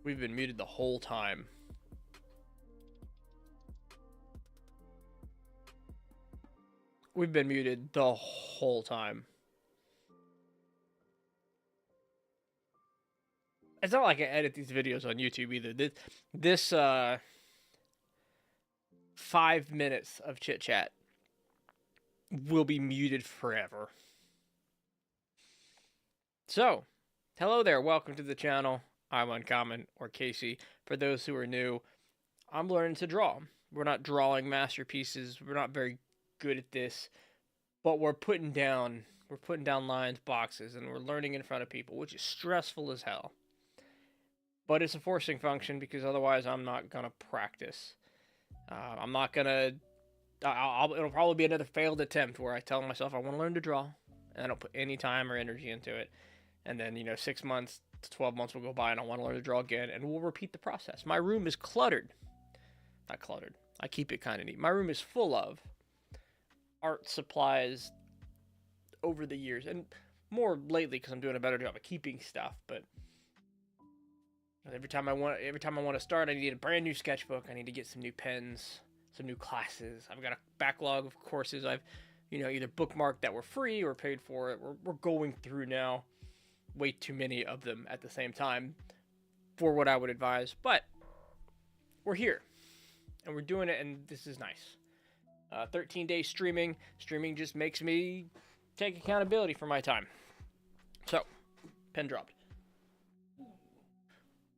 We've been muted the whole time. We've been muted the whole time. It's not like I edit these videos on YouTube either. This 5 minutes of chit chat will be muted forever. So, hello there. Welcome to the channel. I'm Uncommon, or Casey. For those who are new, I'm learning to draw. We're not drawing masterpieces. We're not very good at this, but we're putting down lines, boxes, and we're learning in front of people, which is stressful as hell. But it's a forcing function because otherwise I'm not gonna practice. I'm not gonna. It'll probably be another failed attempt where I tell myself I want to learn to draw, and I don't put any time or energy into it. And then 6 months to 12 months will go by, and I want to learn to draw again, and we'll repeat the process. My room is cluttered. Not cluttered. I keep it kind of neat. My room is full of art supplies over the years, and more lately because I'm doing a better job of keeping stuff. But every time I want to start, I need a brand new sketchbook. I need to get some new pens, some new classes. I've got a backlog of courses I've either bookmarked that were free or paid for it. We're going through now way too many of them at the same time for what I would advise, but we're here and we're doing it, and this is nice. 13-day streaming just makes me take accountability for my time. So, pen dropped.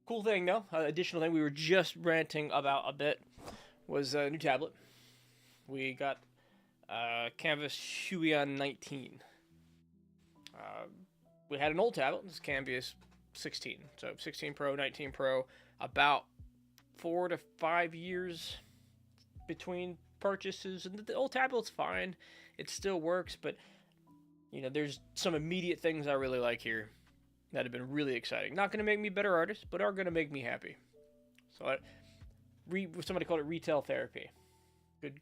Cool thing though, additional thing we were just ranting about a bit was a new tablet. We got Canvas Huion 19. We had an old tablet. This is Canvas 16. So 16 Pro, 19 Pro, about 4 to 5 years between purchases. And the old tablet's fine. It still works, but there's some immediate things I really like here that have been really exciting. Not going to make me a better artist, but are going to make me happy. So somebody called it retail therapy.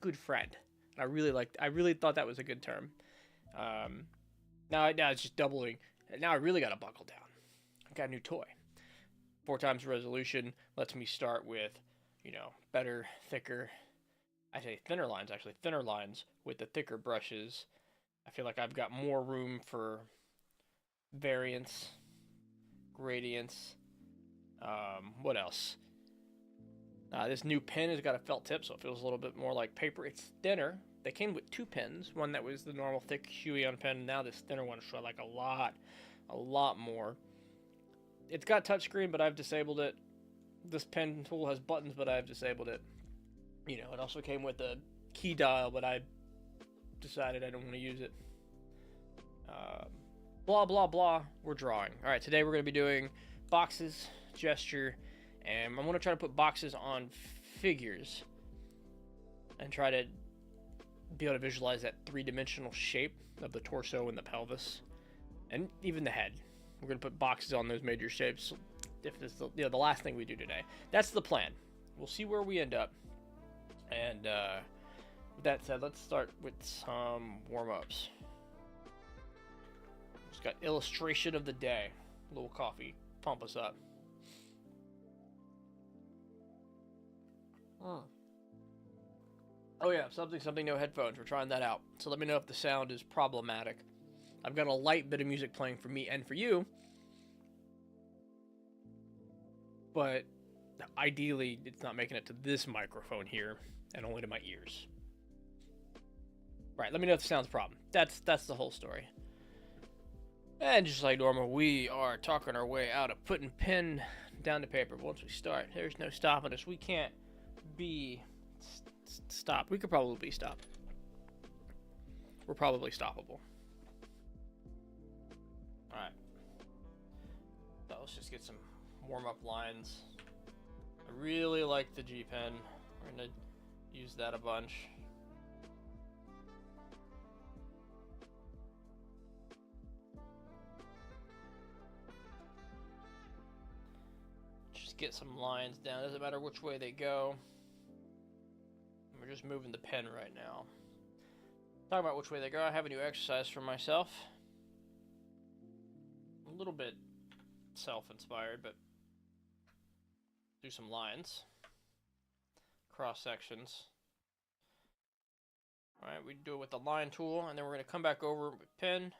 Good friend. I really thought that was a good term. Now it's just doubling. Now I really got to buckle down. I got a new toy. 4 times resolution lets me start with, better, thicker. I say thinner lines, actually. Thinner lines with the thicker brushes. I feel like I've got more room for variance, gradients. What else? This new pen has got a felt tip, so it feels a little bit more like paper. It's thinner. They came with 2 pens. One that was the normal thick Huion pen. Now this thinner one is like a lot more. It's got touchscreen, but I've disabled it. This pen tool has buttons, but I've disabled it. It also came with a key dial, but I decided I don't want to use it. Blah, blah, blah. We're drawing. All right, today we're going to be doing boxes, gesture, and I'm going to try to put boxes on figures and try to be able to visualize that 3-dimensional shape of the torso and the pelvis and even the head. We're going to put boxes on those major shapes if this is the last thing we do today. That's the plan. We'll see where we end up. And with that said, let's start with some warm-ups. Just got illustration of the day. A little coffee. Pump us up. Oh yeah, something, no headphones. We're trying that out. So let me know if the sound is problematic. I've got a light bit of music playing for me and for you. But ideally, it's not making it to this microphone here and only to my ears. Right, let me know if the sound's a problem. That's the whole story. And just like normal, we are talking our way out of putting pen down to paper. Once we start, there's no stopping us. We can't be stopped. We could probably be stopped. We're probably stoppable. Alright. So let's just get some warm-up lines. I really like the G pen. We're going to use that a bunch. Just get some lines down. Doesn't matter which way they go. We're just moving the pen right now. Talking about which way they go, I have a new exercise for myself. A little bit self-inspired, but do some lines, cross sections. Alright, we do it with the line tool, and then we're going to come back over with pen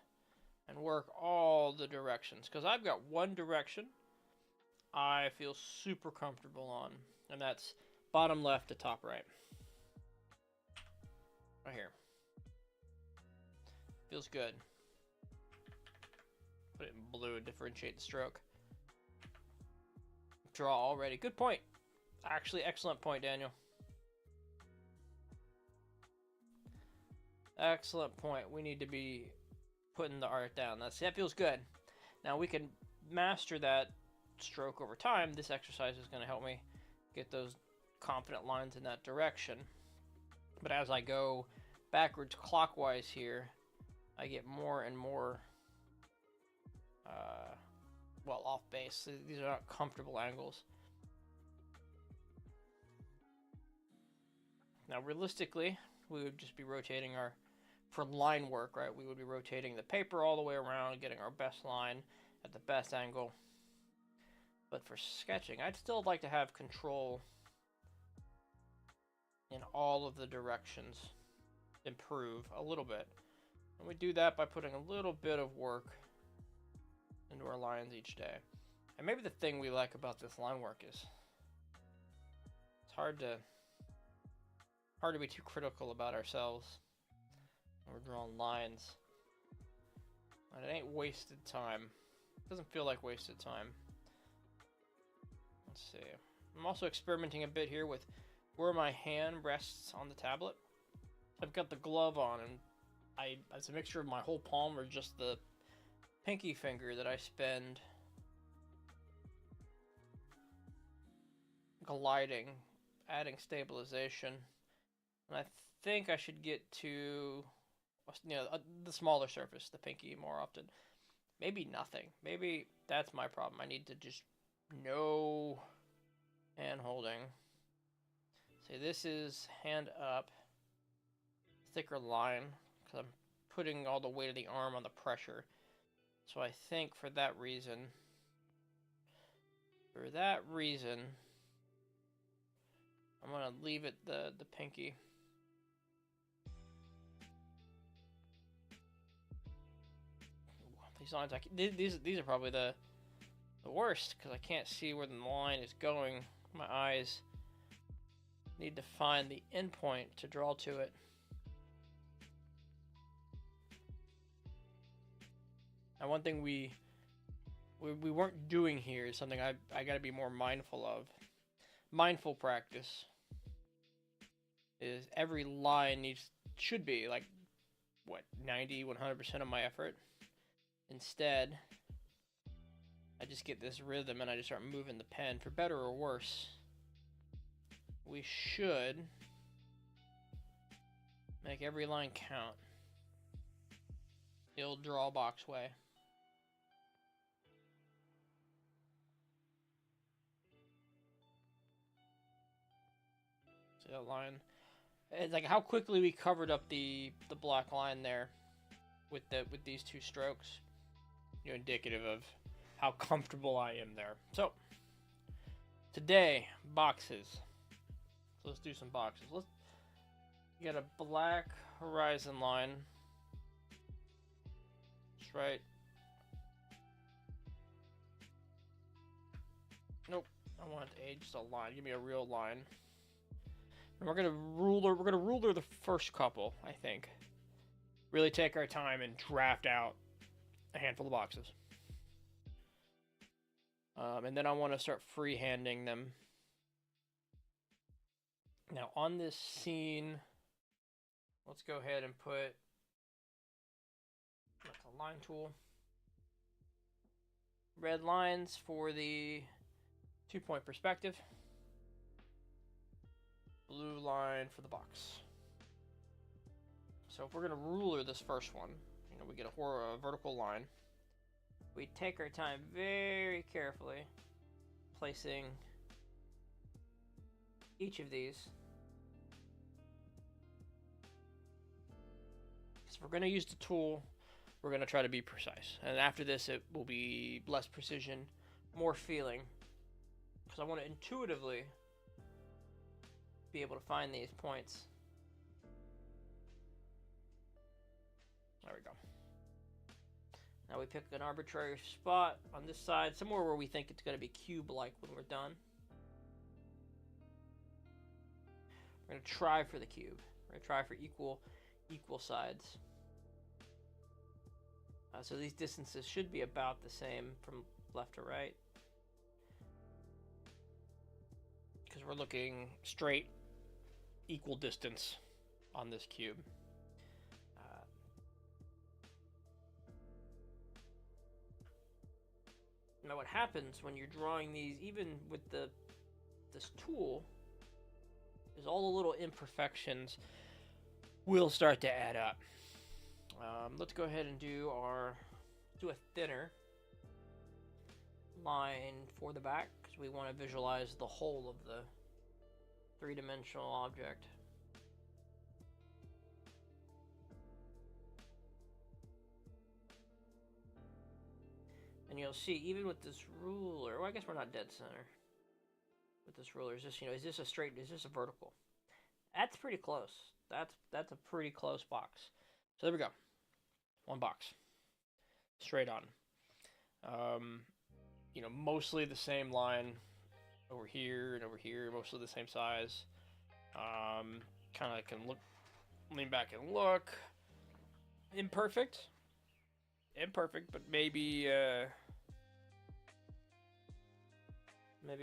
and work all the directions. Because I've got one direction I feel super comfortable on, and that's bottom left to top right. Right here. Feels good. Put it in blue and differentiate the stroke. Draw already. Good point. Actually, excellent point, Daniel. Excellent point. We need to be putting the art down. That feels good. Now we can master that stroke over time. This exercise is going to help me get those confident lines in that direction. But as I go backwards clockwise here, I get more and more well, off base. These are not comfortable angles. Now realistically, we would just be rotating our, for line work, right, we would be rotating the paper all the way around, getting our best line at the best angle. But for sketching, I'd still like to have control in all of the directions, improve a little bit. And we do that by putting a little bit of work into our lines each day. And maybe the thing we like about this line work is it's hard to be too critical about ourselves when we're drawing lines. And it ain't wasted time. It doesn't feel like wasted time. Let's see. I'm also experimenting a bit here with where my hand rests on the tablet. I've got the glove on, and it's a mixture of my whole palm or just the pinky finger that I spend gliding, adding stabilization. And I think I should get to, the smaller surface, the pinky, more often. Maybe nothing. Maybe that's my problem. I need to just no hand holding. See, this is hand up, thicker line, because I'm putting all the weight of the arm on the pressure. So I think for that reason, I'm going to leave it the pinky. These lines, these are probably the worst, because I can't see where the line is going. My eyes need to find the endpoint to draw to it. Now, one thing we weren't doing here is something I got to be more mindful of. Mindful practice is every line should be like, what, 90, 100% of my effort. Instead, I just get this rhythm and I just start moving the pen. For better or worse, we should make every line count. The old draw box way. See that line? It's like how quickly we covered up the black line there with these two strokes. Indicative of how comfortable I am there. So today, boxes. So let's do some boxes. Let's get a black horizon line. That's right. Nope. I want just a line. Give me a real line. And we're gonna ruler the first couple, I think. Really take our time and draft out a handful of boxes. And then I want to start freehanding them. Now on this scene, let's go ahead and put a line tool. Red lines for the 2-point perspective. Blue line for the box. So if we're going to ruler this first one, we get a vertical line. We take our time very carefully placing each of these. So if we're going to use the tool, we're going to try to be precise. And after this, it will be less precision, more feeling. because I want to intuitively be able to find these points. There we go. Now we pick an arbitrary spot on this side, somewhere where we think it's going to be cube-like when we're done. We're going to try for the cube. We're going to try for equal sides. So these distances should be about the same from left to right, because we're looking straight equal distance on this cube. Now what happens when you're drawing these, even with this tool, is all the little imperfections will start to add up. Let's go ahead and do a thinner line for the back, because we want to visualize the whole of the three-dimensional object. And you'll see, even with this ruler, well, I guess we're not dead center with this ruler. Is this, is this a straight, is this a vertical? That's pretty close. That's a pretty close box. So there we go. One box. Straight on. Mostly the same line over here and over here, mostly the same size. Kind of can lean back and look. Imperfect, but maybe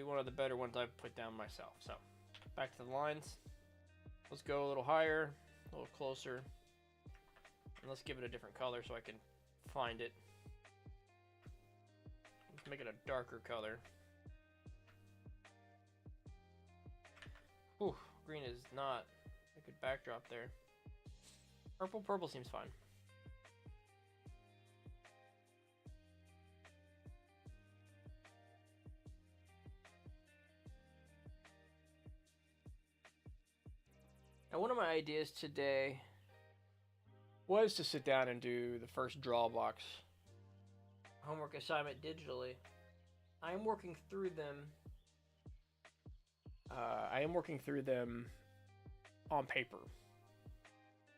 one of the better ones I've put down myself. So back to the lines. Let's go a little higher, a little closer, and let's give it a different color so I can find it. Let's make it a darker color. Ooh, green is not a good backdrop there. Purple seems fine. Now, one of my ideas today was to sit down and do the first draw box homework assignment digitally. I am working through them on paper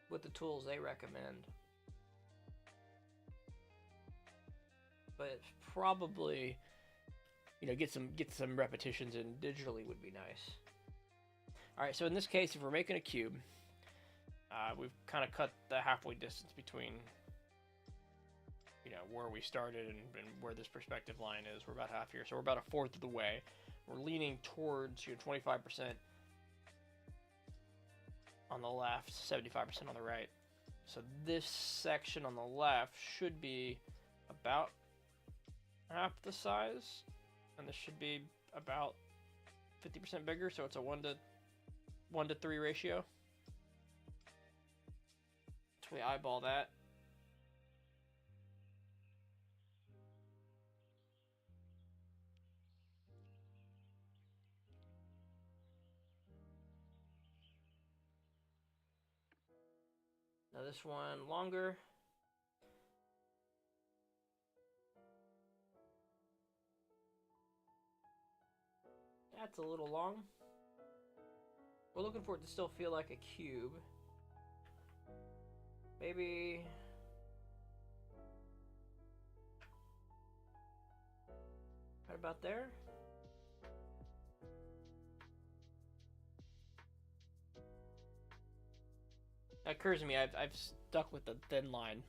with the tools they recommend. But probably, get some repetitions in digitally would be nice. Alright, so in this case, if we're making a cube, we've kind of cut the halfway distance between, where we started and where this perspective line is. We're about half here, so we're about a fourth of the way. We're leaning towards 25% on the left, 75% on the right. So this section on the left should be about half the size, and this should be about 50% bigger, so it's a 1 to 3 ratio. So we eyeball that. Now this one longer. That's a little long. We're looking for it to still feel like a cube. Maybe right about there. That occurs to me, I've stuck with the thin line.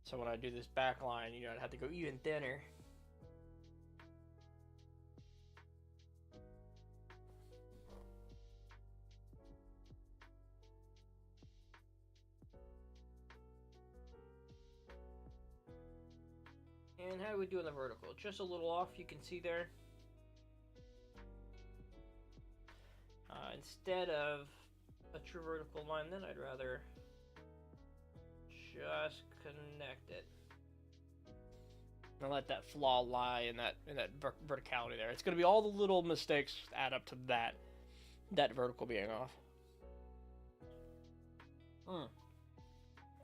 So when I do this back line, I'd have to go even thinner. And how do we do in the vertical? Just a little off, you can see there. Instead of a true vertical line, then I'd rather just connect it and let that flaw lie in that verticality there. It's going to be all the little mistakes add up to that vertical being off. All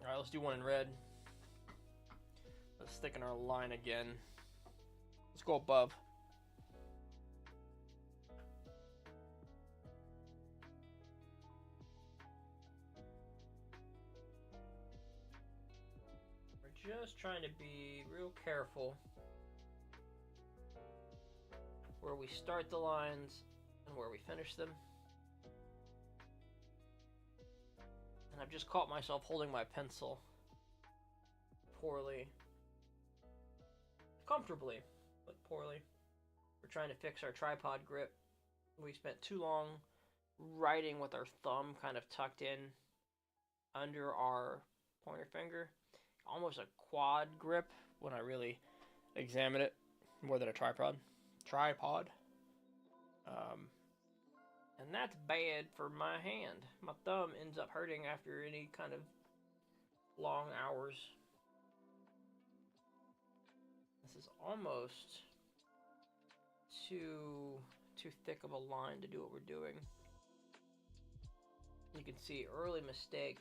right, let's do one in red. Let's thicken our line again. Let's go above. just trying to be real careful where we start the lines and where we finish them. And I've just caught myself holding my pencil poorly. Comfortably, but poorly. We're trying to fix our tripod grip. We spent too long writing with our thumb kind of tucked in under our pointer finger. Almost a quad grip when I really examine it, more than a tripod. And that's bad for my hand. My thumb ends up hurting after any kind of long hours. This is almost too thick of a line to do what we're doing. You can see early mistake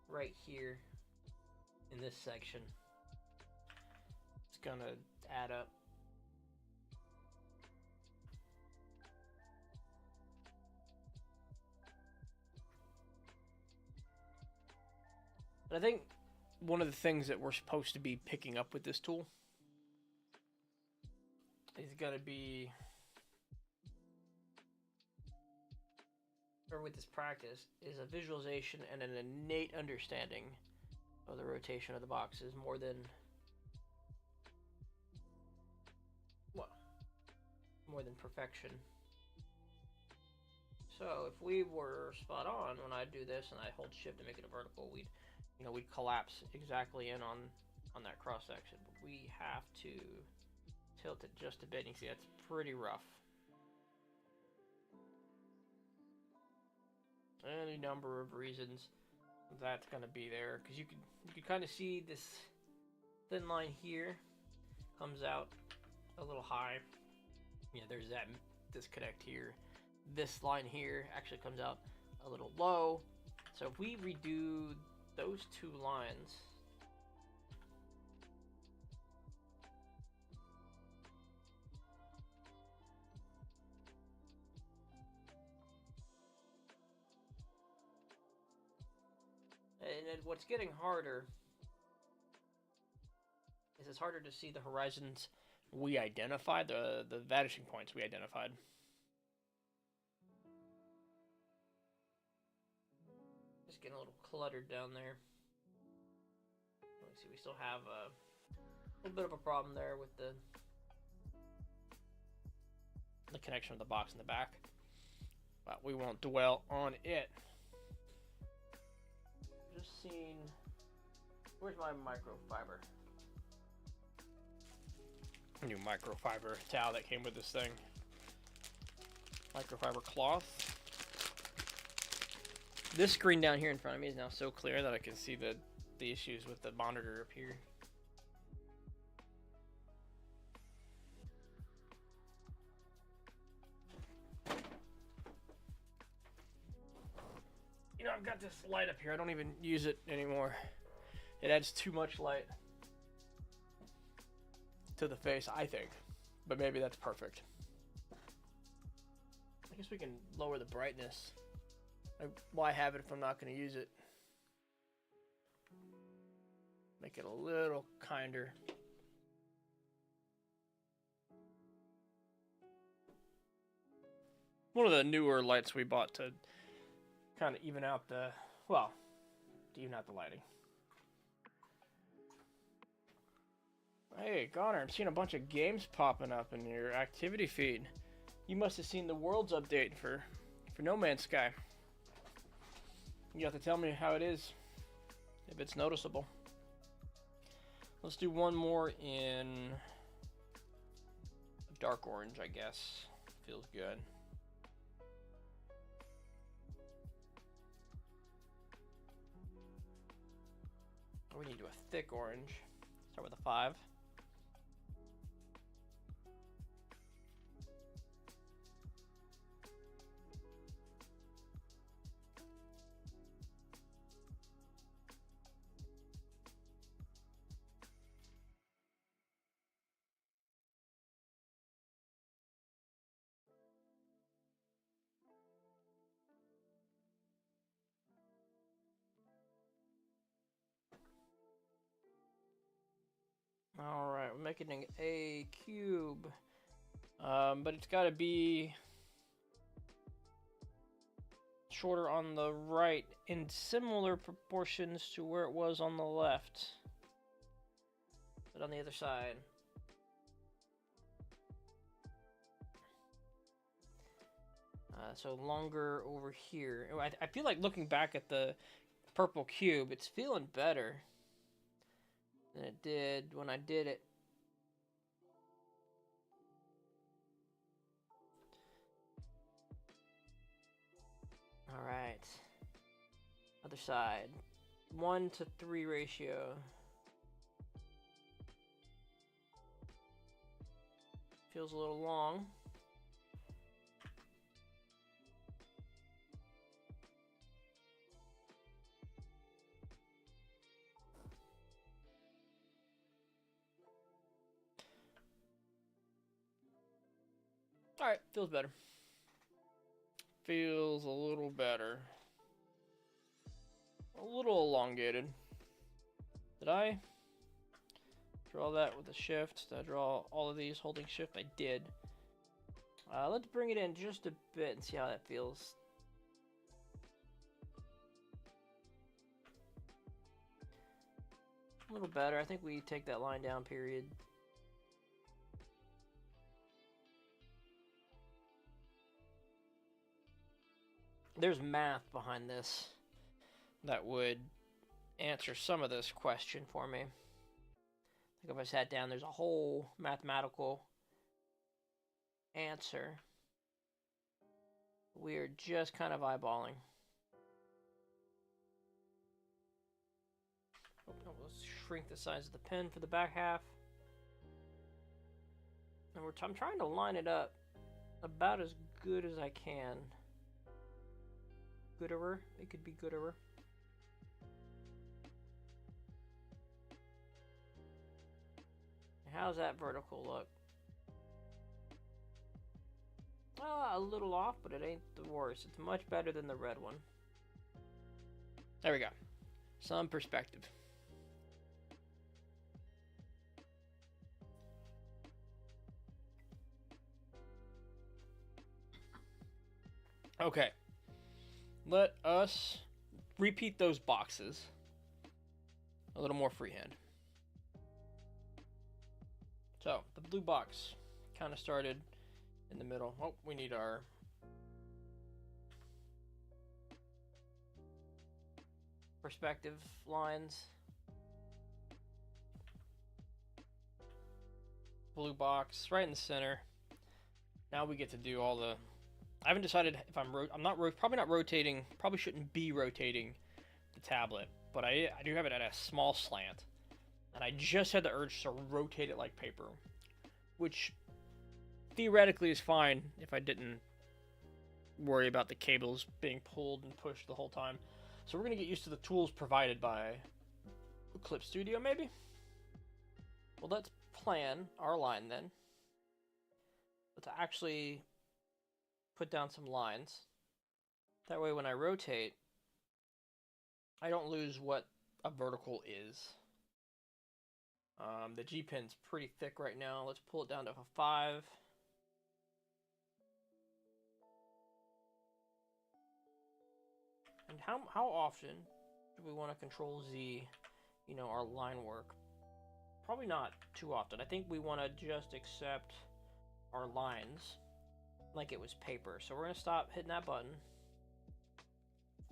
right here in this section. It's gonna add up. And I think one of the things that we're supposed to be picking up with this tool is going to be, or with this practice, is a visualization and an innate understanding of the rotation of the boxes more than perfection. So if we were spot on when I do this and I hold shift to make it a vertical, we'd collapse exactly in on that cross section. But we have to tilt it just a bit. You can see that's pretty rough. Any number of reasons that's going to be there, because you can kind of see this thin line here comes out a little high. Yeah, there's that disconnect here. This line here actually comes out a little low. So if we redo those two lines, and what's getting harder is it's harder to see the horizons we identified, the vanishing points we identified. Just getting a little cluttered down there. Let's see, we still have a little bit of a problem there with the connection of the box in the back, but we won't dwell on it. Just seeing, where's my microfiber? New microfiber towel that came with this thing. Microfiber cloth. This screen down here in front of me is now so clear that I can see the issues with the monitor up here. You know, I've got this light up here. I don't even use it anymore. It adds too much light to the face, I think. But maybe that's perfect. I guess we can lower the brightness. Why have it if I'm not going to use it? Make it a little kinder. One of the newer lights we bought to kind of even out the, well, to even out the lighting. Hey, Connor, I'm seeing a bunch of games popping up in your activity feed. You must have seen the Worlds update for No Man's Sky. You have to tell me how it is, if it's noticeable. Let's do one more in dark orange, I guess. Feels good. We need to do a thick orange. Start with a 5. Alright, we're making a cube. But it's got to be shorter on the right in similar proportions to where it was on the left. But on the other side. So longer over here. I feel like looking back at the purple cube, it's feeling better than it did when I did it. Alright. Other side. 1:3 ratio. Feels a little long. Alright, feels better. Feels a little better. A little elongated. Did I draw that with a shift? Did I draw all of these holding shift? I did. Let's bring it in just a bit and see how that feels. A little better. I think we take that line down, period. There's math behind this that would answer some of this question for me. I think if I sat down, there's a whole mathematical answer. We're just kind of eyeballing. Oh, no, let's shrink the size of the pen for the back half. And I'm trying to line it up about as good as I can. Gooderer. It could be gooderer. How's that vertical look? A little off, but it ain't the worst. It's much better than the red one. There we go. Some perspective. Okay. Let us repeat those boxes a little more freehand. So, the blue box kind of started in the middle. Oh, we need our perspective lines. Blue box right in the center. Now we get to do all the... I haven't decided if probably not rotating, probably shouldn't be rotating the tablet, but I do have it at a small slant. And I just had the urge to rotate it like paper, which theoretically is fine if I didn't worry about the cables being pulled and pushed the whole time. So we're going to get used to the tools provided by Clip Studio, maybe? Well, let's plan our line then. Let's actually put down some lines. That way when I rotate, I don't lose what a vertical is. The G-pin's pretty thick right now. Let's pull it down to a 5. And how often do we want to control Z, our line work? Probably not too often. I think we want to just accept our lines like it was paper. So we're going to stop hitting that button.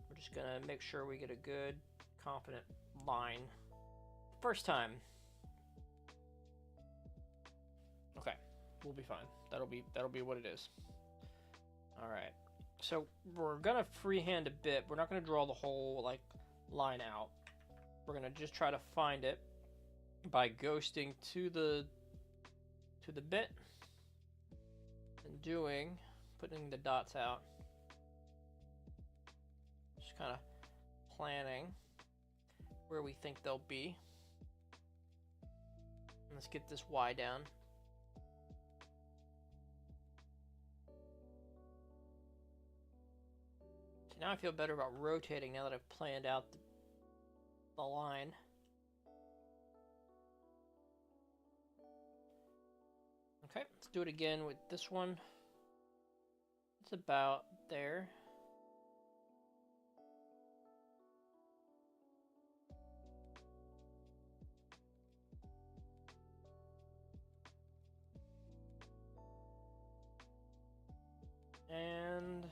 We're just going to make sure we get a good, confident line. First time. Okay, we'll be fine. That'll be what it is. All right. So we're gonna freehand a bit. We're not gonna draw the whole line out. We're gonna just try to find it by ghosting to the bit and putting the dots out. Just kind of planning where we think they'll be. Let's get this Y down. Now I feel better about rotating now that I've planned out the line. Okay, let's do it again with this one. It's about there. And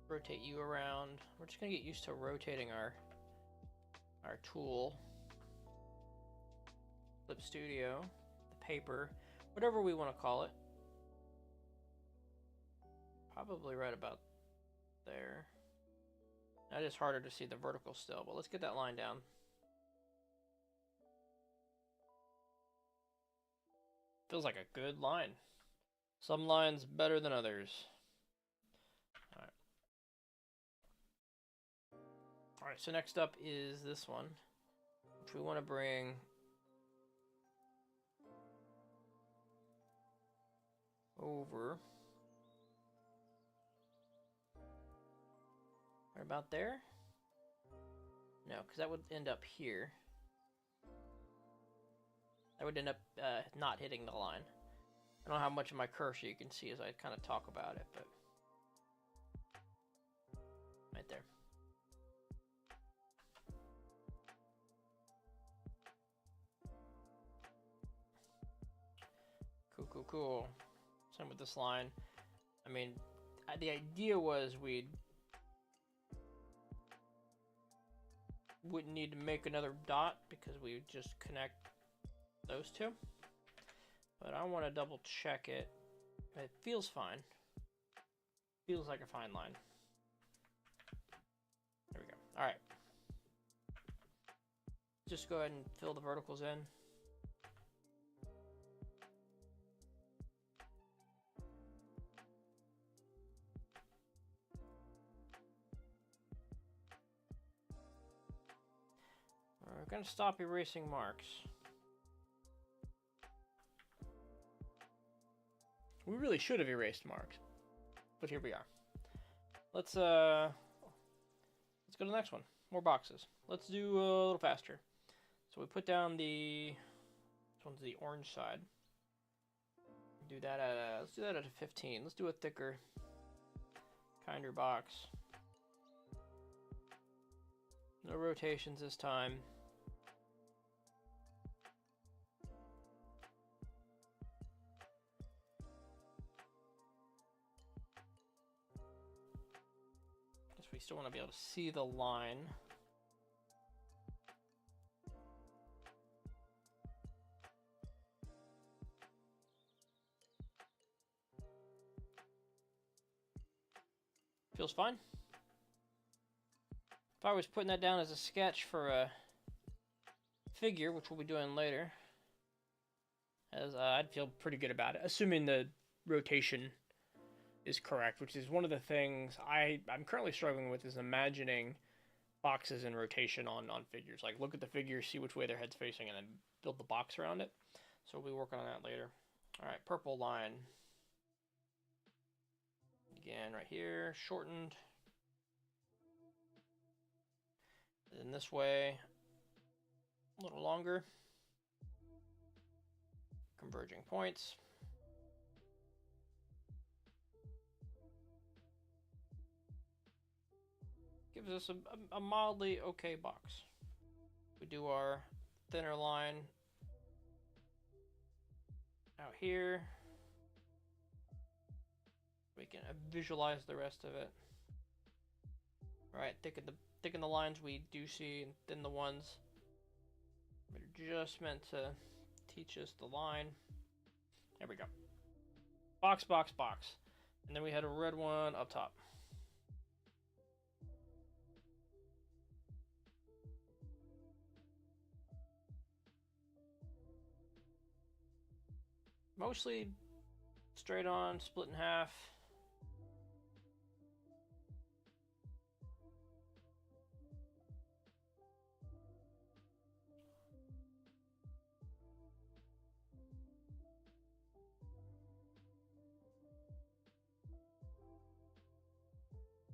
rotate you around. We're just gonna get used to rotating our tool. Clip Studio, the paper, whatever we want to call it. Probably right about there. Now it is harder to see the vertical still, but let's get that line down. Feels like a good line. Some lines better than others. Alright. Alright, so next up is this one, which we want to bring over right about there. No, because that would end up here. That would end up not hitting the line. I don't know how much of my cursor you can see as I kind of talk about it, but right there. Cool, cool, cool. Same with this line. I mean, the idea was we wouldn't need to make another dot because we would just connect those two. But I want to double check it. It feels fine. Feels like a fine line. There we go. All right. Just go ahead and fill the verticals in. We're going to stop erasing marks. We really should have erased marks, but here we are. Let's go to the next one. More boxes. Let's do a little faster. So we put down this one's the orange side. Do that at let's do that at a 15. Let's do a thicker, kinder box. No rotations this time. We still want to be able to see the line. Feels fine. If I was putting that down as a sketch for a figure, which we'll be doing later, as I'd feel pretty good about it, assuming the rotation is correct, which is one of the things I'm currently struggling with, is imagining boxes in rotation on figures. Like, look at the figure, see which way their head's facing, and then build the box around it. So we'll be working on that later. All right, purple line. Again, right here, shortened. And this way, a little longer. Converging points. Gives us a mildly okay box. We do our thinner line out here. We can visualize the rest of it. All right, thicken the lines we do see, and thin the ones that are just meant to teach us the line. There we go. Box, box, box. And then we had a red one up top. Mostly straight on, split in half.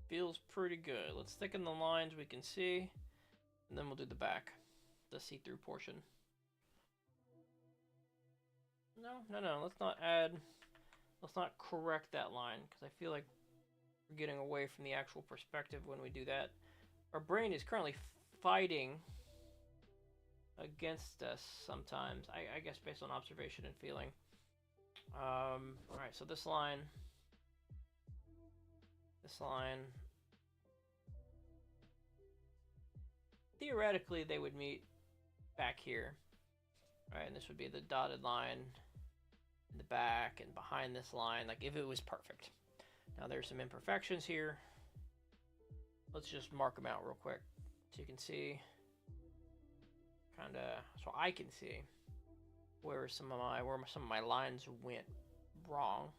Feels pretty good. Let's thicken the lines we can see, and then we'll do the back, the see-through portion. No. Let's not add. Let's not correct that line because I feel like we're getting away from the actual perspective when we do that. Our brain is currently fighting against us sometimes. I guess based on observation and feeling. All right. So this line. Theoretically, they would meet back here. Right, and this would be the dotted line in the back and behind this line, like if it was perfect. Now there's some imperfections here. Let's just mark them out real quick so you can see, so I can see where some of my lines went wrong.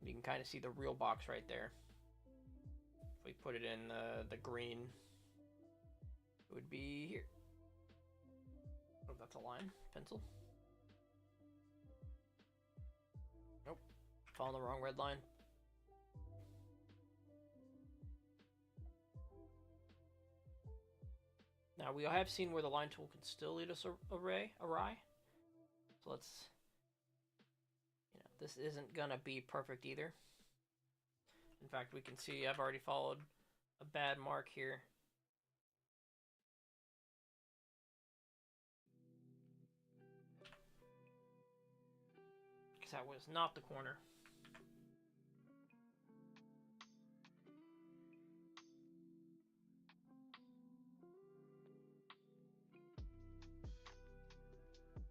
You can kind of see the real box right there. If we put it in the green, it would be here. Oh, that's a line. Pencil. Nope. Following the wrong red line. Now, we have seen where the line tool can still lead us awry. So let's... this isn't going to be perfect either. In fact, we can see I've already followed a bad mark here. Because that was not the corner.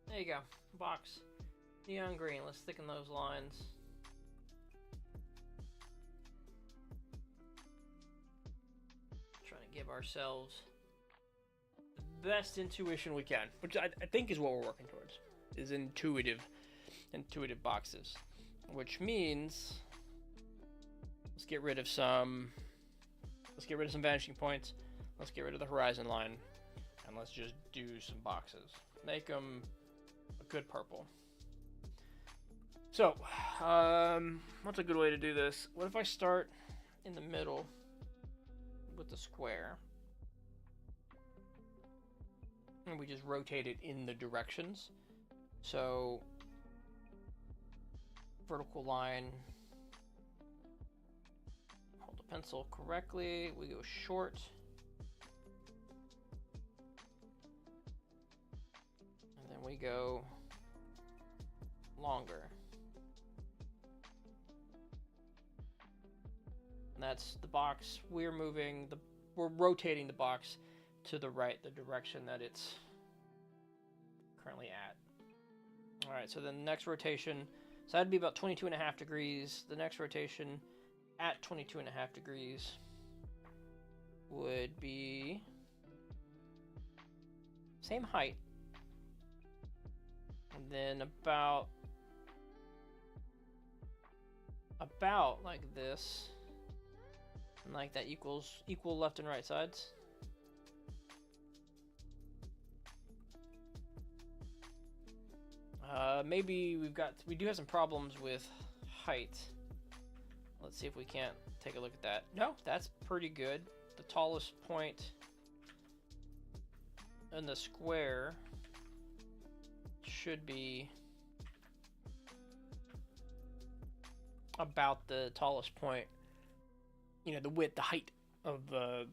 There you go. Box. Neon green. Let's thicken those lines. Trying to give ourselves the best intuition we can, which I think is what we're working towards. Is intuitive boxes, which means let's get rid of some vanishing points. Let's get rid of the horizon line, and let's just do some boxes. Make them a good purple. So, what's a good way to do this? What if I start in the middle with the square, and we just rotate it in the directions? So, vertical line, hold the pencil correctly, we go short, and then we go longer. And that's the box. We're rotating the box to the right, the direction that it's currently at. All right, so the next rotation, so that'd be about 22.5 degrees. The next rotation at 22.5 degrees would be same height. And then about like this. And like that equal left and right sides. Maybe we do have some problems with height. Let's see if we can't take a look at that. No, that's pretty good. The tallest point in the square should be about the tallest point. The width, the height of the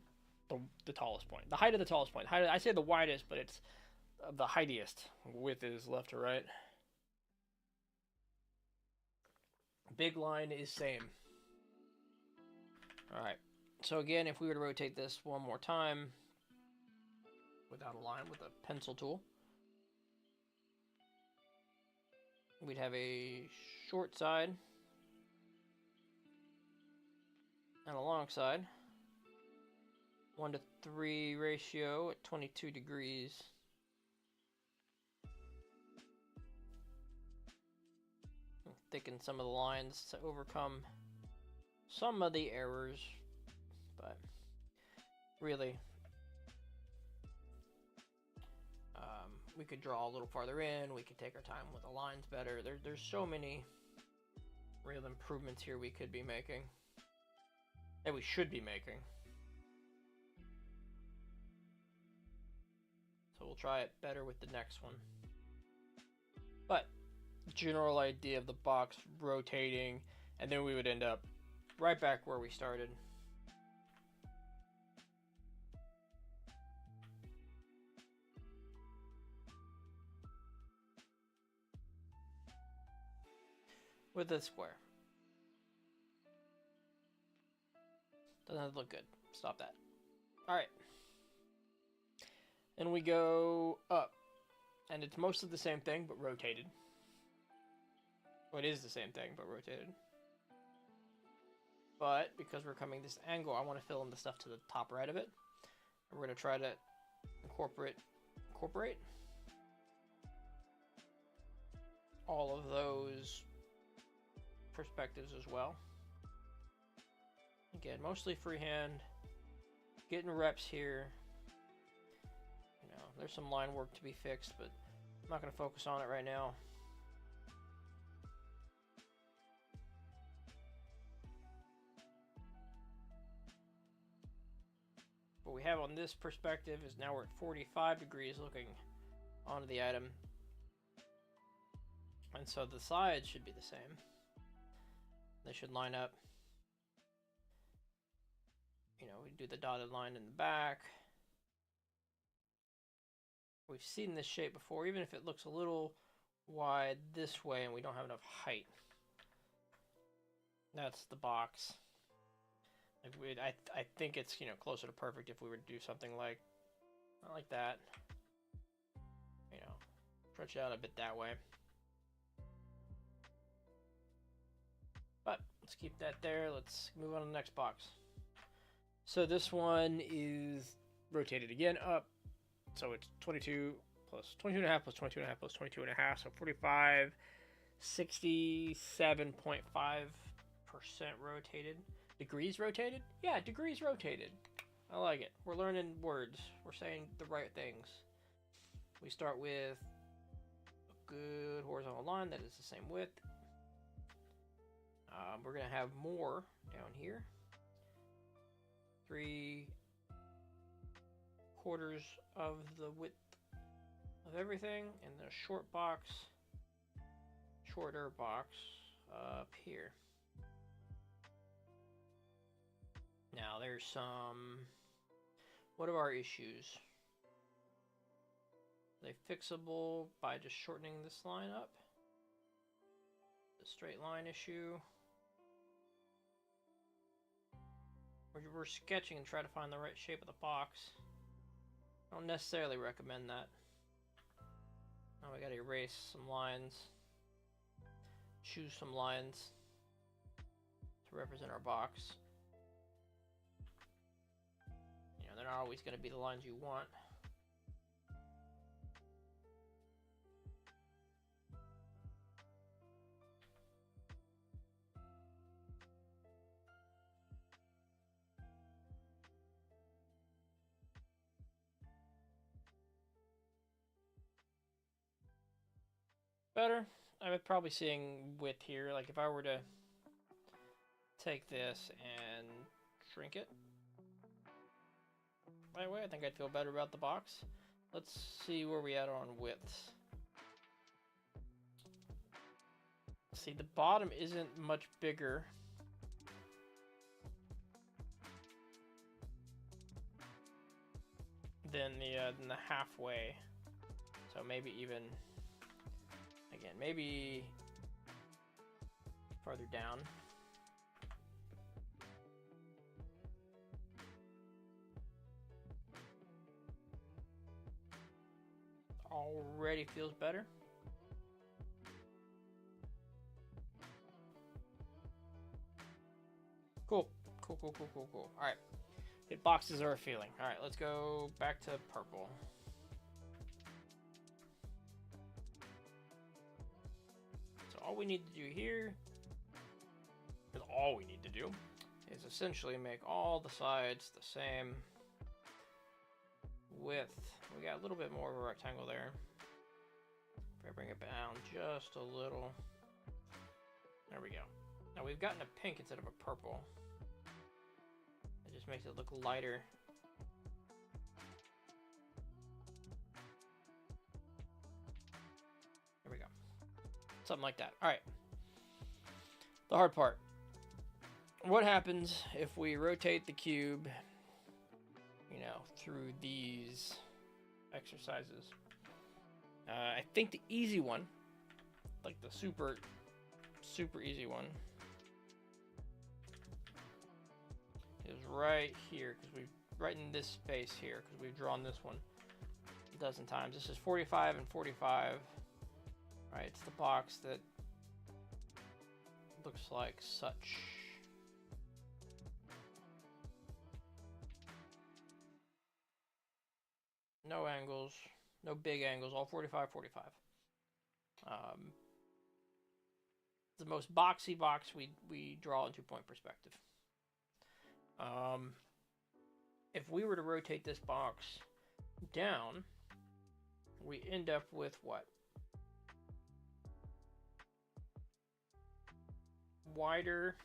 tallest point. The height of the tallest point. I say the widest, but it's the heightiest. Width is left to right. Big line is same. Alright. So again, if we were to rotate this one more time without a line, with a pencil tool, we'd have a short side and a long side. 1:3 ratio at 22 degrees. Thicken some of the lines to overcome some of the errors, but really we could draw a little farther in, we could take our time with the lines better. There's so many real improvements here we could be making, that we should be making. we'll try it better with the next one. But general idea of the box rotating, and then we would end up right back where we started. With a square. Doesn't look good. Stop that. Alright. And we go up. And it's mostly the same thing, but rotated. Well, it is the same thing, but rotated. But because we're coming this angle, I want to fill in the stuff to the top right of it. And we're going to try to incorporate all of those perspectives as well. Again, mostly freehand, getting reps here. You know, there's some line work to be fixed, but I'm not going to focus on it right now. What we have on this perspective is now we're at 45 degrees looking onto the item. And so the sides should be the same. They should line up. You know, we do the dotted line in the back. We've seen this shape before, even if it looks a little wide this way and we don't have enough height. That's the box. I think it's, you know, closer to perfect if we were to do something like, not like that. You know, stretch it out a bit that way. But let's keep that there. Let's move on to the next box. So this one is rotated again up. So it's 22 plus 22.5 plus 22.5 plus 22.5. So 45, 67.5% rotated. Degrees rotated? Yeah, degrees rotated. I like it. We're learning words. We're saying the right things. We start with a good horizontal line that is the same width. We're going to have more down here. 3/4 of the width of everything, and then a shorter box up here. Now there's some, what are our issues? Are they fixable by just shortening this line up? The straight line issue. We're sketching and try to find the right shape of the box. I don't necessarily recommend that. Now we gotta erase some lines. Choose some lines to represent our box. You know, they're not always gonna be the lines you want. Better. I'm probably seeing width here. Like if I were to take this and shrink it that way, I think I'd feel better about the box. Let's see where we at on widths. See, the bottom isn't much bigger than the halfway. So maybe even, again, maybe farther down. Already feels better. Cool. All right. Hit boxes are a feeling. All right, let's go back to purple. So all we need to do here, because all we need to do, is essentially make all the sides the same width. We got a little bit more of a rectangle there. If I bring it down just a little. There we go. Now we've gotten a pink instead of a purple. It just makes it look lighter. Something like that. All right. The hard part. What happens if we rotate the cube, you know, through these exercises? I think the easy one, like the super easy one, is right here, because we've right in this space here, because we've drawn this one a dozen times. This is 45 and 45. Right, it's the box that looks like such. No angles, no big angles, all 45, 45. The most boxy box we draw in 2-point perspective. If we were to rotate this box down, we end up with what? Wider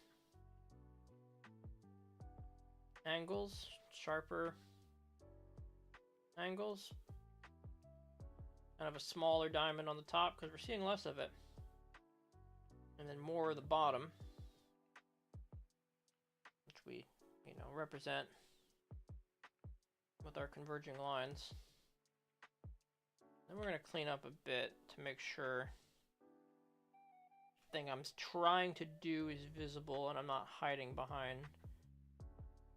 angles, sharper angles, kind of a smaller diamond on the top because we're seeing less of it, and then more of the bottom, which we, you know, represent with our converging lines. Then we're going to clean up a bit to make sure the thing I'm trying to do is visible and I'm not hiding behind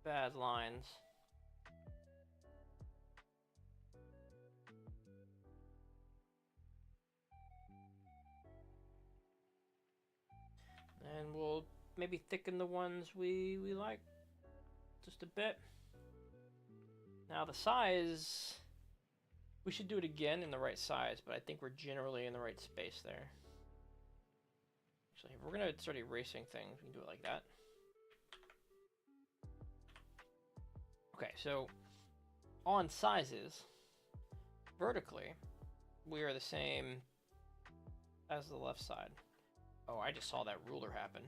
bad lines. And we'll maybe thicken the ones we like just a bit. Now the size, we should do it again in the right size, but I think we're generally in the right space there. Actually, if we're gonna start erasing things, we can do it like that. Okay, so on sizes, vertically, we are the same as the left side. Oh, I just saw that ruler happen.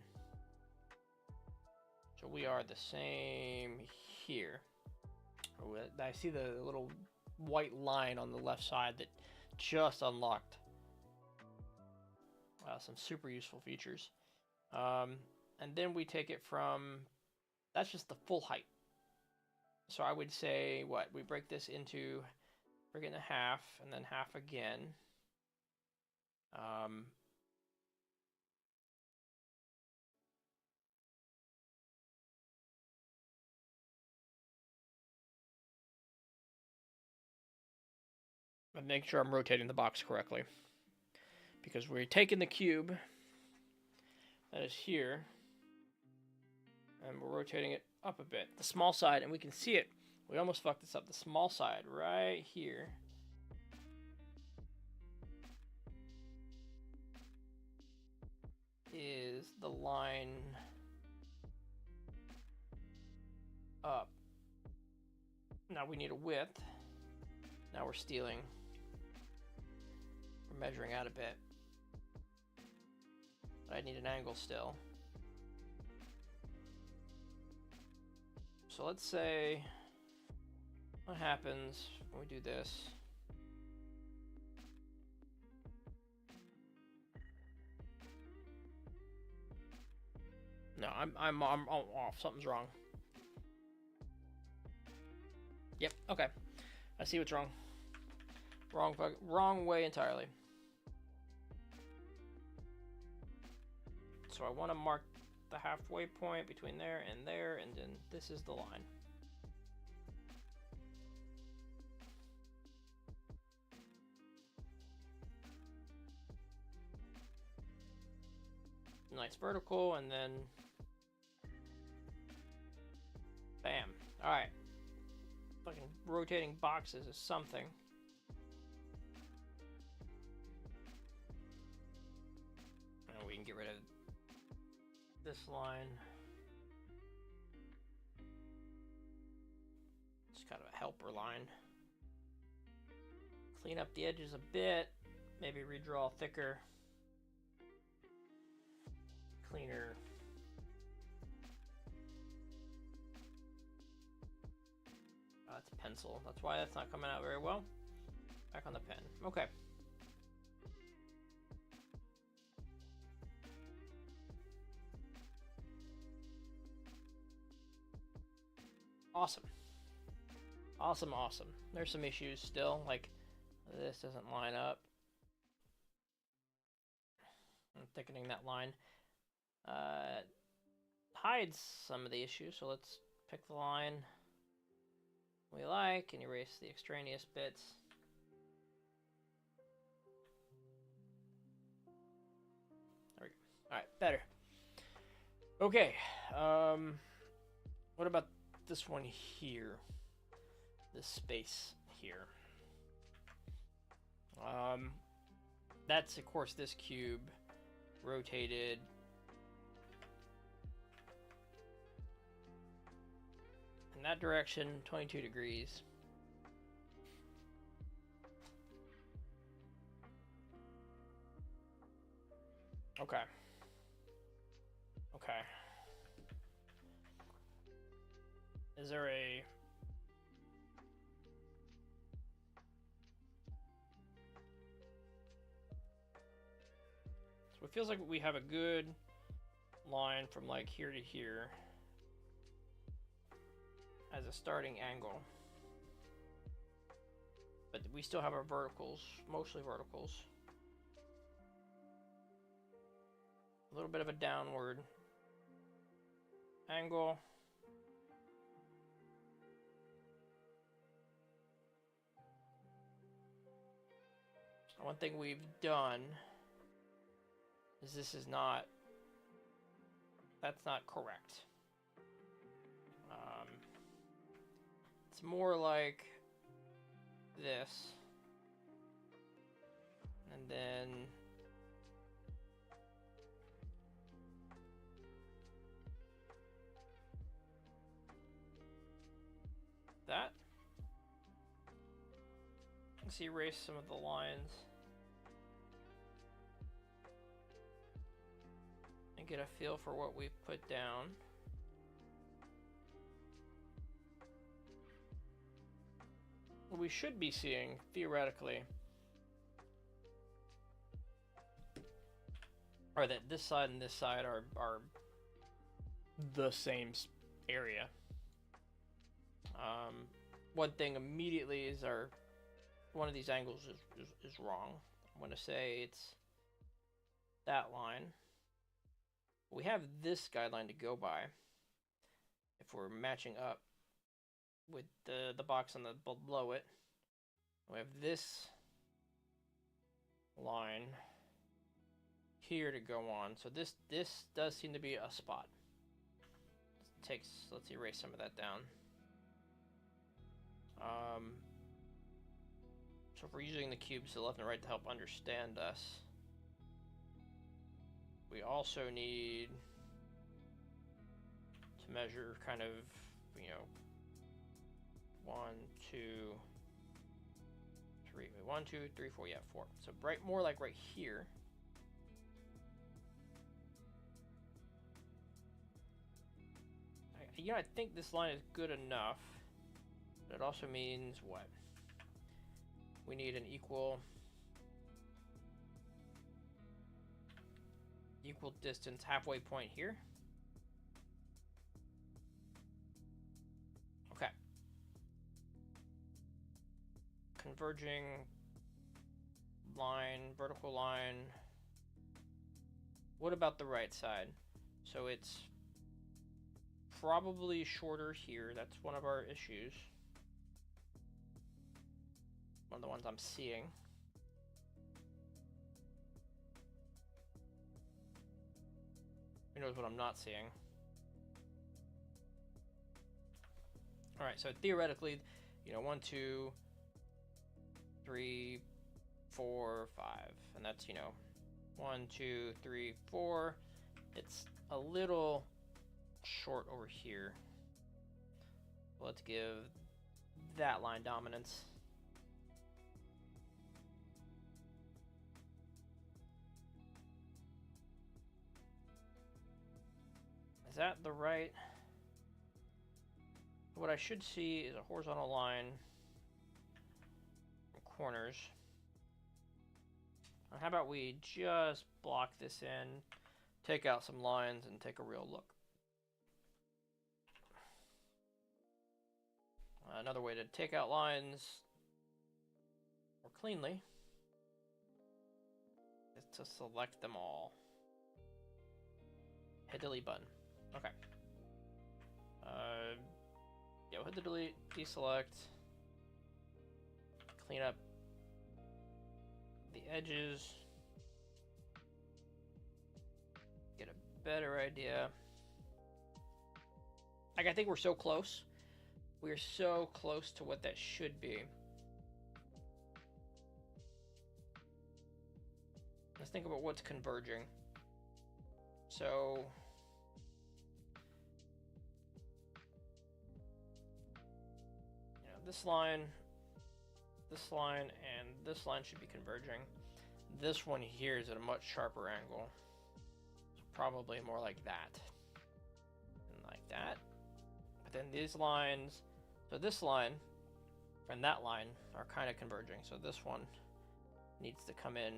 So we are the same here. I see the little white line on the left side that just unlocked some super useful features. And then we take it from, that's just the full height. So I would say, what, we break this into, break it into half, and then half again. And make sure I'm rotating the box correctly, because we're taking the cube that is here and we're rotating it up a bit, the small side, and we can see it. We almost fucked this up. The small side right here is the line up. Now we need a width. Now we're stealing. We're measuring out a bit. But I need an angle still. So let's say, what happens when we do this? No, I'm off. Something's wrong. Yep. Okay. I see what's wrong. Wrong way entirely. So I want to mark the halfway point between there, and then this is the line. Nice vertical, and then bam. All right. Fucking rotating boxes is something. And we can get rid of this line. It's kind of a helper line. Clean up the edges a bit. Maybe redraw thicker, cleaner. It's pencil. That's why that's not coming out very well. Back on the pen. Okay. Awesome. Awesome, awesome. There's some issues still, like this doesn't line up. I'm thickening that line. Hides some of the issues, so let's pick the line we like and erase the extraneous bits. There we go. Alright, better. Okay, what about this one here? This space here. That's, of course, this cube rotated in that direction, 22 degrees. Okay. Okay. Is there a... So it feels like we have a good line from like here to here as a starting angle. But we still have our verticals, mostly verticals. A little bit of a downward angle. One thing we've done is that's not correct. It's more like this, and then that. Let's erase some of the lines and get a feel for what we've put down. What we should be seeing, theoretically, are that this side and this side are the same area. One thing immediately is one of these angles is wrong. I'm going to say it's that line. We have this guideline to go by if we're matching up with the box on the below it. We have this line here to go on. So this does seem to be a spot. Let's erase some of that down. So if we're using the cubes to the left and right to help understand us, we also need to measure kind of, 1, 2, 3. 1, 2, 3, 4. Yeah, 4. So more like right here. I think this line is good enough. But it also means what? We need an equal distance halfway point here. Okay. Converging line, vertical line. What about the right side? So it's probably shorter here. That's one of our issues. One of the ones I'm seeing. Who knows what I'm not seeing? All right, so theoretically, 1, 2, 3, 4, 5, and that's 1, 2, 3, 4. It's a little short over here. Let's give that line dominance. Is that the right? What I should see is a horizontal line from corners. And how about we just block this in, take out some lines, and take a real look. Another way to take out lines more cleanly is to select them all. Hit delete button. Okay. Yeah, we'll hit the delete, deselect, clean up the edges, get a better idea. Like, I think we're so close. We're so close to what that should be. Let's think about what's converging. So, you know, this line, and this line should be converging. This one here is at a much sharper angle. So probably more like that. And like that. But then these lines, so this line and that line are kind of converging. So this one needs to come in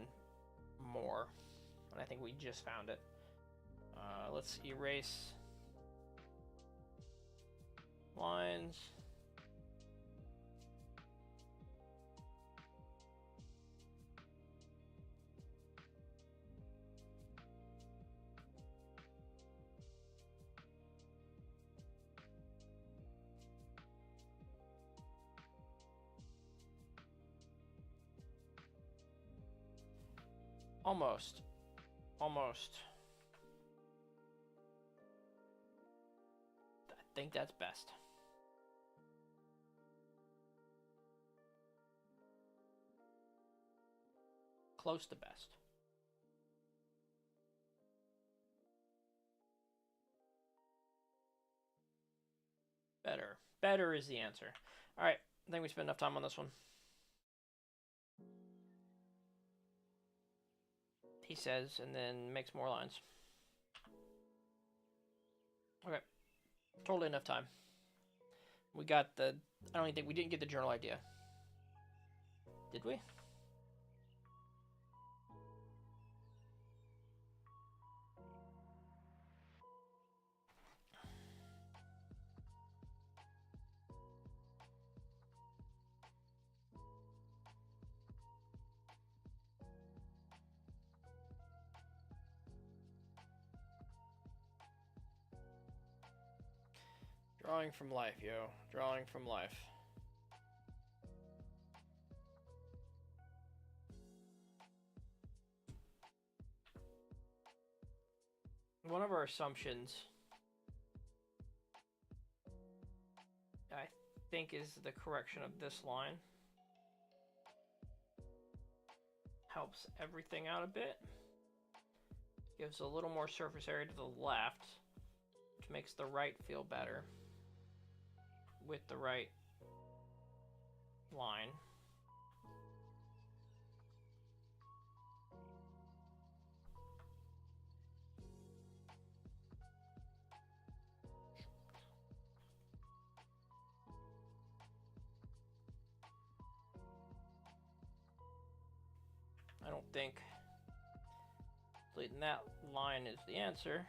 more. And I think we just found it. Let's erase lines. Almost. I think that's best. Close to best. Better. Better is the answer. All right. I think we spent enough time on this one. He says, and then makes more lines. Okay. Totally enough time. We got the... I don't even think... We didn't get the journal idea. Did we? Drawing from life, yo. Drawing from life. One of our assumptions, I think, is the correction of this line. Helps everything out a bit. Gives a little more surface area to the left, which makes the right feel better with the right line. I don't think deleting that line is the answer.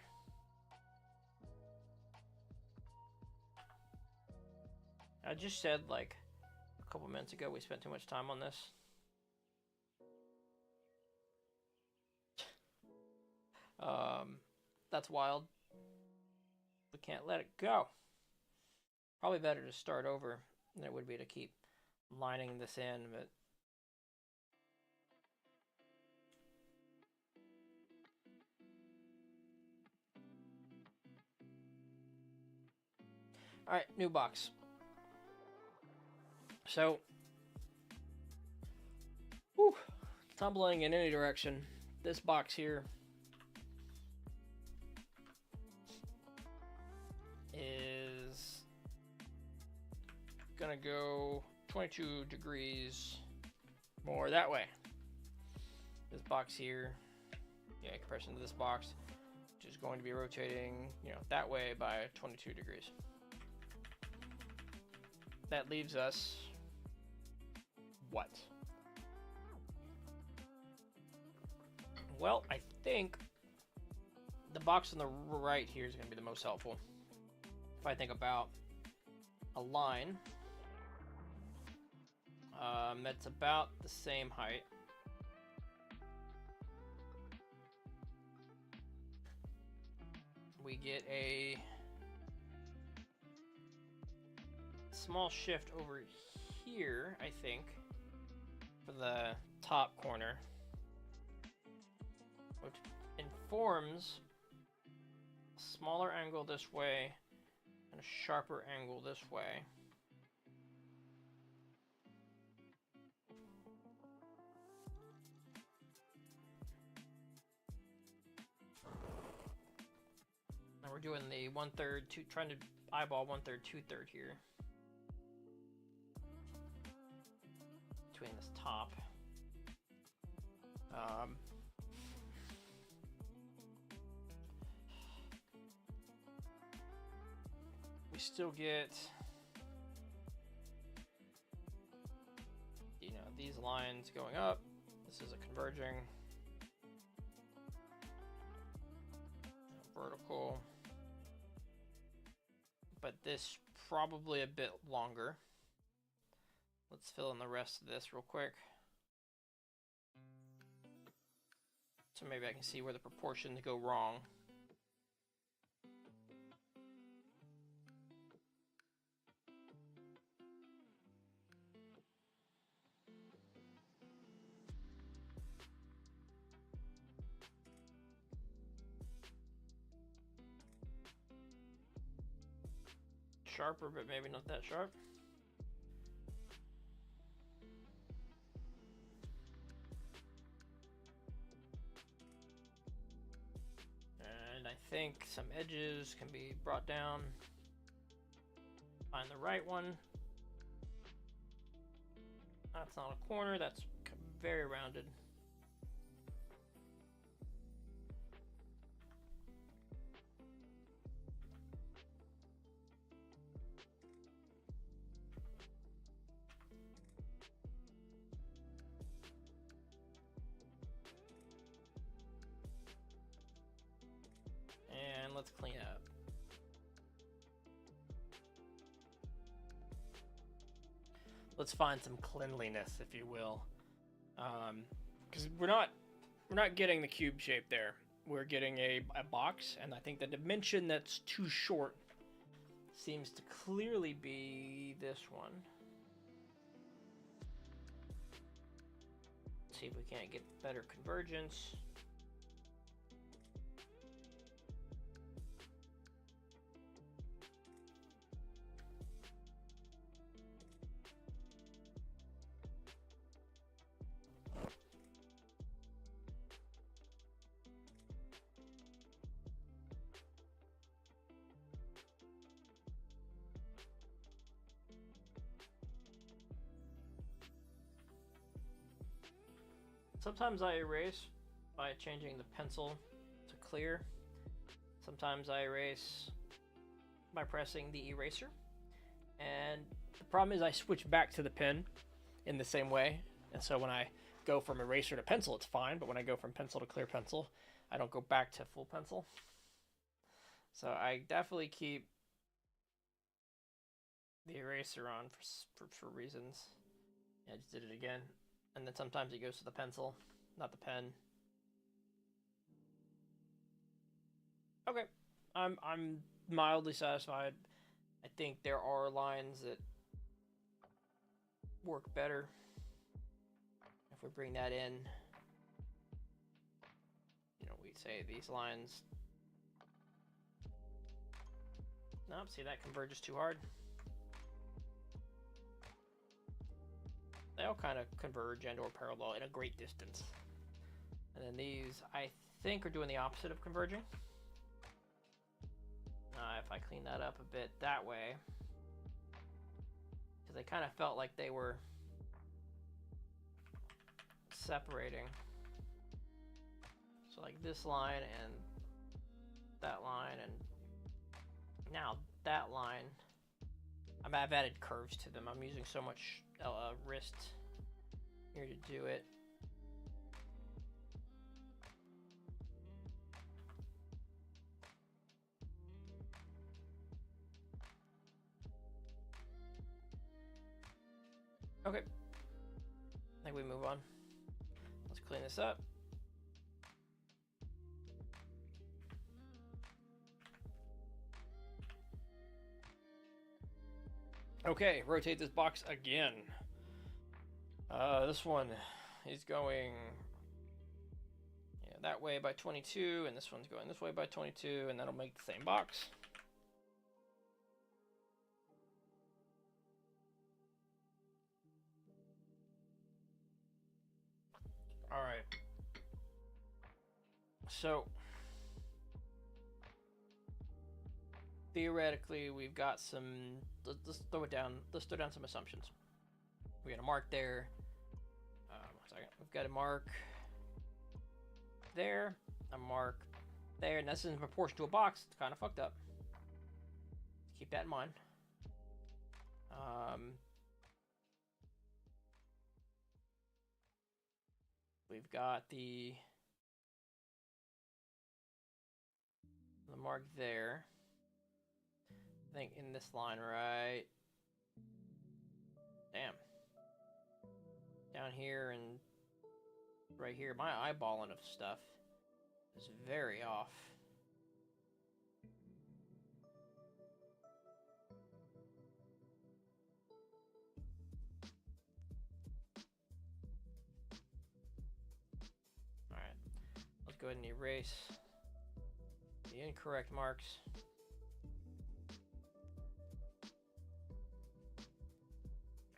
I just said, like, a couple minutes ago we spent too much time on this. That's wild. We can't let it go. Probably better to start over than it would be to keep lining this in, but... Alright, new box. So, whew, tumbling in any direction. This box here is gonna go 22 degrees more that way. This box here, yeah, in comparison to this box, which is going to be rotating, you know, that way by 22 degrees. That leaves us what? Well, I think the box on the right here is going to be the most helpful. If I think about a line that's about the same height. We get a small shift over here, I think, for the top corner, which informs a smaller angle this way and a sharper angle this way. And we're doing the 1/3, trying to eyeball 1/3, 2/3 here. Between this top. We still get, you know, these lines going up. This is a converging vertical, but this probably a bit longer. Let's fill in the rest of this real quick. So maybe I can see where the proportions go wrong. Sharper, but maybe not that sharp. And I think some edges can be brought down. Find the right one. That's not a corner, that's very rounded. And let's clean up. Let's find some cleanliness, if you will, because we're not getting the cube shape there. We're getting a box, and I think the dimension that's too short seems to clearly be this one. Let's see if we can't get better convergence. Sometimes I erase by changing the pencil to clear. Sometimes I erase by pressing the eraser. And the problem is I switch back to the pen in the same way. And so when I go from eraser to pencil, it's fine. But when I go from pencil to clear pencil, I don't go back to full pencil. So I definitely keep the eraser on for reasons. Yeah, I just did it again. And then sometimes it goes to the pencil, not the pen. Okay, I'm mildly satisfied. I think there are lines that work better if we bring that in. You know, we say these lines. Nope, see that converges too hard. They all kind of converge and or parallel in a great distance. And then these, I think, are doing the opposite of converging. If I clean that up a bit that way, because they kind of felt like they were separating. So like this line and that line, and now that line, I've added curves to them. I'm using so much wrist here to do it. Okay. think we move on. Let's clean this up. Okay, rotate this box again. This one is going that way by 22, and this one's going this way by 22, and that'll make the same box. All right. So theoretically, we've got some. Let's throw it down. Let's throw down some assumptions. We got a mark there. 1 second. We've got a mark there, a mark there, and this is in proportion to a box. It's kind of fucked up. Keep that in mind. We've got the mark there. I think in this line, right? Damn. Down here and right here, my eyeballing of stuff is very off. All right, let's go ahead and erase the incorrect marks.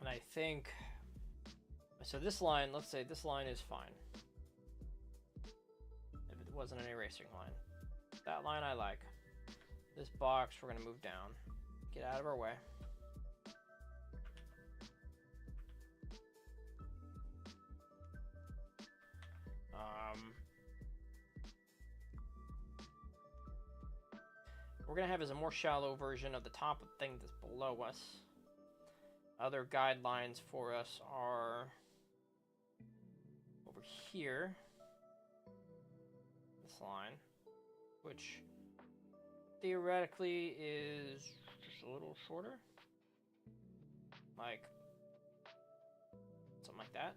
And I think, so this line, let's say this line is fine. If it wasn't an erasing line. That line I like. This box, we're gonna move down. Get out of our way. We're gonna have as a more shallow version of the top of the thing that's below us. Other guidelines for us are over here, this line, which theoretically is just a little shorter, like something like that.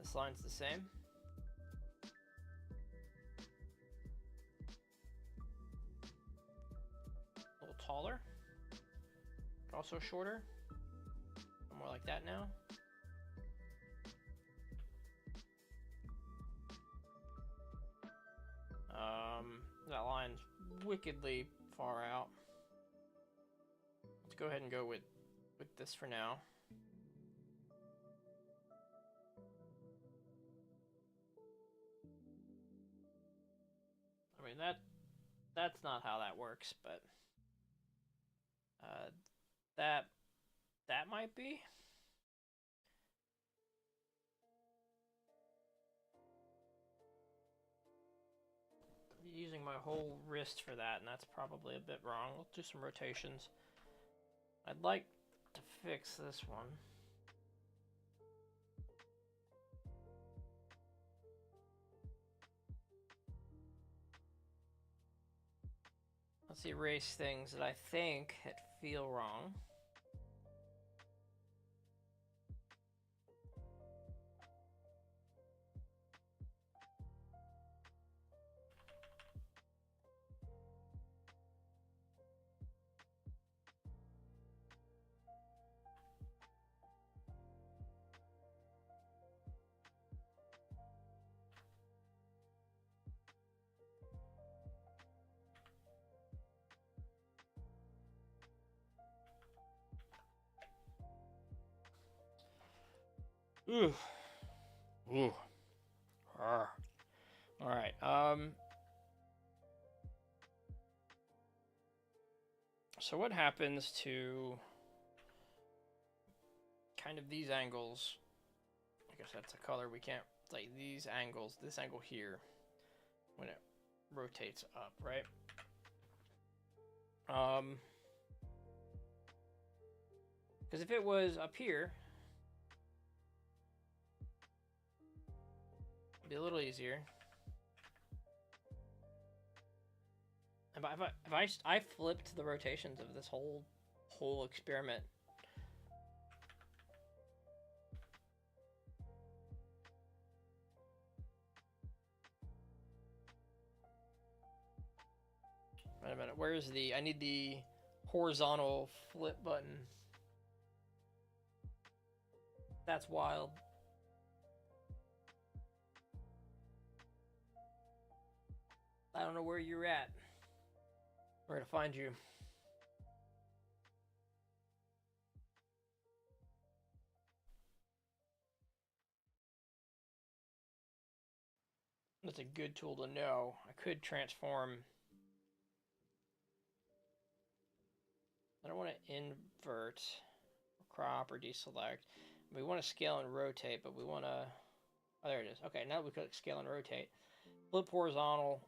This line's the same. A little taller, also shorter. More like that now. That line's wickedly far out. Let's go ahead and go with this for now. I mean that's not how that works, but that might be. I'm using my whole wrist for that, and that's probably a bit wrong. Let's do some rotations. I'd like to fix this one. Let's erase things that I think that feel wrong. Ooh. Ooh. All right. So what happens to kind of these angles? I guess that's a color we can't, like these angles, this angle here, when it rotates up, right? Because if it was up here, it'd be a little easier. And if I flipped the rotations of this whole experiment, Wait a minute. Where's the... I need the horizontal flip button. That's wild. I don't know where you're at. Where to find you. That's a good tool to know. I could transform. I don't want to invert, crop, or deselect. We want to scale and rotate, but we want to... Oh, there it is. Okay, now we click scale and rotate. Flip horizontal.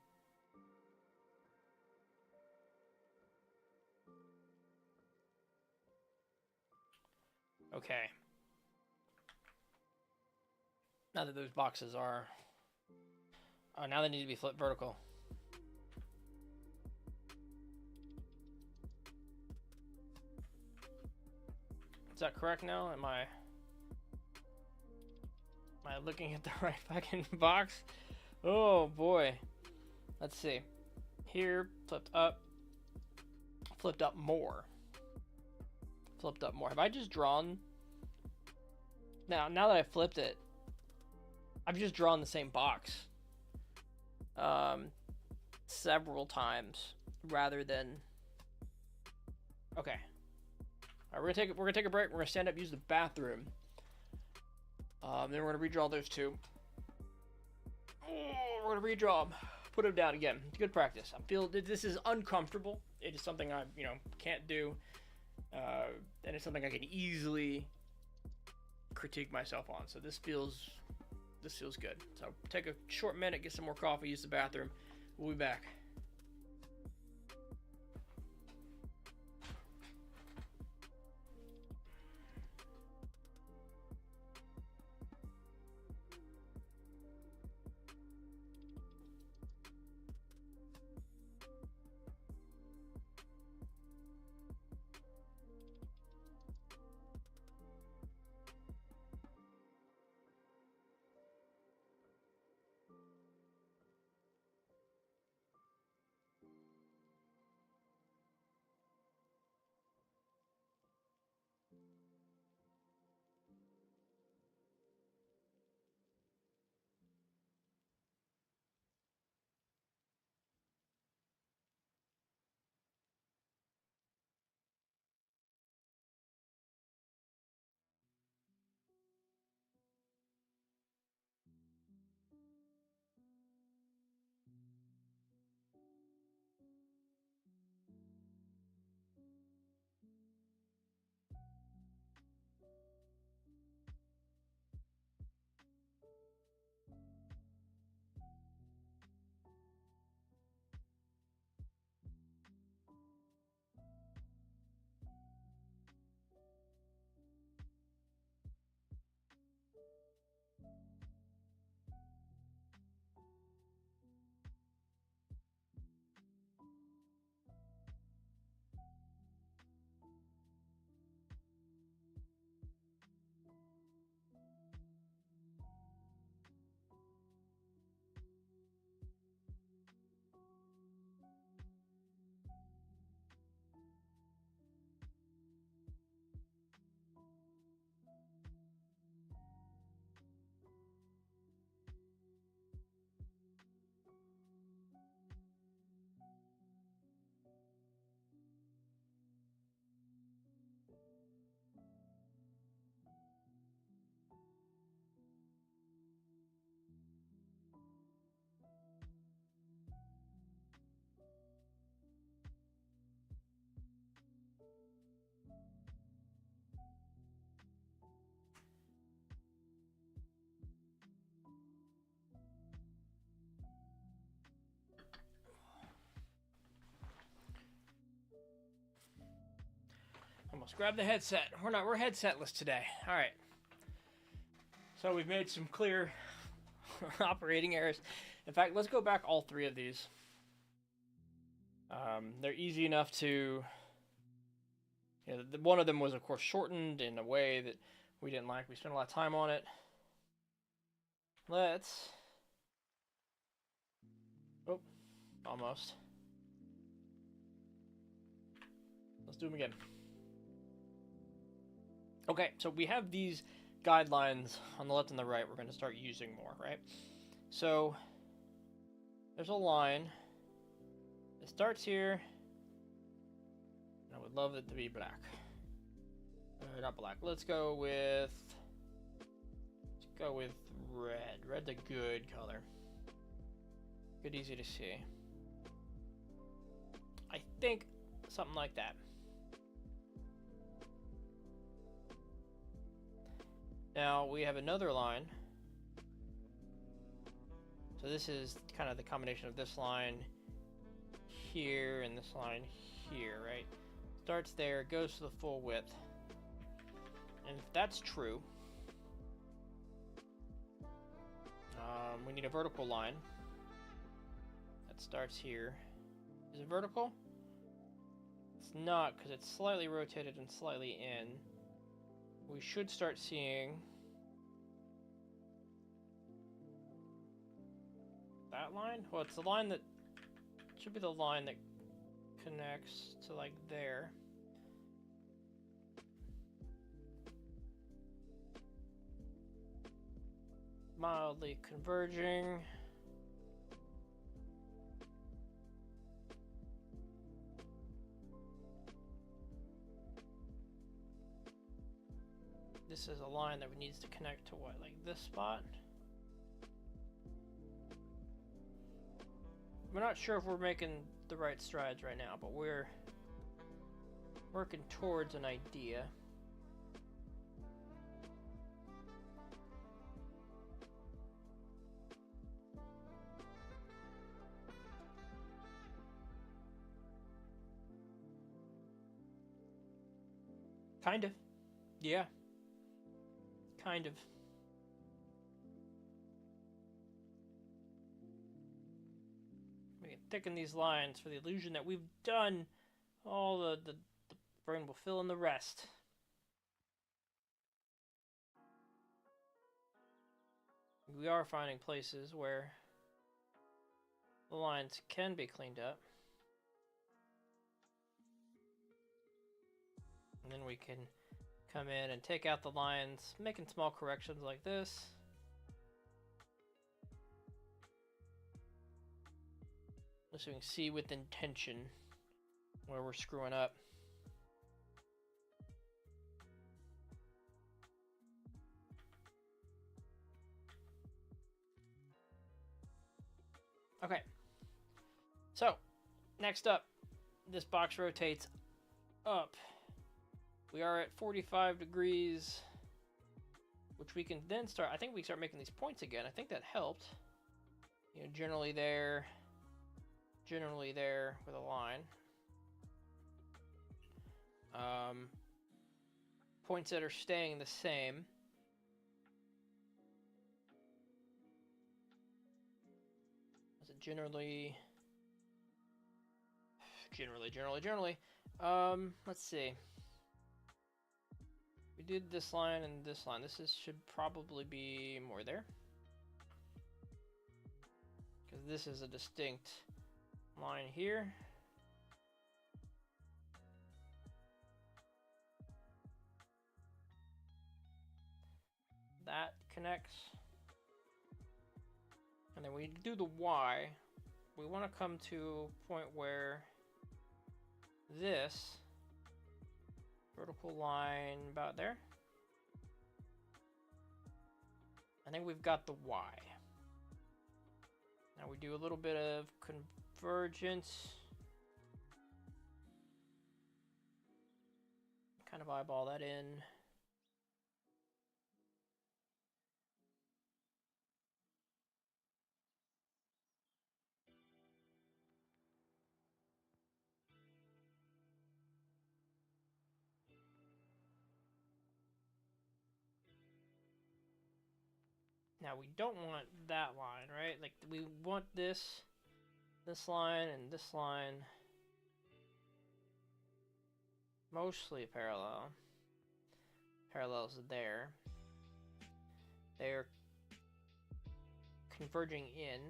Okay. Now that those boxes are... Oh, now they need to be flipped vertical. Is that correct now? Am I looking at the right fucking box? Oh boy. Let's see. Here, flipped up more. Flipped up more. Have I just drawn? Now that I flipped it, I've just drawn the same box several times rather than... Okay. All right, we're gonna take a break. We're gonna stand up, use the bathroom. Then we're gonna redraw those two. We're gonna redraw them, put them down again. Good practice. I feel that this is uncomfortable. It is something I can't do, and it's something I can easily critique myself on. So this feels good. So take a short minute, get some more coffee, use the bathroom. We'll be back. Almost grab the headset. We're headsetless today. All right. So we've made some clear operating errors. In fact, let's go back all three of these. They're easy enough to... one of them was, of course, shortened in a way that we didn't like. We spent a lot of time on it. Let's... Oh, almost. Let's do them again. Okay, so we have these guidelines on the left and the right we're going to start using more, right? So there's a line. It starts here. And I would love it to be black. Not black. Let's go with red. Red's a good color. Good, easy to see. I think something like that. Now we have another line. So this is kind of the combination of this line here and this line here, right? Starts there, goes to the full width. And if that's true, we need a vertical line that starts here. Is it vertical? It's not, because it's slightly rotated and slightly in. We should start seeing that line. Well, it's the line that should be the line that connects to like there. Mildly converging. This is a line that needs to connect to what, like this spot? We're not sure if we're making the right strides right now, but we're working towards an idea. Kind of. Yeah. Kind of. We can thicken these lines for the illusion that we've done all the brain will fill in the rest. We are finding places where the lines can be cleaned up. And then we can come in and take out the lines, making small corrections like this. So we can see with intention where we're screwing up. Okay. So, next up, this box rotates up. We are at 45 degrees, which we can then start, I think we start making these points again. I think that helped. You know, generally there with a line. Points that are staying the same. Is it generally? Let's see. We did this line and this line. Should probably be more there. Because this is a distinct line here. That connects. And then we do the Y. We want to come to a point where this vertical line about there. I think we've got the Y. Now we do a little bit of convergence. Kind of eyeball that in. Now we don't want that line, right? Like we want this line and this line mostly parallel. Parallels there. They're converging in.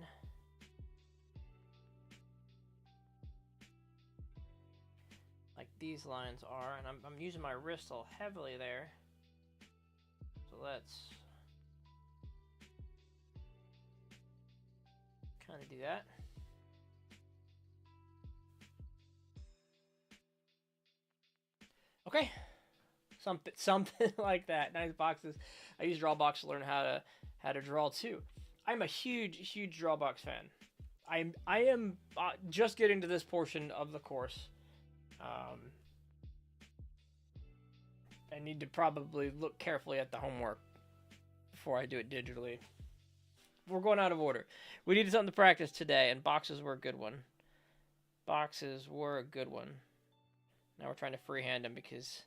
Like these lines are, and I'm using my wrist all heavily there. So let's kind of do that. Okay, something like that. Nice boxes. I use Drawbox to learn how to draw too. I'm a huge Drawbox fan. I am just getting to this portion of the course. I need to probably look carefully at the homework before I do it digitally. We're going out of order. We needed something to practice today, and boxes were a good one. Boxes were a good one. Now we're trying to freehand them because,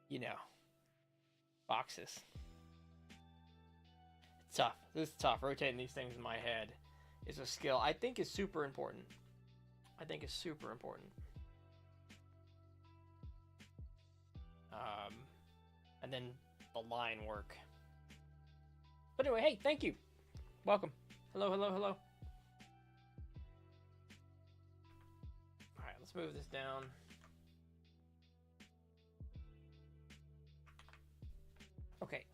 you know, boxes. It's tough. This is tough. Rotating these things in my head is a skill I think is super important. And then the line work. But anyway, hey, thank you. Welcome. Hello. Alright, let's move this down. Okay,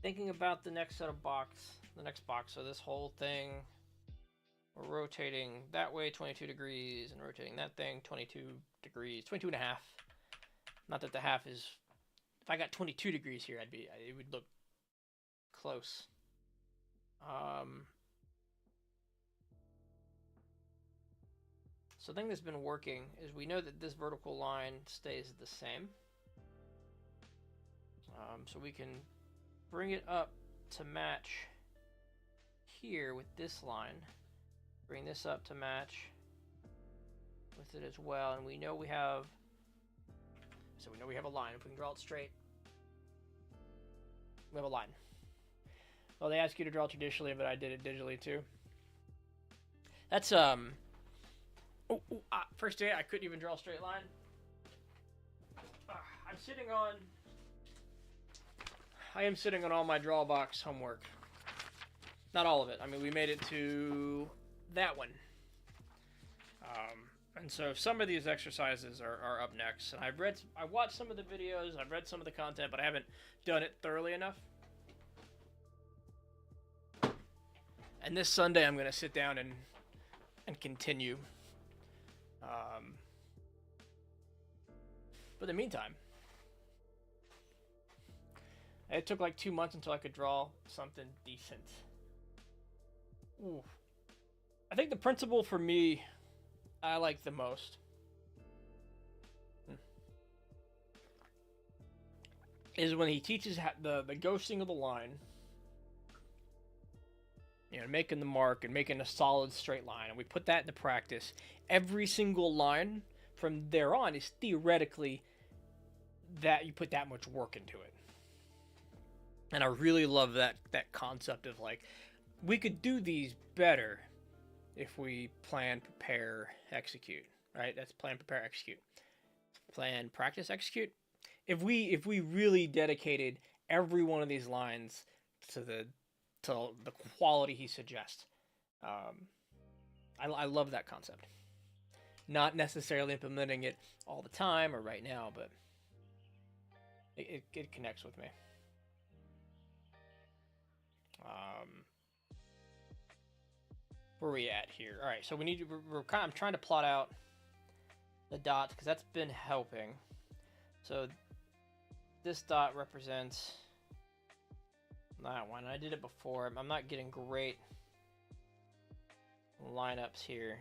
thinking about the next set of the next box. So this whole thing, we're rotating that way 22 degrees and rotating that thing 22 degrees, 22 and a half. Not that the half is, if I got 22 degrees here, it would look close. So the thing that's been working is we know that this vertical line stays the same. So we can bring it up to match here with this line. Bring this up to match with it as well, and we know we have a line. If we can draw it straight, we have a line. Well, they ask you to draw traditionally, but I did it digitally too. That's first day I couldn't even draw a straight line. I am sitting on all my Drawbox homework. Not all of it. I mean, we made it to that one. And so some of these exercises are up next. And I watched some of the videos, I've read some of the content, but I haven't done it thoroughly enough. And this Sunday I'm going to sit down and continue. But in the meantime, it took like 2 months until I could draw something decent. Ooh. I think the principle for me I like the most is when he teaches the ghosting of the line, you know, making the mark and making a solid straight line, and we put that into practice. Every single line from there on is theoretically that you put that much work into it. And I really love that concept of like, we could do these better if we plan, prepare, execute, right? That's plan, prepare, execute. Plan, practice, execute. If we really dedicated every one of these lines to the quality he suggests, I love that concept. Not necessarily implementing it all the time or right now, but it connects with me. Where are we at here? All right, so I'm trying to plot out the dots because that's been helping. So this dot represents that one. I did it before. I'm not getting great lineups here.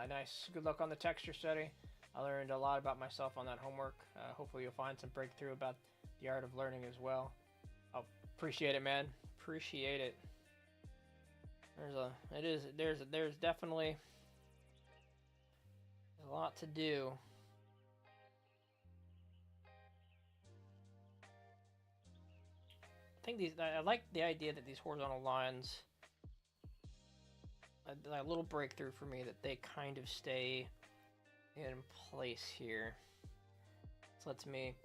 Nice. Good luck on the texture study. I learned a lot about myself on that homework. Hopefully you'll find some breakthrough about the art of learning as well. Oh, appreciate it, man. Appreciate it. There's definitely a lot to do. I like the idea that these horizontal lines, a little breakthrough for me, that they kind of stay in place here. This lets me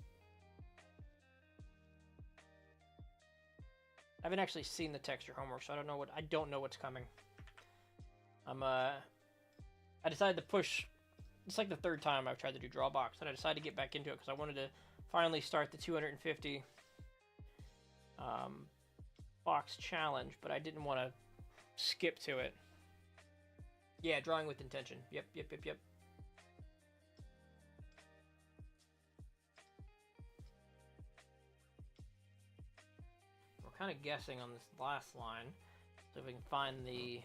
haven't actually seen the texture homework, so I don't know what's coming. I decided to push. It's like the third time I've tried to do Drawbox, and I decided to get back into it because I wanted to finally start the 250 box challenge, but I didn't want to skip to it. Yeah, drawing with intention. Yep. We're kind of guessing on this last line, so if we can find the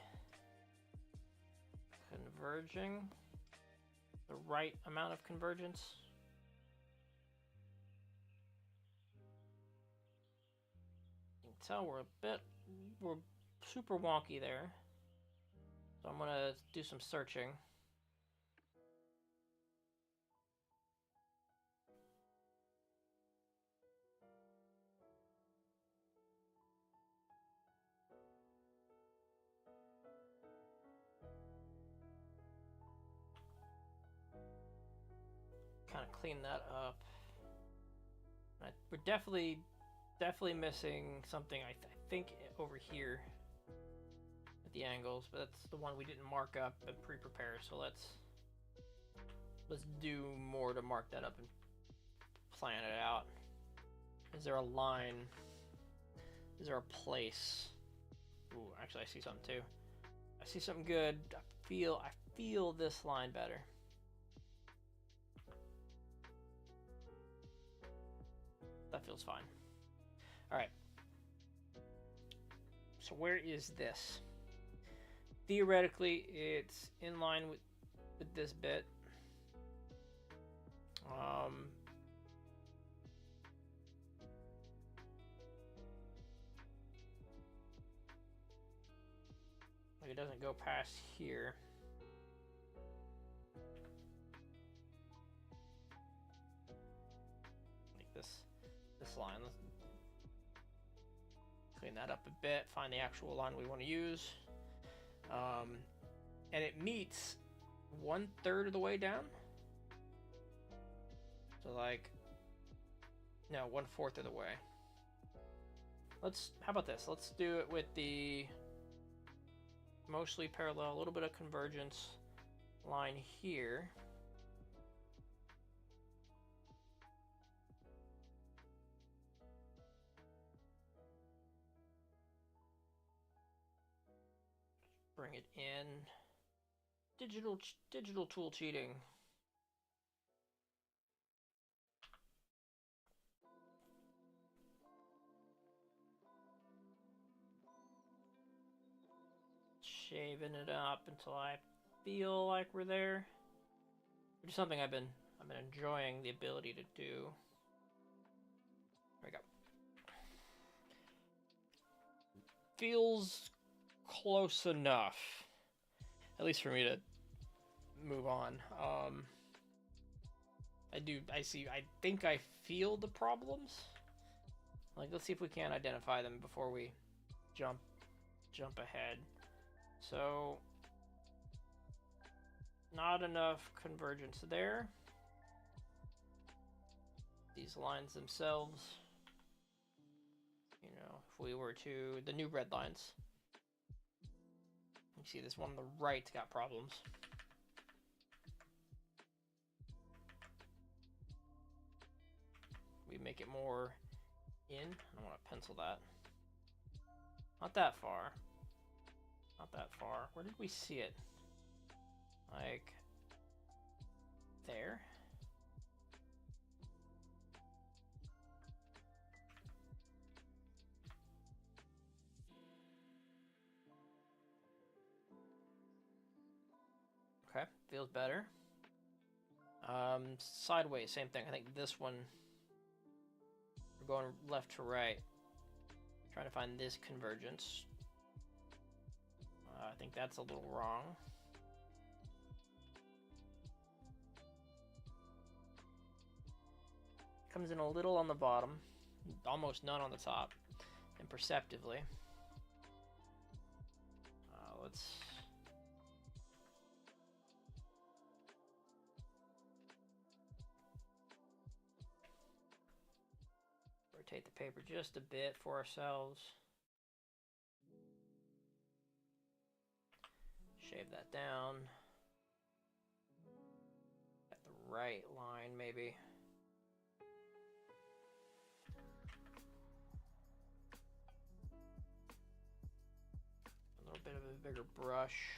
converging, the right amount of convergence. You can tell we're super wonky there. So I'm gonna do some searching. Kind of clean that up. We're definitely missing something. I think over here at the angles, but that's the one we didn't mark up and pre-prepare. So let's do more to mark that up and plan it out. Is there a line? Is there a place? Ooh, actually, I see something too. I see something good. I feel this line better. That feels fine. All right. So where is this? Theoretically, it's in line with this bit. Like it doesn't go past here. Like this line. Let's clean that up a bit. Find the actual line we want to use. And it meets 1/3 of the way down. So like, no, 1/4 of the way. How about this? Let's do it with the mostly parallel, a little bit of convergence line here. Bring it in. Digital tool cheating. Shaving it up until I feel like we're there. Which is something I've been enjoying the ability to do. There we go. Feels close enough, at least for me to move on. I think I feel the problems. Like, let's see if we can identify them before we jump ahead. So, not enough convergence there. These lines themselves, you know, if we were to, the new red lines, you see this one on the right's got problems. We make it more in. I want to pencil that. Not that far. Not that far. Where did we see it? Like there. Okay, feels better. Sideways, same thing. I think this one, we're going left to right. Trying to find this convergence. I think that's a little wrong. Comes in a little on the bottom, almost none on the top, and perceptively. Let's rotate the paper just a bit for ourselves. down at the right line, maybe. A little bit of a bigger brush.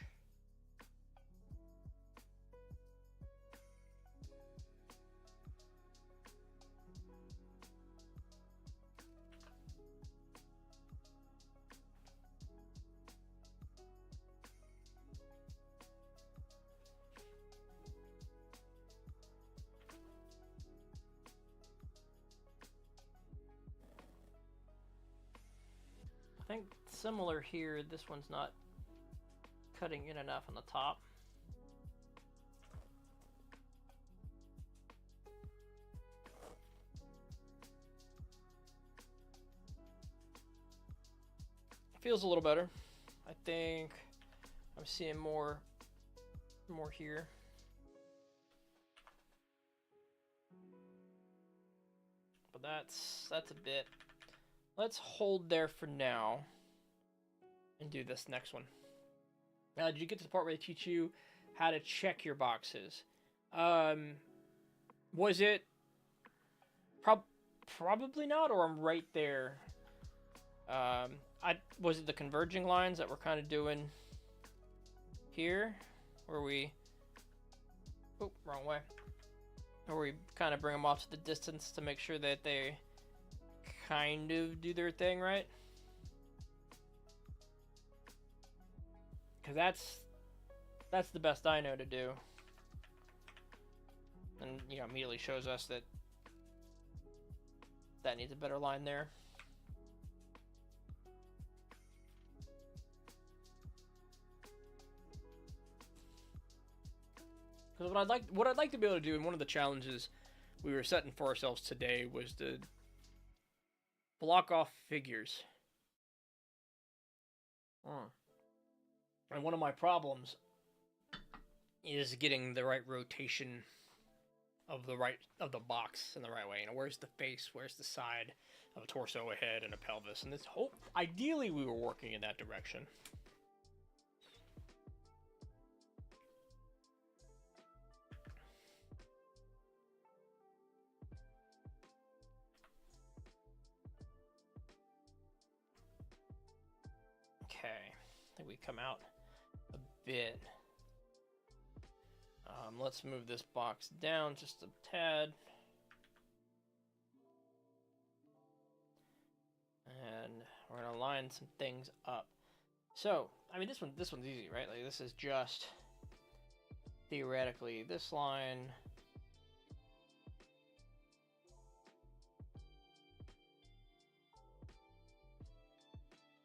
I think similar here, this one's not cutting in enough on the top. Feels a little better. I think I'm seeing more here. But that's a bit. Let's hold there for now and do this next one. Now, did you get to the part where they teach you how to check your boxes? Was it probably not, or I'm right there? Was it the converging lines that we're kind of doing here, where we, oh, wrong way, where we kind of bring them off to the distance to make sure that they kind of do their thing right? Because that's the best I know to do. And, you know, immediately shows us that that needs a better line there. Because what I'd like to be able to do, and one of the challenges we were setting for ourselves today was to block off figures. And one of my problems is getting the right rotation of the box in the right way. You know, where's the face? Where's the side of a torso, a head, and a pelvis? And this ideally we were working in that direction. Okay, I think we come out a bit. Let's move this box down just a tad. And we're gonna line some things up. So, I mean, this one's easy, right? Like, this is just theoretically this line.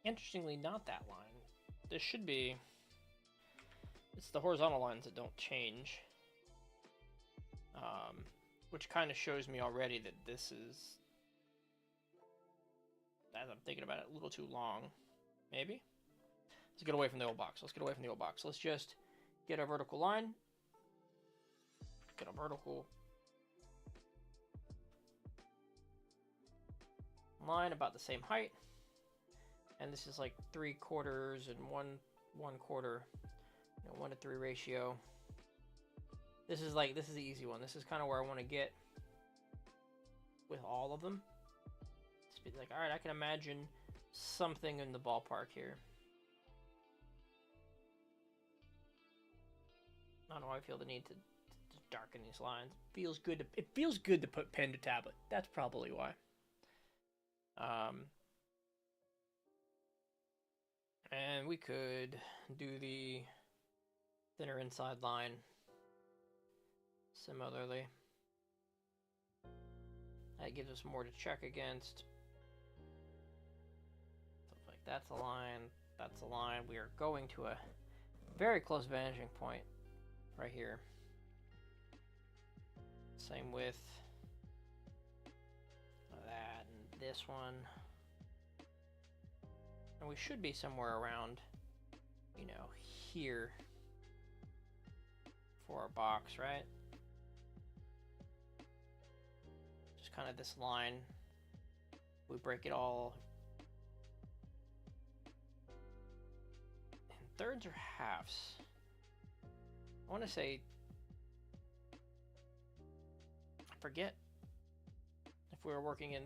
Interestingly, not that line. This should be. It's the horizontal lines that don't change. Which kind of shows me already that this is, as I'm thinking about it, a little too long. Maybe? Let's get away from the old box. Let's just get a vertical line. Get a vertical line about the same height. And this is like 3/4 and 1/4, 1:3 ratio. This is the easy one. This is kind of where I want to get with all of them. Just be like, all right, I can imagine something in the ballpark here. I don't know why I feel the need to darken these lines. It feels good to put pen to tablet. That's probably why. And we could do the thinner inside line similarly. That gives us more to check against. So like that's a line, that's a line. We are going to a very close vanishing point right here. Same with that and this one. And we should be somewhere around, here for our box, right? Just kind of this line. We break it all in thirds or halves. I want to say, I forget if we were working in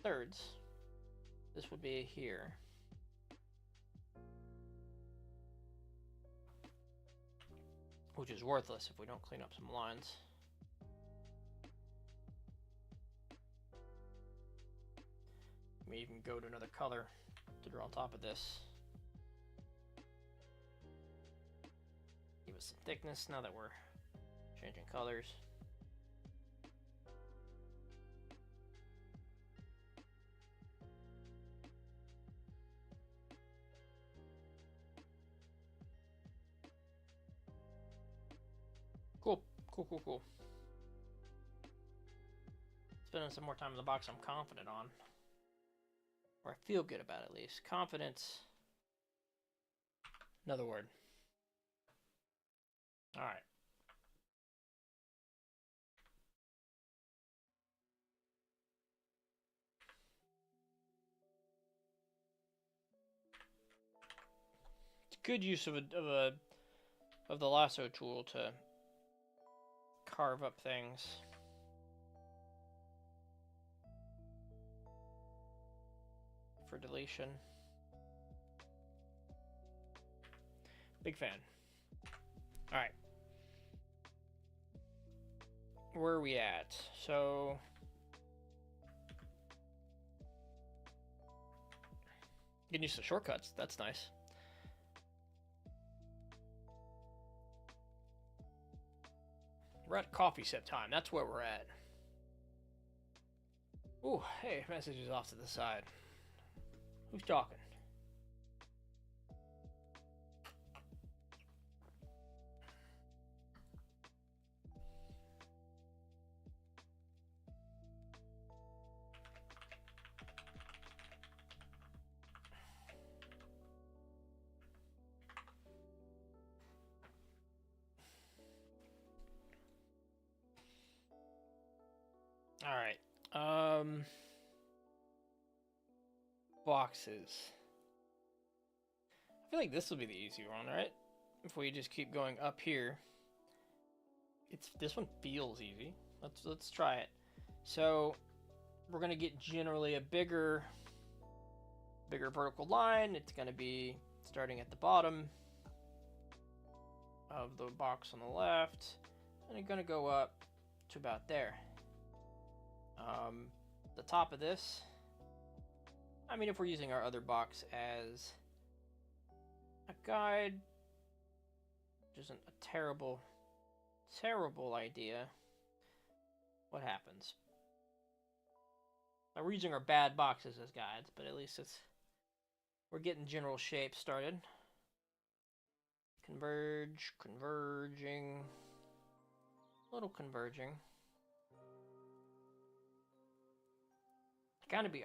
thirds, this would be here. Which is worthless if we don't clean up some lines. We even go to another color to draw on top of this. Give us some thickness now that we're changing colors. Cool, cool, cool, cool. Spending some more time in the box I'm confident on. Or I feel good about at least. Confidence. Another word. Alright. It's good use of the lasso tool to carve up things. For deletion. Big fan. Alright. Where are we at? So getting used to shortcuts, that's nice. We're at coffee sip time, that's where we're at. Ooh, hey, message is off to the side. Who's talking? All right. Boxes. I feel like this will be the easier one, right? If we just keep going up here. This one feels easy. Let's try it. So we're gonna get generally a bigger vertical line. It's gonna be starting at the bottom of the box on the left, and it's gonna go up to about there. The top of this, I mean, if we're using our other box as a guide, which isn't a terrible idea, what happens? Now, we're using our bad boxes as guides, but at least we're getting general shape started. Converge, converging, a little converging.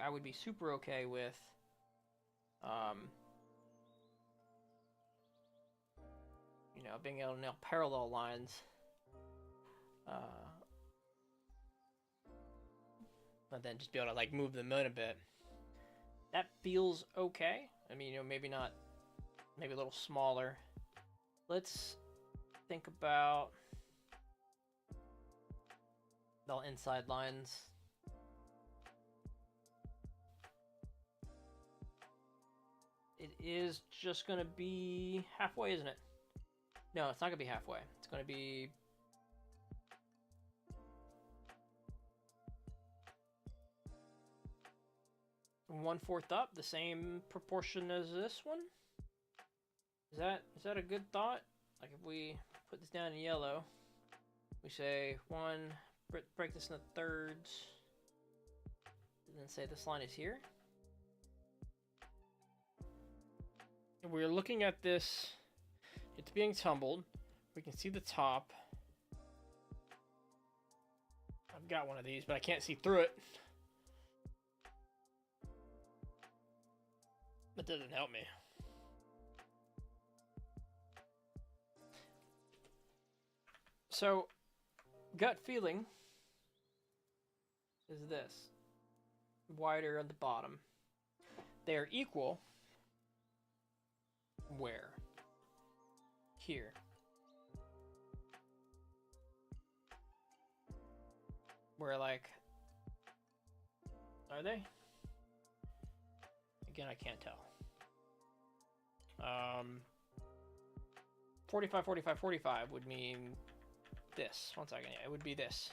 I would be super okay with you know, being able to nail parallel lines but then just be able to like move them in a bit. That feels okay. I mean, you know, maybe not, maybe a little smaller. Let's think about the inside lines. It is just gonna be halfway, isn't it? No, it's not gonna be halfway. It's gonna be one-fourth up, the same proportion as this one. Is that a good thought? Like if we put this down in yellow, we say break this into thirds, and then say this line is here. We're looking at this, it's being tumbled. We can see the top. I've got one of these, but I can't see through it. That doesn't help me. So, gut feeling is this. Wider at the bottom. They are equal. Where? here. Where, like, are they? Again, I can't tell. 45, 45, 45 would mean this. One second, yeah, it would be this.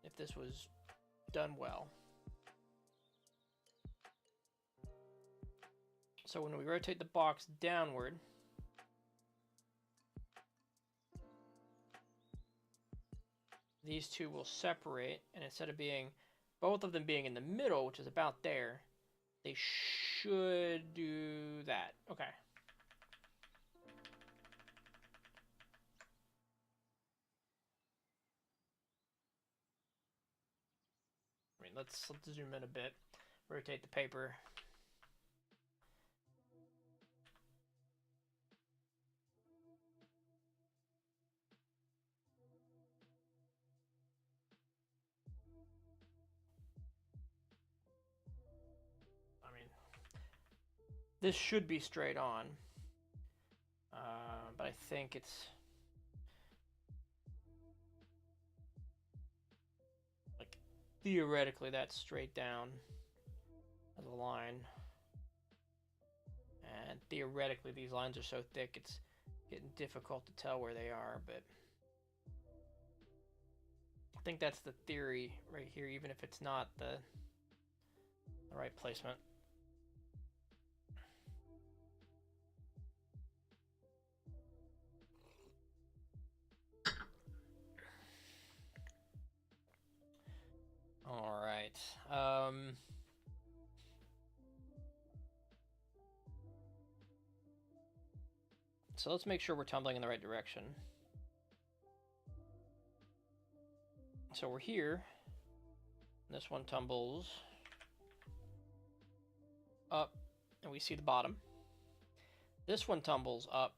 If this was done well. So when we rotate the box downward, these two will separate, and instead of being, both of them being in the middle, which is about there, they should do that. Okay. I mean, let's zoom in a bit, rotate the paper. This should be straight on, but I think it's like theoretically that's straight down as a line, and theoretically these lines are so thick it's getting difficult to tell where they are, but I think that's the theory right here, even if it's not the right placement. All right. So let's make sure we're tumbling in the right direction. So we're here. This one tumbles up, and we see the bottom. This one tumbles up,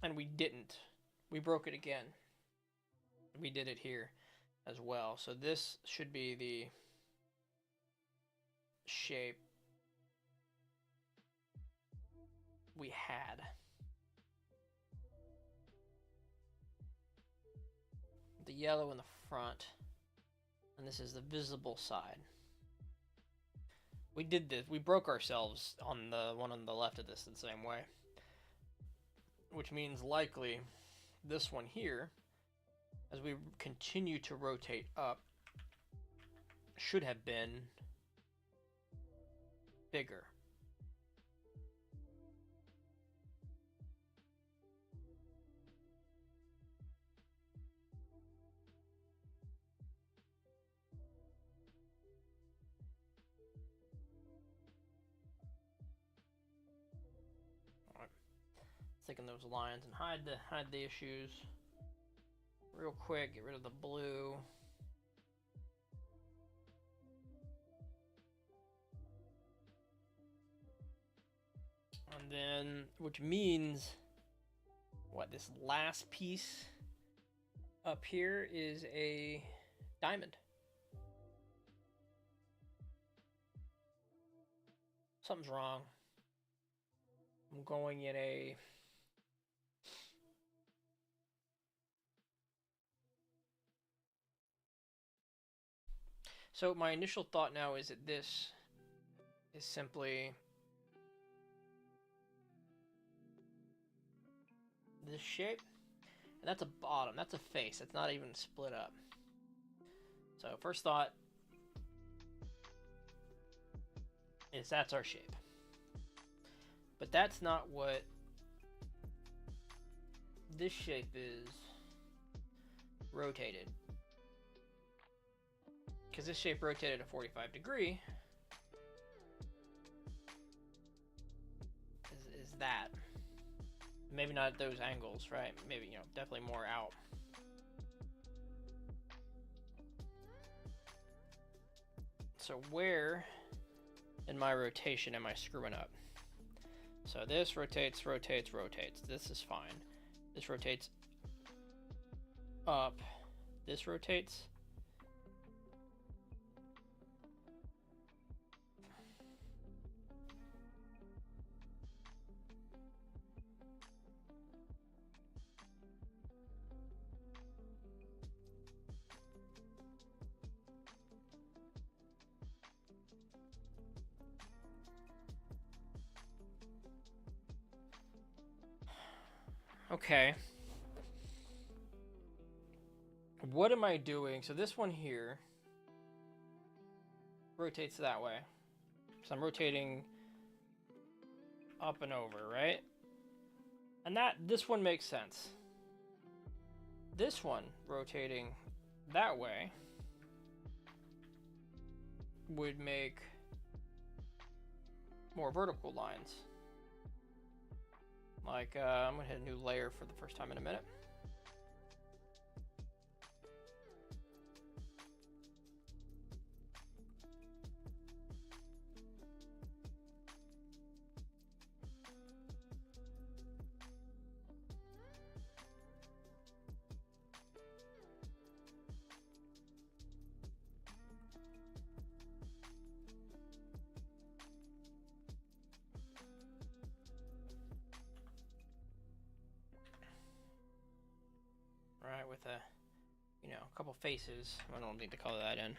and we didn't. We broke it again. We did it here as well. So this should be the shape we had. The yellow in the front, and this is the visible side. We did this. We broke ourselves on the one on the left of this the same way, which means likely this one here, as we continue to rotate up, should have been bigger. Taking those lines and hide the issues real quick. Get rid of the blue. And then, which means what, this last piece up here is a diamond. Something's wrong. I'm going in a So my initial thought now is that this is simply this shape, and that's a bottom, that's a face, that's not even split up. So first thought is that's our shape. But that's not what this shape is rotated. Because this shape rotated a 45 degree is that. Maybe not those angles, right? Maybe, you know, definitely more out. So where in my rotation am I screwing up? So this rotates, rotates, rotates. This is fine. This rotates up. This rotates. Okay. What am I doing? So this one here rotates that way. So I'm rotating up and over, right? And this one makes sense. This one rotating that way would make more vertical lines. Like, I'm gonna hit a new layer for the first time in a minute. Right, with a, a couple faces. I don't need to color that in.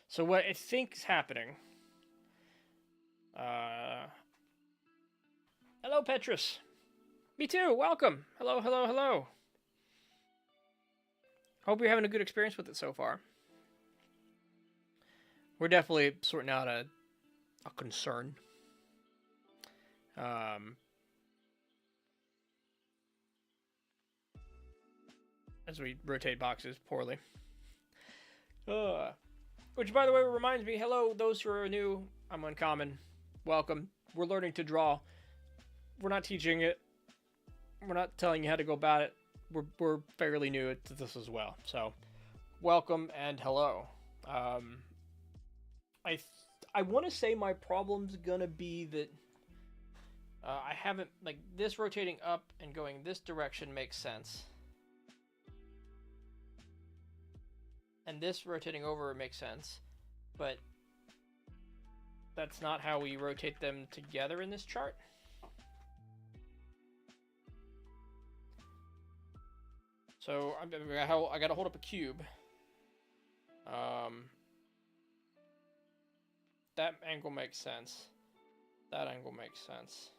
So what I think is happening. Hello, Petrus. Me too. Welcome. Hello, hello, hello. Hope you're having a good experience with it so far. We're definitely sorting out a concern. As we rotate boxes poorly. Which, by the way, reminds me, hello, those who are new. I'm Uncommon. Welcome. We're learning to draw. We're not teaching it. We're not telling you how to go about it. We're fairly new to this as well. So, welcome and hello. I want to say my problem's gonna be that I haven't, like, this rotating up and going this direction makes sense. And this rotating over makes sense, but that's not how we rotate them together in this chart. So I gotta hold up a cube. That angle makes sense. That angle makes sense.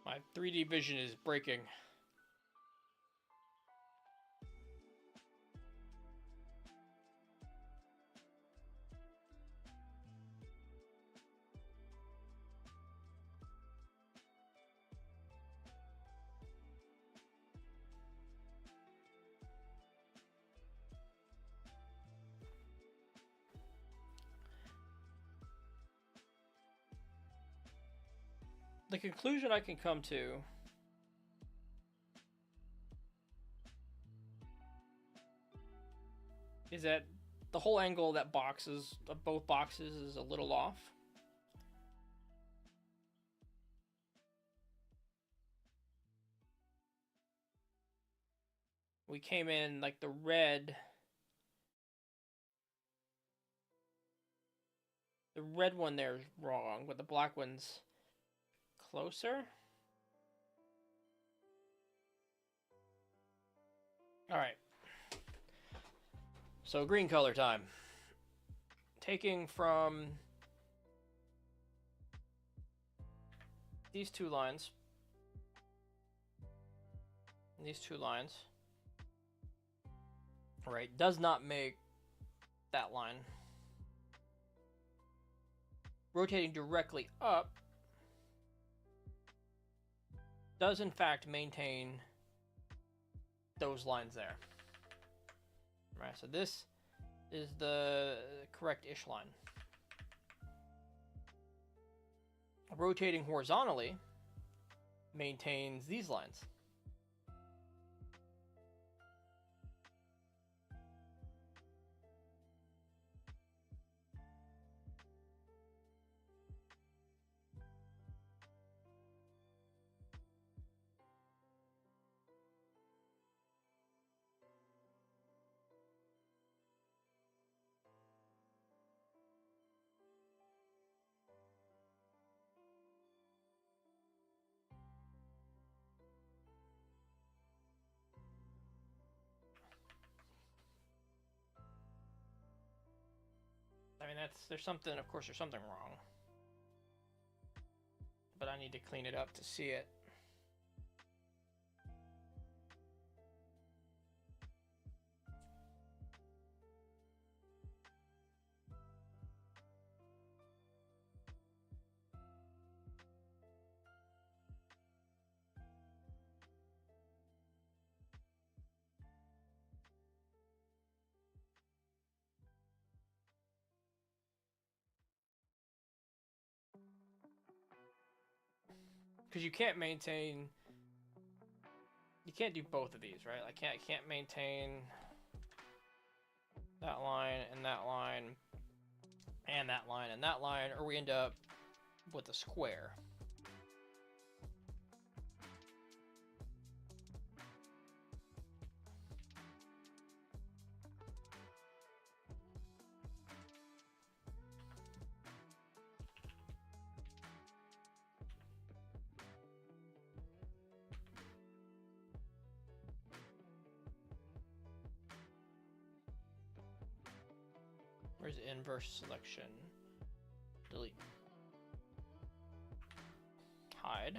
My 3D vision is breaking. The conclusion I can come to is that the whole angle of that of both boxes is a little off. We came in like the red one there is wrong, but the black one's closer. All right. So green color time. Taking from these two lines, right, does not make that line. Rotating directly up does in fact maintain those lines there. Right, so this is the correct-ish line. Rotating horizontally maintains these lines. I mean, there's something, of course, there's something wrong. But I need to clean it up to see it. Because you can't do both of these, right? I can't maintain that line and that line and that line and that line, or we end up with a square. Where's inverse selection? Delete. Hide.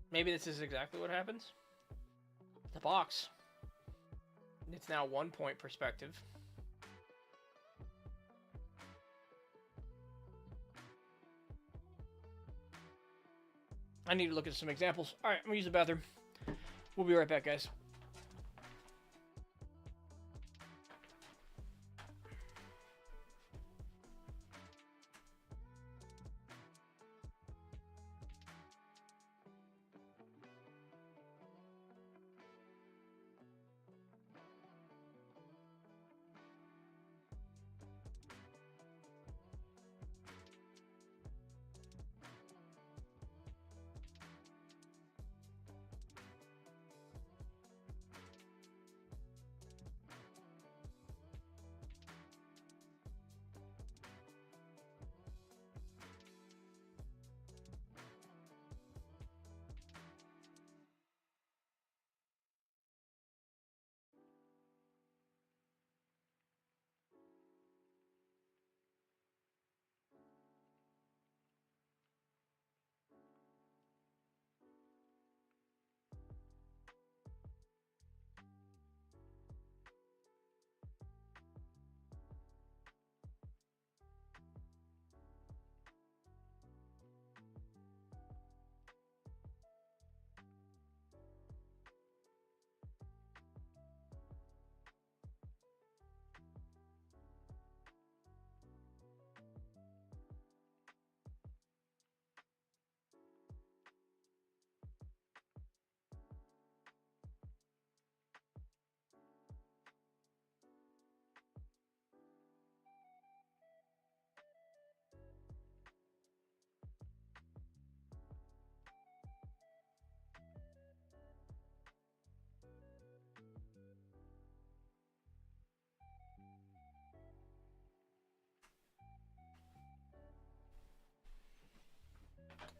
Maybe this is exactly what happens. The box. It's now 1 point perspective. I need to look at some examples. All right, I'm gonna use the bathroom. We'll be right back, guys.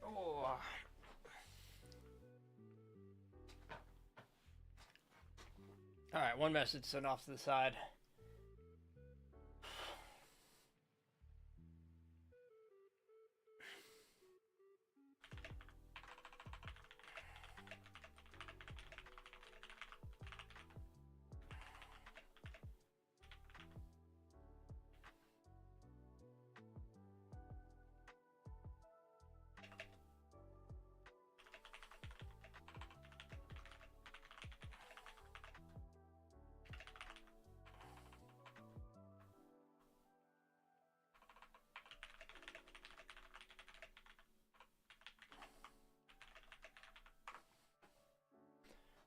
Oh. All right, one message sent off to the side.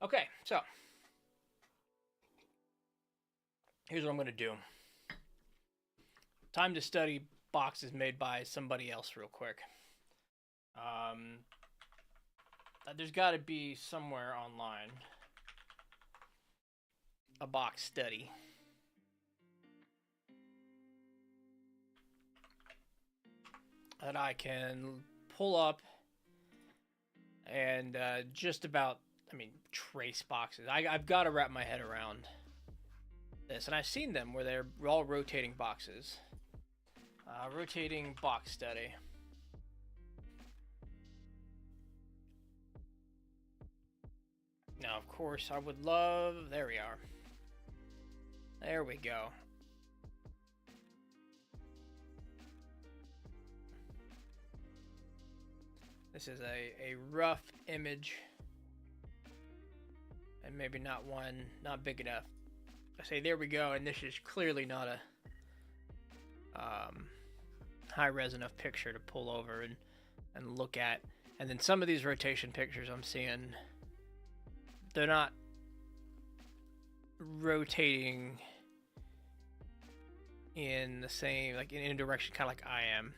Okay, so here's what I'm going to do. Time to study boxes made by somebody else real quick. There's got to be somewhere online a box study. that I can pull up and just about, I mean, trace boxes. I've got to wrap my head around this, and I've seen them where they're all rotating boxes. Rotating box study. Now, of course, I would love... There we are. There we go. This is a rough image. And maybe not big enough. I say there we go, and this is clearly not a high-res enough picture to pull over and look at. And then some of these rotation pictures I'm seeing, they're not rotating in the same, like in a direction kind of like I am.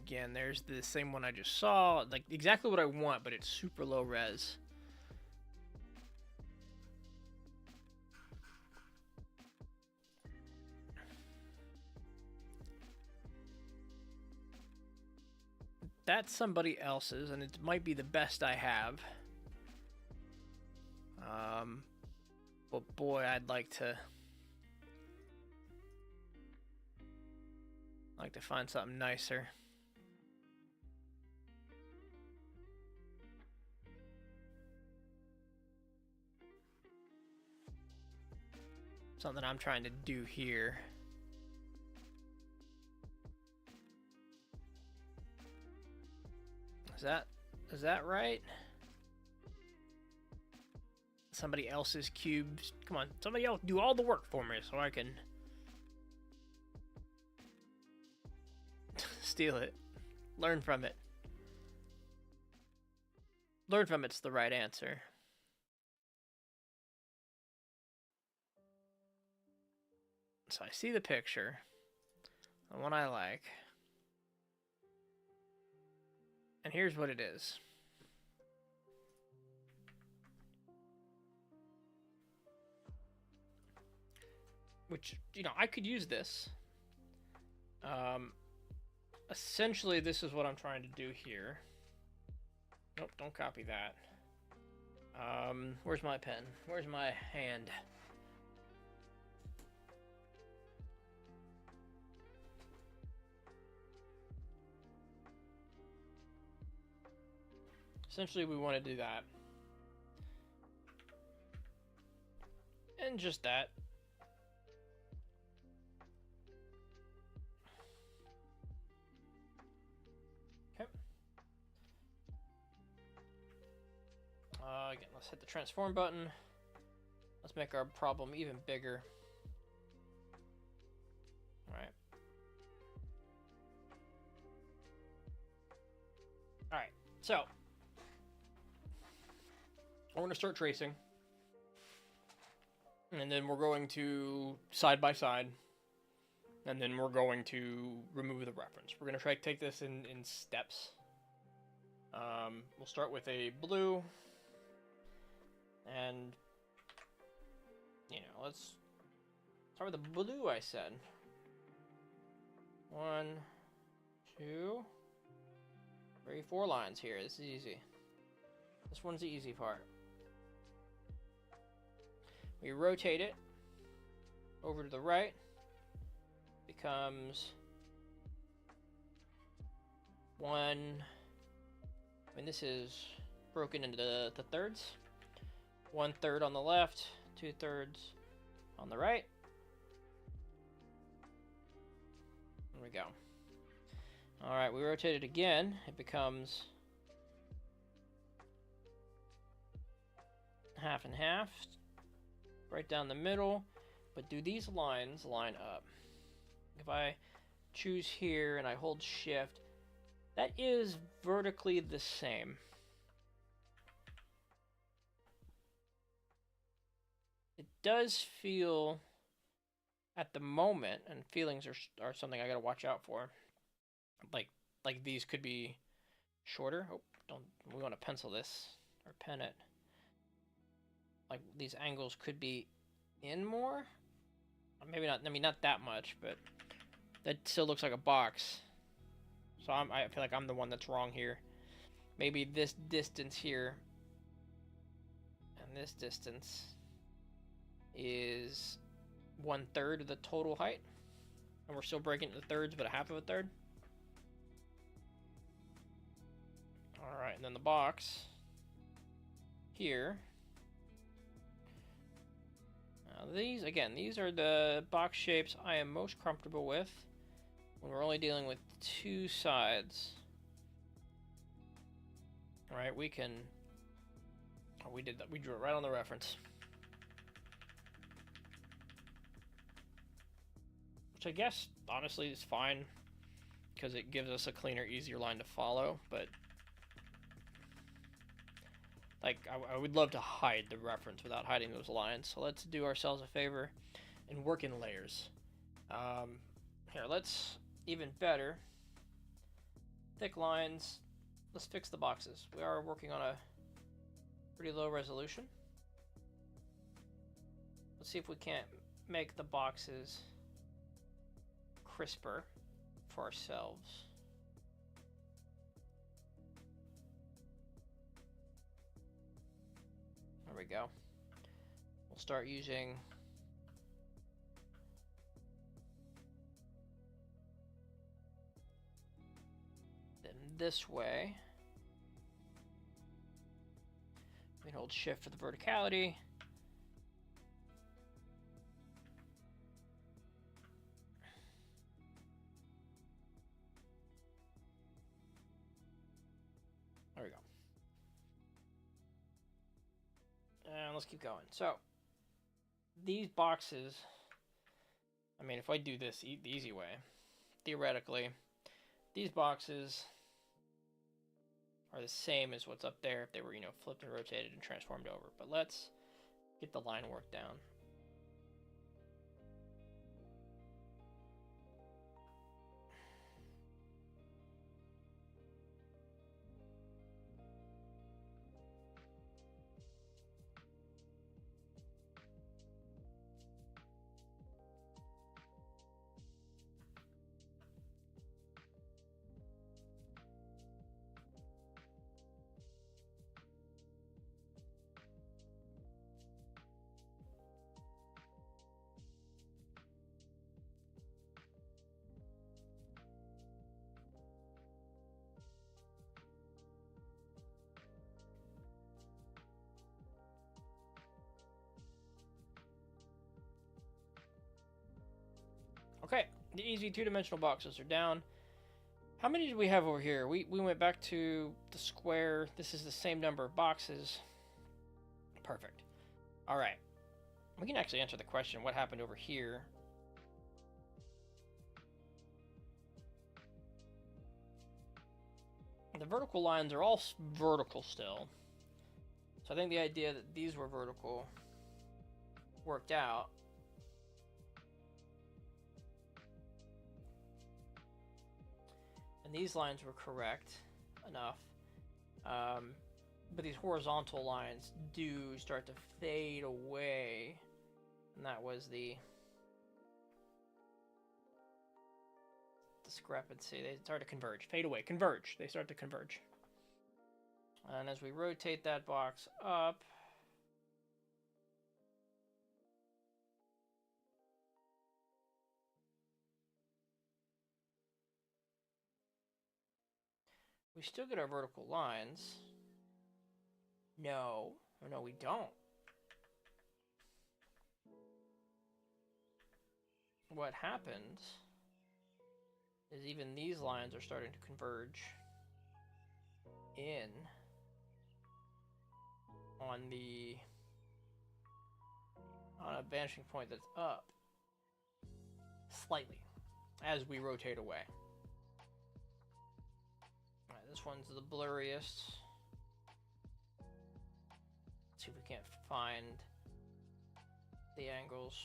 Again, there's the same one I just saw, like exactly what I want, but it's super low res. That's somebody else's, and it might be the best I have. But boy, I'd like to find something nicer. Something I'm trying to do here. Is that right? Somebody else's cubes. Come on, somebody else do all the work for me so I can steal it. Learn from it. Learn from it's the right answer. So I see the picture, the one I like. And here's what it is. Which, you know, I could use this. Essentially, this is what I'm trying to do here. Nope, don't copy that. Where's my pen? Where's my hand? Essentially, we want to do that. And just that. Okay. Again, let's hit the transform button. Let's make our problem even bigger. Alright. Alright, so we're going to start tracing. And then we're going to side by side. And then we're going to remove the reference. We're going to try to take this in steps. We'll start with a blue. And, you know, let's start with the blue, I said. 1, 2, 3, 4 lines here. This is easy. This one's the easy part. We rotate it over to the right. Becomes 1. I mean, this is broken into the thirds. 1/3 on the left, 2/3 on the right. There we go. All right, we rotate it again. It becomes half and half, right down the middle. But do these lines line up? If I choose here and I hold shift, that is vertically the same. It does feel at the moment, and feelings are something I gotta watch out for. Like these could be shorter. Oh, we want to pencil this or pen it. Like these angles could be in more. Maybe not, I mean, not that much, but that still looks like a box. So I feel like I'm the one that's wrong here. Maybe this distance here and this distance is 1/3 of the total height. And we're still breaking into thirds, but a half of a third. Alright, and then the box here. Now these, again, these are the box shapes I am most comfortable with when we're only dealing with two sides. Alright, we can... Oh, we did that. We drew it right on the reference. Which I guess, honestly, is fine, because it gives us a cleaner, easier line to follow, but... Like, I would love to hide the reference without hiding those lines, so let's do ourselves a favor and work in layers. Here, let's, even better, thick lines, let's fix the boxes. We are working on a pretty low resolution. Let's see if we can't make the boxes crisper for ourselves. There we go. We'll start using them this way. We can hold shift for the verticality. There we go. And let's keep going. So, these boxes, I mean, if I do this the easy way, theoretically, these boxes are the same as what's up there if they were, you know, flipped and rotated and transformed over. But let's get the line work down. Okay, the easy two-dimensional boxes are down. How many do we have over here? We went back to the square. This is the same number of boxes. Perfect. All right. We can actually answer the question, what happened over here? The vertical lines are all vertical still. So I think the idea that these were vertical worked out. And these lines were correct enough. But these horizontal lines do start to fade away. And that was the discrepancy. They start to converge. Fade away. Converge. They start to converge. And as we rotate that box up, we still get our vertical lines. No. Oh, no, we don't. What happens is even these lines are starting to converge in on a vanishing point that's up slightly as we rotate away. All right, this one's the blurriest. Let's see if we can't find the angles.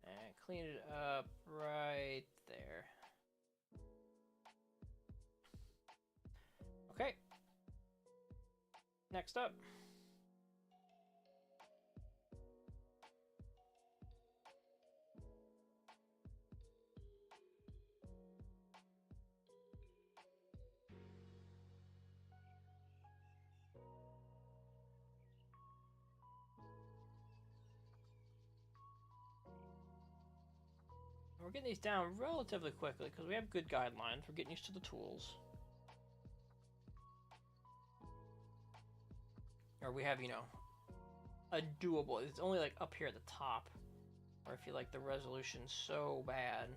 And clean it up right there. Okay. Next up. We're getting these down relatively quickly because we have good guidelines. We're getting used to the tools. Or we have, you know, a doable. It's only like up here at the top where I feel like the resolution's so bad.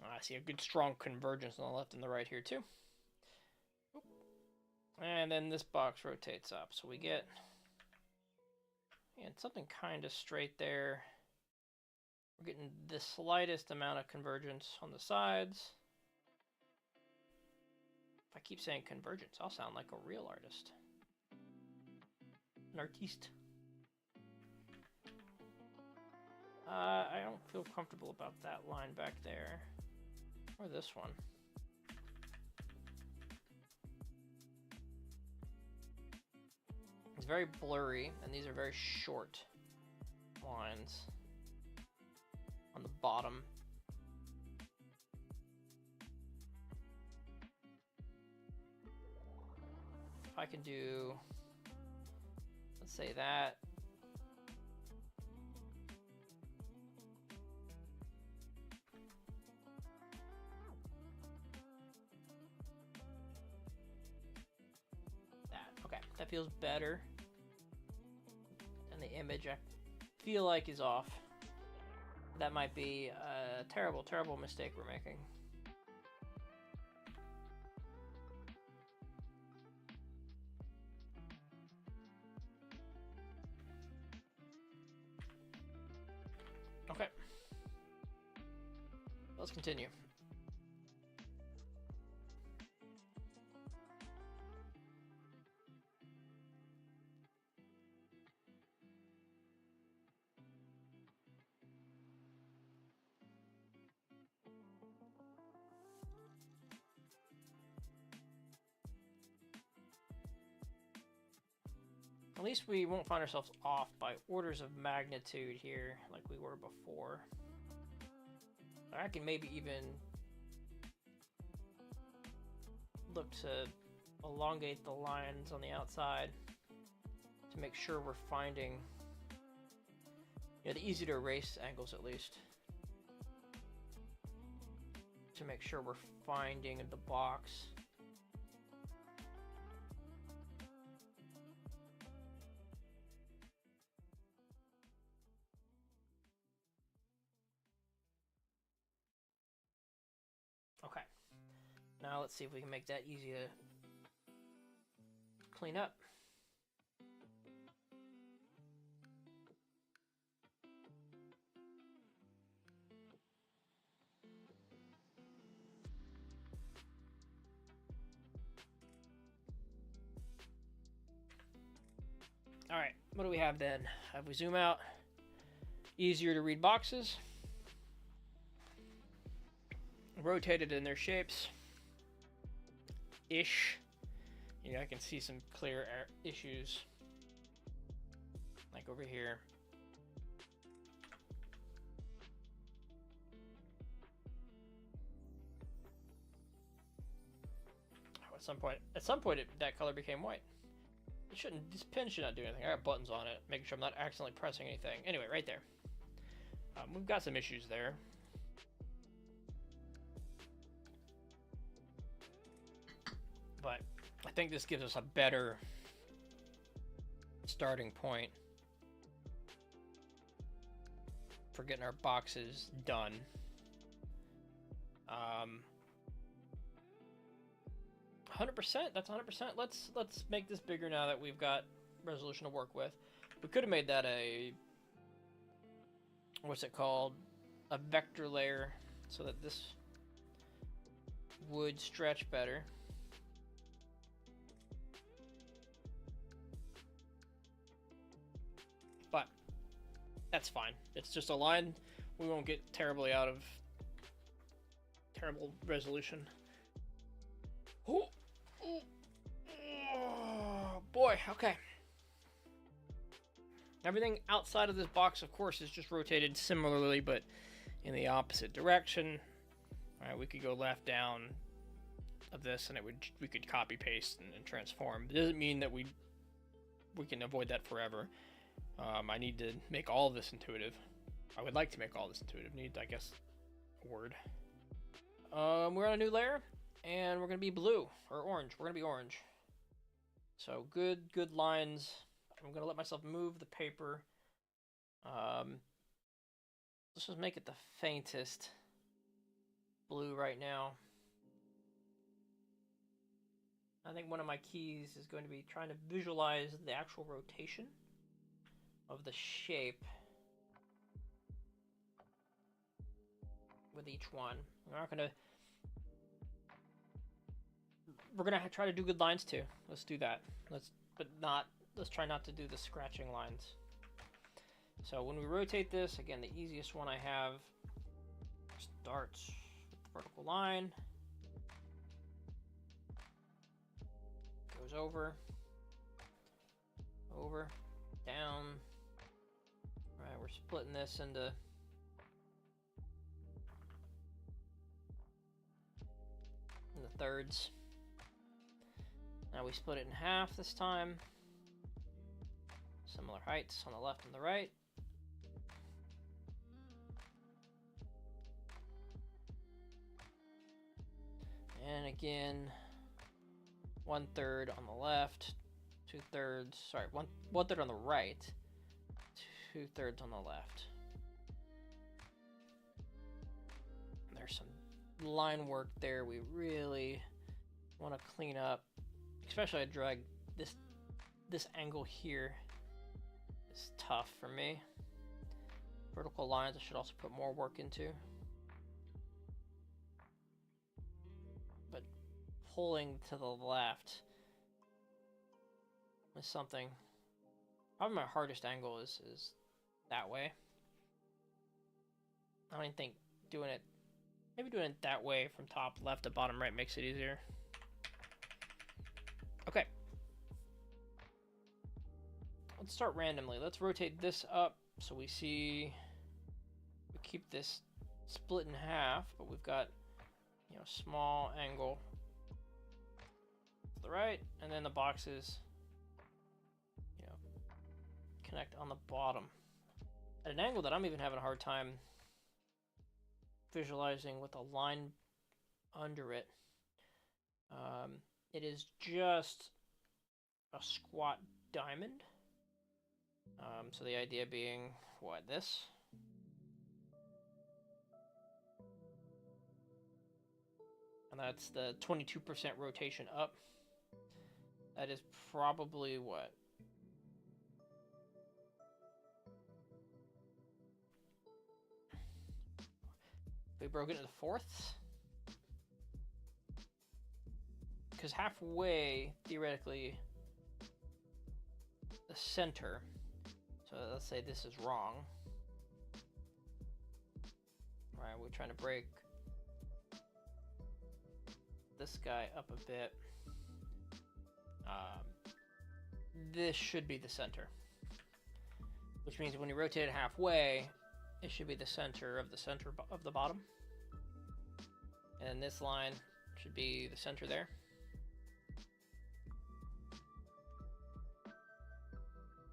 I see a good strong convergence on the left and the right here too. And then this box rotates up, so we get something kind of straight there. We're getting the slightest amount of convergence on the sides. If I keep saying convergence, I'll sound like a real artist. An artiste. I don't feel comfortable about that line back there. Or this one. It's very blurry, and these are very short lines on the bottom. If I can do, let's say that. Okay, that feels better. And the image I feel like is off. That might be a terrible, terrible mistake we're making. Okay. Let's continue. At least we won't find ourselves off by orders of magnitude here like we were before. I can maybe even look to elongate the lines on the outside to make sure we're finding, you know, the easy to erase angles at least. To make sure we're finding the box. Okay, now let's see if we can make that easy to clean up. All right, what do we have then? If we zoom out, easier to read boxes. Rotated in their shapes ish. You know, I can see some clear issues like over here. Oh, at some point that color became white. It shouldn't, this pen should not do anything. I got buttons on it, making sure I'm not accidentally pressing anything. Anyway, right there. We've got some issues there. But I think this gives us a better starting point for getting our boxes done. 100%. That's 100%. Let's make this bigger now that we've got resolution to work with. We could have made that a, what's it called, a vector layer, so that this would stretch better. But That's fine. It's just a line. We won't get terribly out of terrible resolution. Oh, boy, okay. Everything outside of this box, of course, is just rotated similarly, but in the opposite direction. All right, we could go left down of this, and we could copy paste and transform. It doesn't mean that we can avoid that forever. I need to make all of this intuitive. I would like to make all this intuitive. Need, I guess, a word. We're on a new layer, and we're gonna be blue or orange. We're gonna be orange. So good lines. I'm gonna let myself move the paper. Let's just make it the faintest blue right now. I think one of my keys is going to be trying to visualize the actual rotation of the shape with each one. We're gonna try to do good lines too. Let's do that. Let's try not to do the scratching lines. So when we rotate this, again, the easiest one I have starts with the vertical line, goes over, down. All right, we're splitting this into the thirds. Now we split it in half this time. Similar heights on the left and the right. And again, 1/3 on the left, 2/3, sorry, one third on the right, 2/3 on the left. And there's some line work there we really want to clean up. Especially I drag this angle here is tough for me. Vertical lines I should also put more work into. But pulling to the left is something. Probably my hardest angle is that way. I don't even think maybe doing it that way from top left to bottom right makes it easier. Okay. Let's start randomly. Let's rotate this up so we keep this split in half, but we've got, small angle to the right, and then the boxes, connect on the bottom at an angle that I'm even having a hard time visualizing with a line under it. It is just a squat diamond. So the idea being, this? And that's the 22% rotation up. That is probably what? We broke it into fourths? Because halfway, theoretically, the center. So let's say this is wrong. All right, we're trying to break this guy up a bit. This should be the center, which means when you rotate it halfway, it should be the center of the bottom, and this line should be the center there.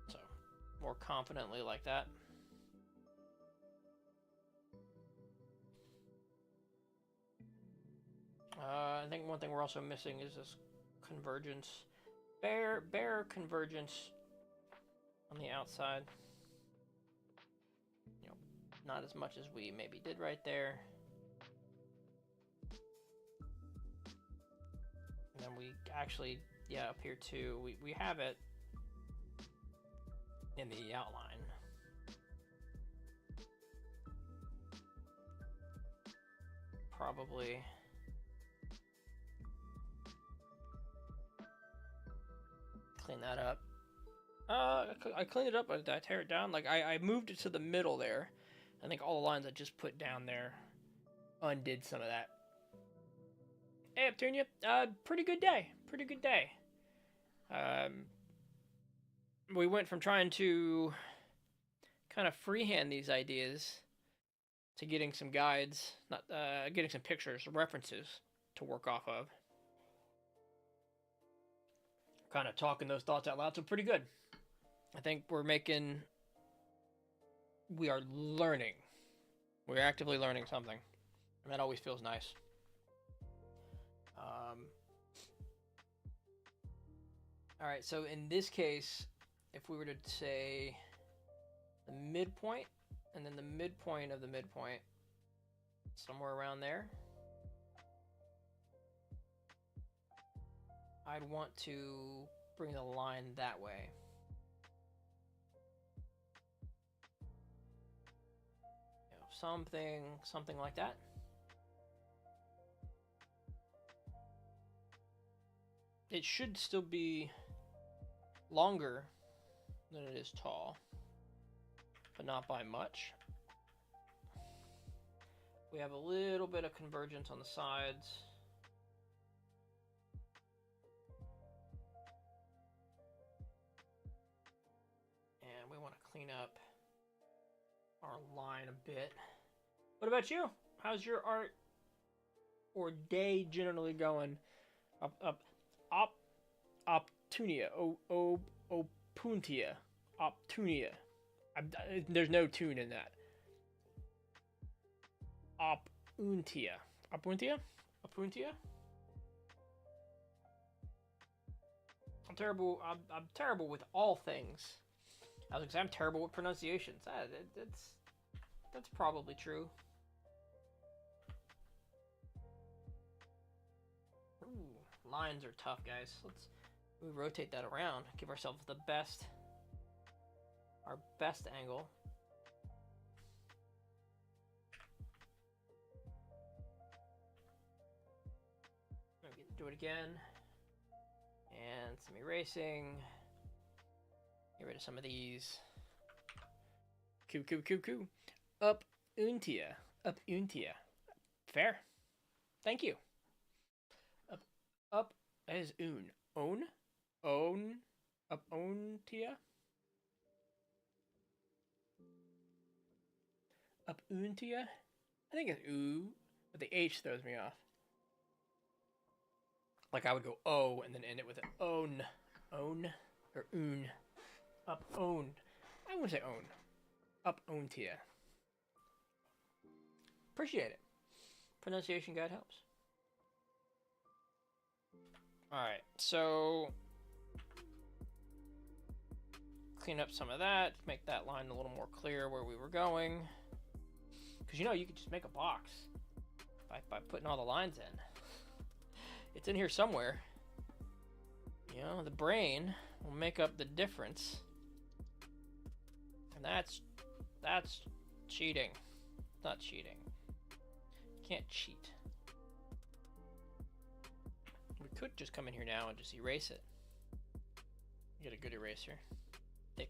So more confidently like that. I think one thing we're also missing is this convergence, bare convergence on the outside. Not as much as we maybe did right there. And then we actually, up here too, we have it in the outline. Probably clean that up. I cleaned it up, but did I tear it down? Like, I moved it to the middle there. I think all the lines I just put down there undid some of that. Hey, Uptunia. Pretty good day. Pretty good day. We went from trying to kind of freehand these ideas to getting some guides, not getting some pictures, references to work off of. Kind of talking those thoughts out loud, so pretty good. I think we are learning. We're actively learning something, and that always feels nice. All right, so in this case, if we were to say the midpoint, and then the midpoint of the midpoint, somewhere around there, I'd want to bring the line that way. Something like that. It should still be longer than it is tall, but not by much. We have a little bit of convergence on the sides. And we want to clean up our line a bit. What about you? How's your art or day generally going? Optunia. Opuntia. Optunia. There's no tune in that. Opuntia. Opuntia? Opuntia? I'm terrible. I'm terrible with all things. I was gonna say I'm terrible with pronunciations. That's probably true. Ooh, lines are tough, guys. Let's rotate that around. Give ourselves our best angle. Do it again. And some erasing. Get rid of some of these. Coo. Up-untia. Fair. Thank you. Up. That is un. Own. Up-untia. Up-untia. I think it's ooh, but the H throws me off. Like I would go O and then end it with an own. Or un. Up owned. I wouldn't say own. Up owned tia. Appreciate it. Pronunciation guide helps. Alright, so clean up some of that, make that line a little more clear where we were going. Because you could just make a box by putting all the lines in. It's in here somewhere. The brain will make up the difference. And that's cheating. It's not cheating. You can't cheat. We could just come in here now and just erase it. Get a good eraser. A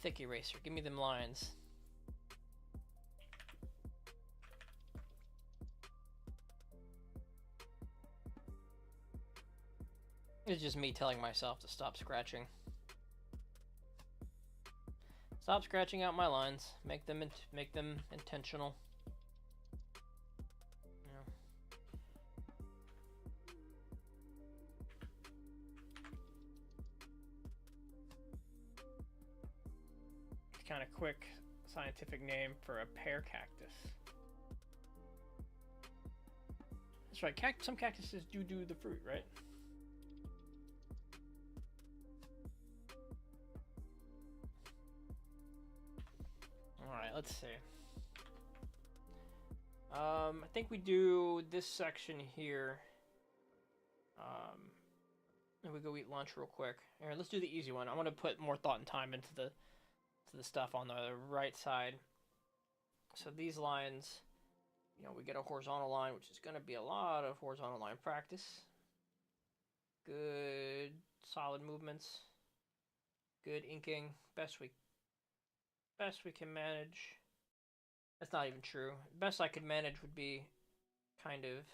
thick eraser. Give me them lines. It's just me telling myself to stop scratching. Stop scratching out my lines. Make them intentional. It's kind of quick scientific name for a pear cactus. That's right. Some cactuses do the fruit, right? Let's see. I think we do this section here. And we go eat lunch real quick. All right, let's do the easy one. I want to put more thought and time into the stuff on the right side. So these lines, we get a horizontal line, which is going to be a lot of horizontal line practice. Good, solid movements. Good inking. Best we can manage. That's not even true. Best I could manage would be kind of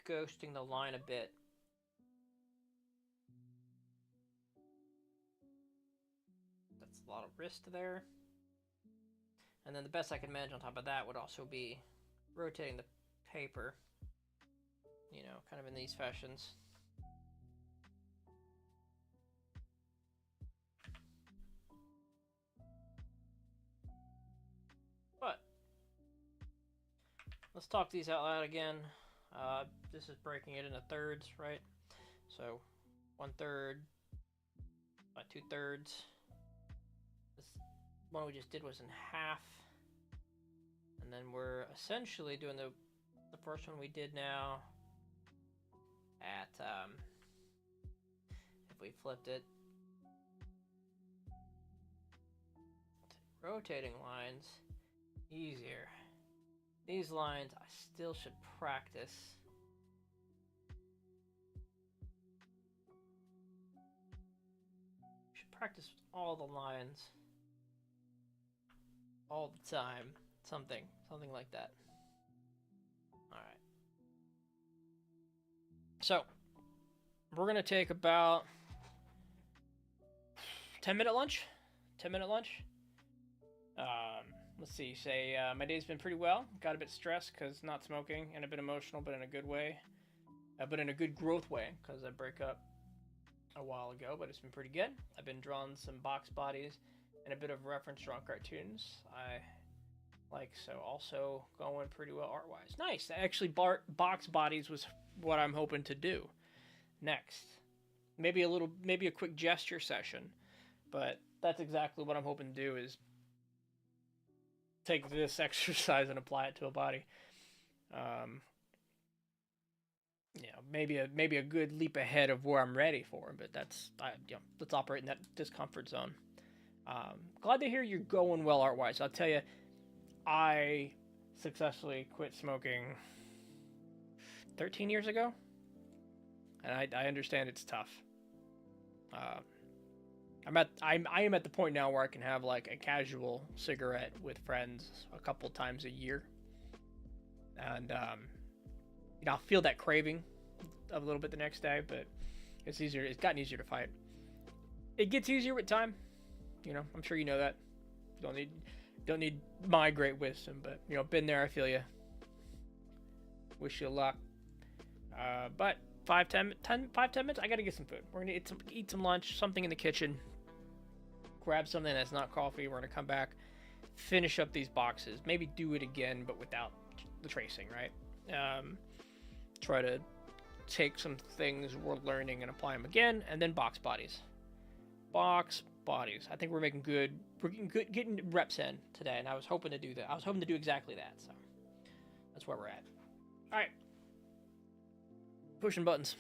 ghosting the line a bit. That's a lot of wrist there. And then the best I could manage on top of that would also be rotating the paper, you know, kind of in these fashions. But let's talk these out loud again. This is breaking it into thirds, right? So 1/3 by 2/3. This one we just did was in half. And then we're essentially doing the first one we did now at, if we flipped it, rotating lines, easier. These lines I still should practice. Should practice all the lines all the time. Something like that. All right. So we're gonna take about 10-minute lunch. 10-minute lunch. Let's see. Say my day's been pretty well. Got a bit stressed because not smoking, and a bit emotional, but in a good way. But in a good growth way, because I broke up a while ago, but it's been pretty good. I've been drawing some box bodies and a bit of reference drawn cartoons. I like, so also going pretty well art-wise. Nice. Actually, box bodies was what I'm hoping to do next. Maybe a quick gesture session, but that's exactly what I'm hoping to do, is take this exercise and apply it to a body. You know, maybe a good leap ahead of where I'm ready for, but let's operate in that discomfort zone. Glad to hear you're going well art-wise. I'll tell you, I successfully quit smoking 13 years ago, and I understand it's tough. I am at the point now where I can have like a casual cigarette with friends a couple times a year, and you know, I'll feel that craving a little bit the next day, but it's easier. It's gotten easier to fight. It gets easier with time. You know, I'm sure you know that. Don't need my great wisdom, but you know, been there. I feel you. Wish you luck. But 5-10 minutes. I gotta get some food. We're gonna eat some lunch. Something in the kitchen. Grab something that's not coffee. We're gonna come back, finish up these boxes. Maybe do it again, but without the tracing, right? Try to take some things we're learning and apply them again, and then box bodies. Box bodies. I think we're getting reps in today, and I was hoping to do that. I was hoping to do exactly that, so that's where we're at. All right. Pushing buttons.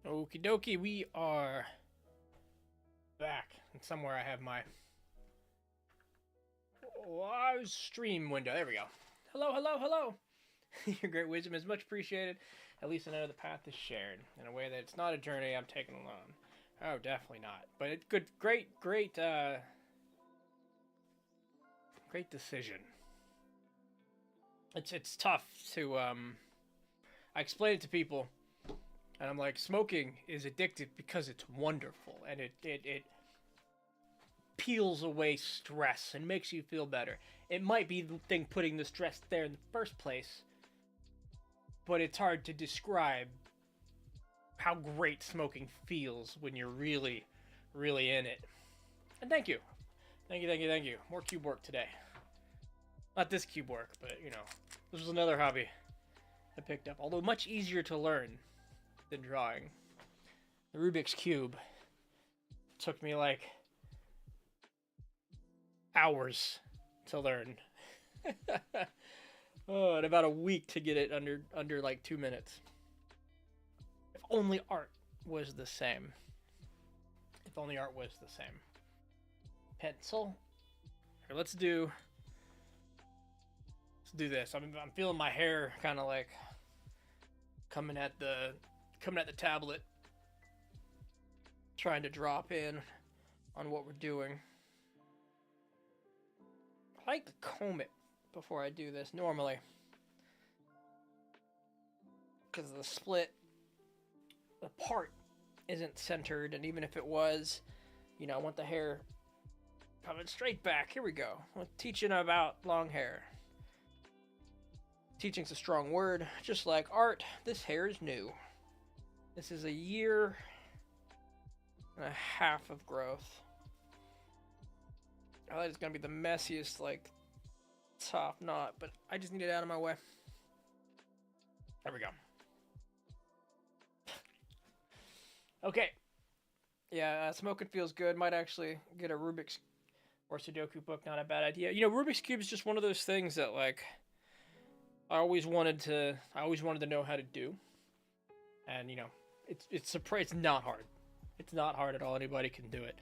Okie dokie, we are back. And somewhere I have my live stream window. There we go. Hello, hello, hello. Your great wisdom is much appreciated. At least I know the path is shared in a way that it's not a journey I'm taking alone. Oh, definitely not. But it's good, great decision. It's tough to I explain it to people, and I'm like, smoking is addictive because it's wonderful, and it peels away stress and makes you feel better. It might be the thing putting the stress there in the first place, but it's hard to describe how great smoking feels when you're really, really in it. And thank you. Thank you. More cube work today. Not this cube work, but, you know, this was another hobby I picked up. Although much easier to learn than drawing. The Rubik's Cube took me, like, hours to learn. Oh, and about a week to get it under like 2 minutes. If only art was the same. If only art was the same. Pencil. Here, let's do this. I'm feeling my hair kind of like coming at the tablet, trying to drop in on what we're doing. I like to comb it before I do this normally, because the split, the part isn't centered, and even if it was, you know, I want the hair coming straight back. Here we go. I'm teaching about long hair. Teaching's a strong word. Just like art, this hair is new. This is a year and a half of growth. I thought it's gonna be the messiest, like, top knot, but I just need it out of my way. There we go. Okay. Yeah, smoking feels good. Might actually get a Rubik's or Sudoku book. Not a bad idea. You know, Rubik's Cube is just one of those things that, like, I always wanted to know how to do. And, you know, it's not hard. It's not hard at all. Anybody can do it.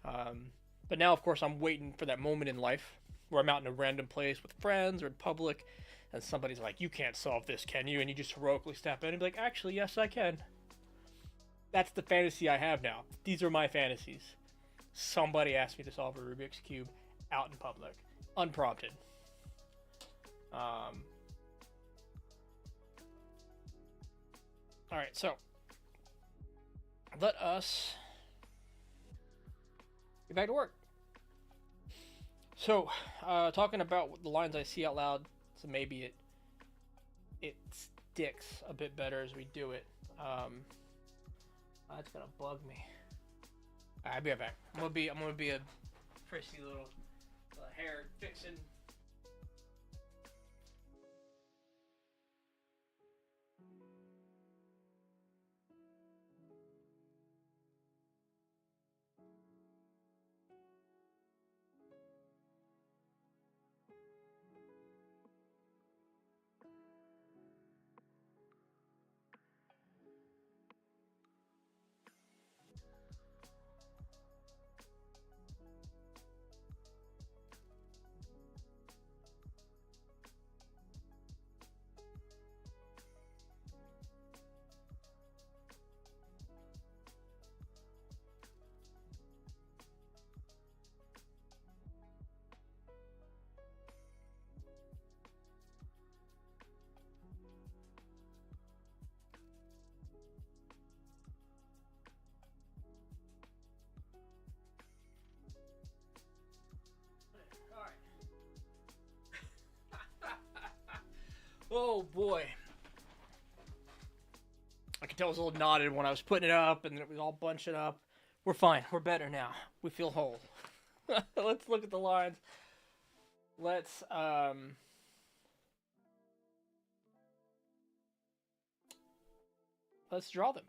But now, of course, I'm waiting for that moment in life where I'm out in a random place with friends or in public, and somebody's like, "You can't solve this, can you?" And you just heroically step in and be like, "Actually, yes, I can." That's the fantasy I have now. These are my fantasies. Somebody asked me to solve a Rubik's Cube out in public, unprompted. All right, so let us get back to work. So, talking about the lines I see out loud, so maybe it sticks a bit better as we do it. That's gonna bug me. I'll be right back. I'm gonna be a prissy little hair fixing. Oh boy. I could tell it was a little knotted when I was putting it up, and it was all bunching up. We're fine. We're better now. We feel whole. Let's look at the lines. Let's draw them.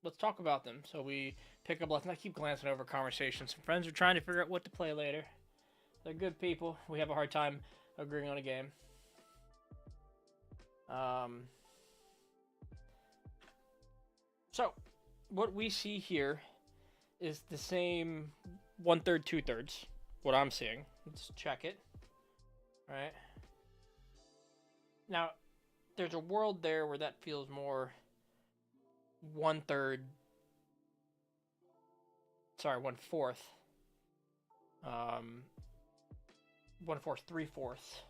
Let's talk about them. So we pick up lessons. I keep glancing over conversations. Some friends are trying to figure out what to play later. They're good people. We have a hard time agreeing on a game. So, what we see here is the same 1/3, 2/3. What I'm seeing. Let's check it. All right. Now, there's a world there where that feels more 1/3. Sorry, 1/4. 1/4, 3/4.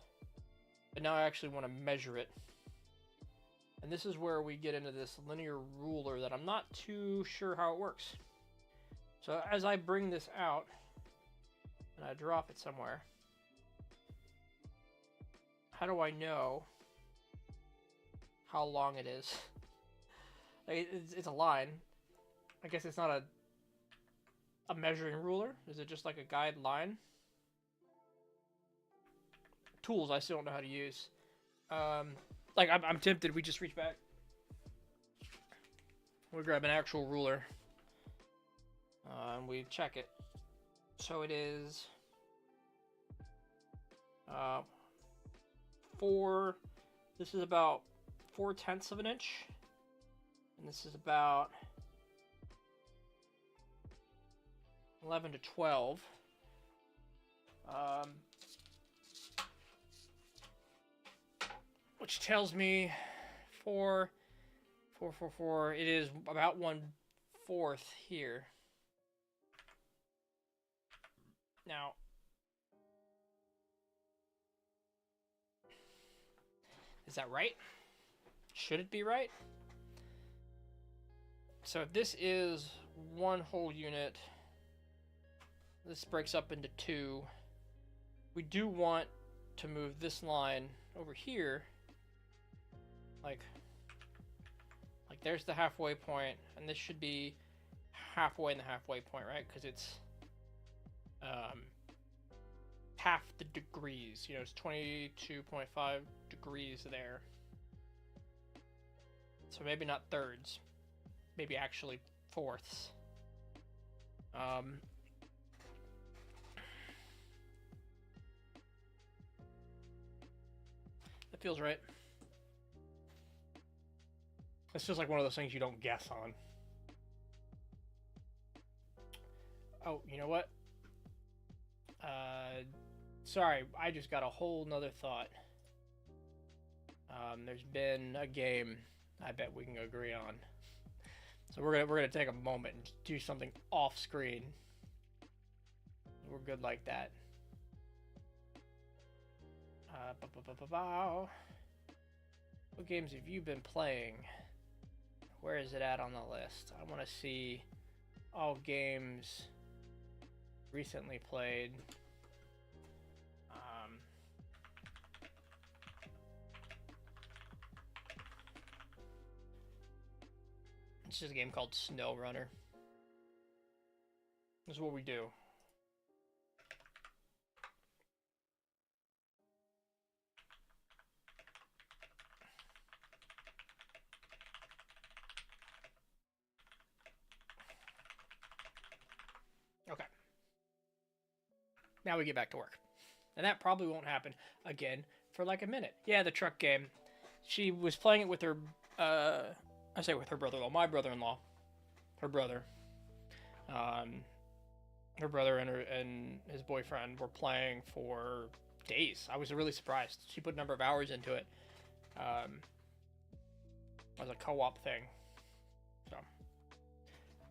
But now I actually want to measure it. And this is where we get into this linear ruler that I'm not too sure how it works. So as I bring this out and I drop it somewhere, how do I know how long it is? Like, it's a line. I guess it's not a measuring ruler. Is it just like a guide line? Tools I still don't know how to use. Like, I'm tempted. We just reach back. We grab an actual ruler. And we check it. So it is 4. This is about 4/10 of an inch, and this is about 11 to 12. Which tells me 4, 4, 4, 4. It is about 1/4 here. Now, is that right? Should it be right? So if this is one whole unit, this breaks up into 2. We do want to move this line over here. Like there's the halfway point, and this should be halfway in the halfway point, right? Because it's half the degrees. You know, it's 22.5 degrees there. So maybe not thirds, maybe actually fourths. That feels right. This feels like one of those things you don't guess on. Oh, you know what? Sorry, I just got a whole nother thought. There's been a game I bet we can agree on. So we're gonna take a moment and do something off screen. We're good like that. What games have you been playing? Where is it at on the list? I want to see all games recently played. It's just a game called Snow Runner. This is what we do. Okay. Now we get back to work. And that probably won't happen again for like a minute. Yeah, the truck game. She was playing it with her, I say with her brother-in-law, my brother-in-law, her brother. Her brother and his boyfriend were playing for days. I was really surprised. She put a number of hours into it. As a co-op thing. So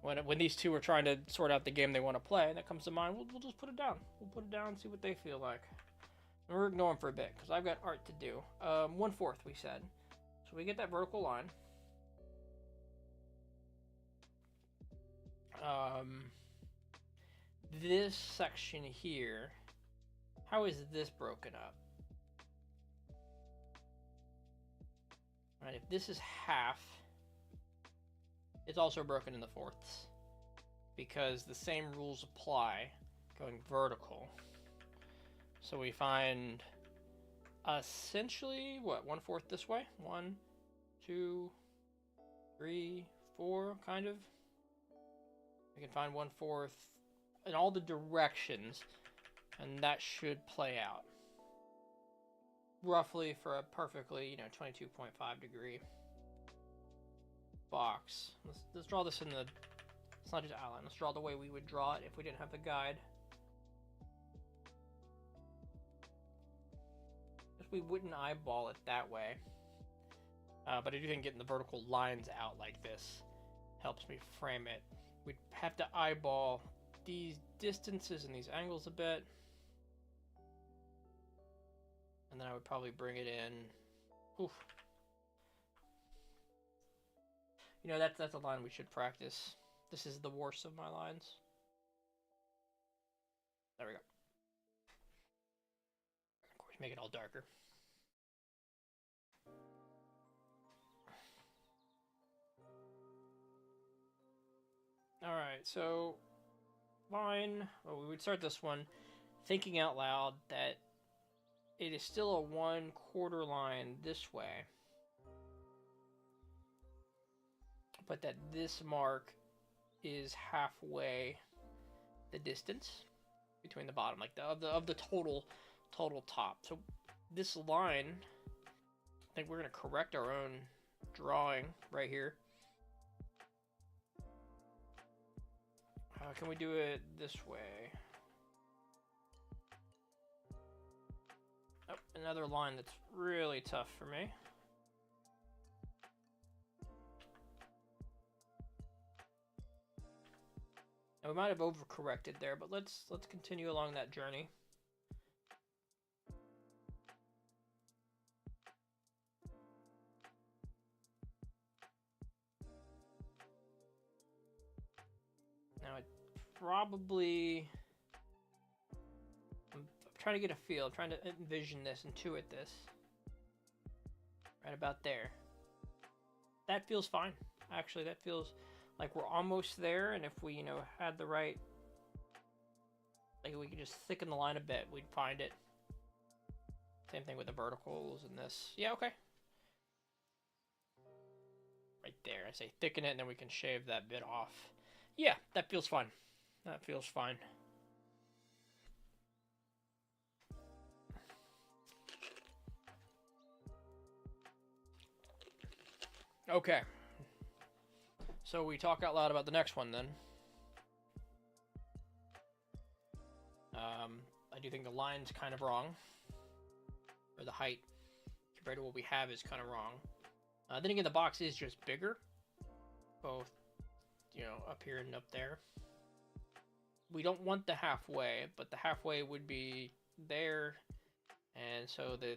when these two are trying to sort out the game they want to play, and that comes to mind, we'll just put it down. We'll put it down and see what they feel like. And we're ignoring for a bit because I've got art to do. 1/4 we said. So we get that vertical line. This section here, how is this broken up? Right, if this is half, it's also broken into fourths because the same rules apply going vertical. So we find essentially what, 1/4 this way? 1, 2, 3, 4, kind of. We can find 1/4 in all the directions, and that should play out roughly for a perfectly, 22.5 degree. box. Let's draw this in the... It's not just outline. Let's draw the way we would draw it if we didn't have the guide. We wouldn't eyeball it that way. But I do think getting the vertical lines out like this helps me frame it. We'd have to eyeball these distances and these angles a bit. And then I would probably bring it in. Oof. You know, that's a line we should practice. This is the worst of my lines. There we go. Of course, make it all darker. Alright, so line, well, we would start this one thinking out loud that it is still a 1/4 line this way, but that this mark is halfway the distance between the bottom, like of the total top. So this line, I think we're going to correct our own drawing right here. Can we do it this way? Oh, another line that's really tough for me. And we might have overcorrected there, but let's continue along that journey. Now it probably, I'm trying to get a feel, I'm trying to envision this, intuit this. Right about there. That feels fine. Actually, that feels like we're almost there, and if we, you know, had the right, like we could just thicken the line a bit, we'd find it. Same thing with the verticals and this. Yeah, okay. Right there. I say thicken it, and then we can shave that bit off. Yeah, that feels fine. That feels fine. Okay. So we talk out loud about the next one then. I do think the line's kind of wrong. Or the height compared to what we have is kind of wrong. Then again, the box is just bigger. Both, you know, up here and up there. We don't want the halfway, but the halfway would be there. And so the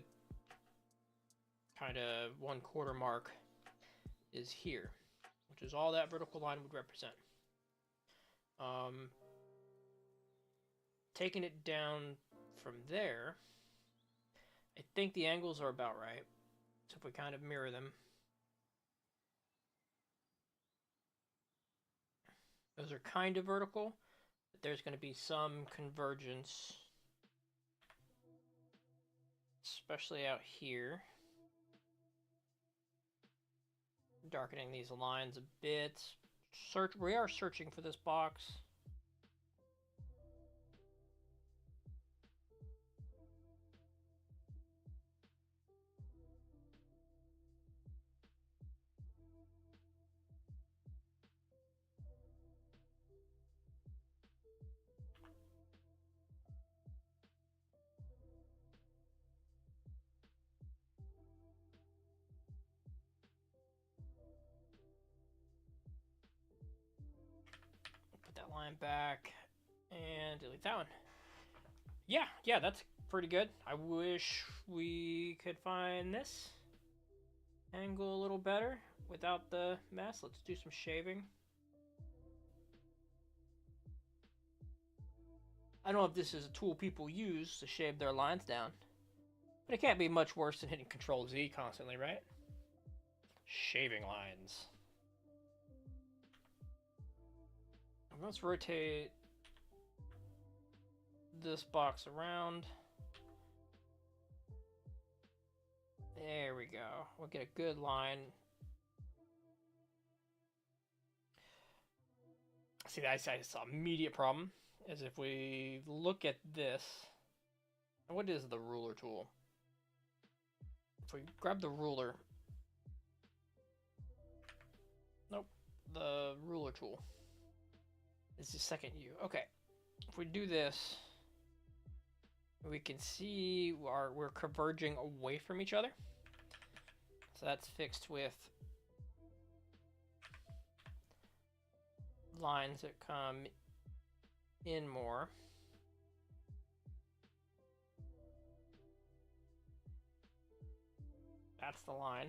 kind of 1/4 mark is here, which is all that vertical line would represent. Taking it down from there, I think the angles are about right. So if we kind of mirror them, those are kind of vertical, but there's going to be some convergence, especially out here. Darkening these lines a bit. We are searching for this box. Line back and delete that one. Yeah, that's pretty good. I wish we could find this angle a little better without the mess. Let's do some shaving. I don't know if this is a tool people use to shave their lines down, but it can't be much worse than hitting Control Z constantly, right? Shaving lines. Let's rotate this box around. There we go. We'll get a good line. See, that's an immediate problem. Is if we look at this, what is the ruler tool? If we grab the ruler, the ruler tool. It's the second U. Okay. If we do this, we can see we're converging away from each other. So that's fixed with lines that come in more. That's the line.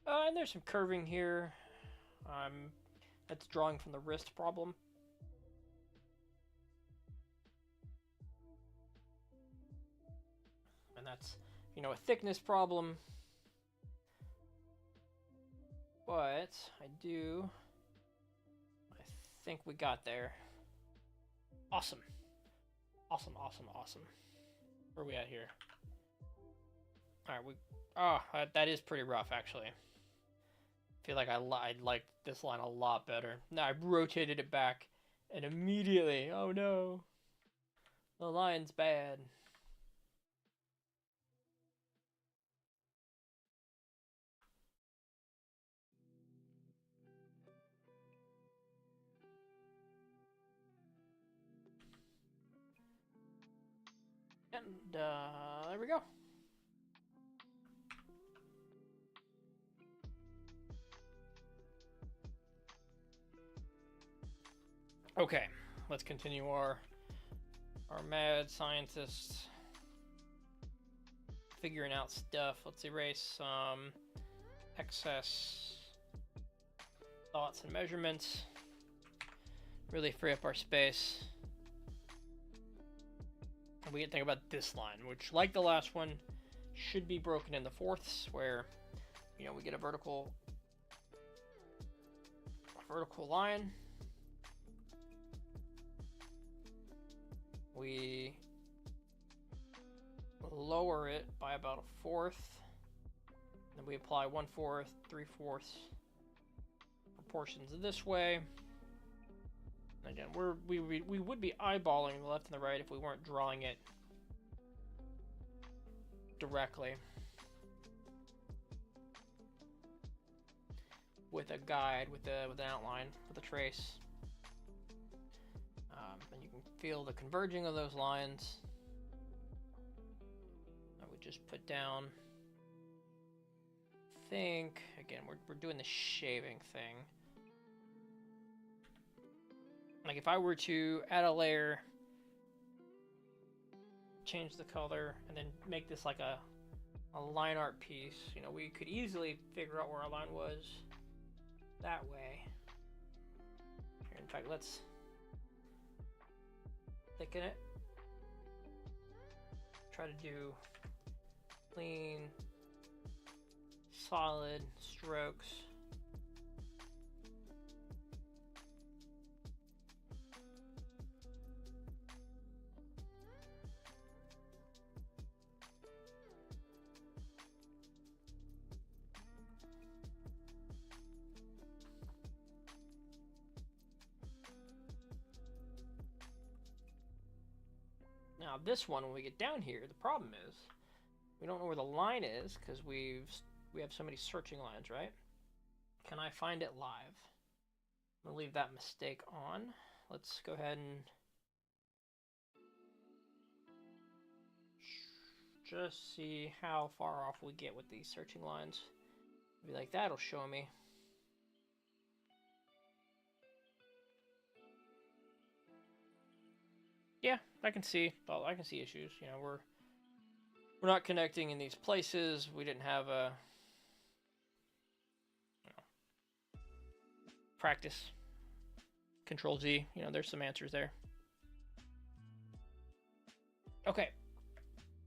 And there's some curving here. That's drawing from the wrist problem. And that's, you know, a thickness problem. But I think we got there. Awesome. Awesome, awesome, awesome. Where are we at here? Alright, that is pretty rough, actually. I feel like I liked this line a lot better. Now I rotated it back, and immediately, oh no, the line's bad. And there we go. Okay, let's continue our mad scientist figuring out stuff. Let's erase some excess thoughts and measurements. Really free up our space. And we can think about this line, which, like the last one, should be broken into fourths, where, you know, we get a vertical line. We lower it by about a fourth. Then we apply 1/4, 3/4 proportions this way. And again, we would be eyeballing the left and the right if we weren't drawing it directly with a guide, with an outline, with a trace. And you can feel the converging of those lines. I would just put down. Think again, we're doing the shaving thing. Like if I were to add a layer, change the color, and then make this like a line art piece, you know, we could easily figure out where our line was that way. Here, in fact, let's thicken it. Try to do clean, solid strokes. Now this one, when we get down here, the problem is we don't know where the line is because we have so many searching lines, right? Can I find it live? I'm gonna leave that mistake on. Let's go ahead and just see how far off we get with these searching lines. Maybe like that'll show me. Yeah, I can see issues. You know, we're not connecting in these places. We didn't have a practice. Control Z. You know, there's some answers there. Okay,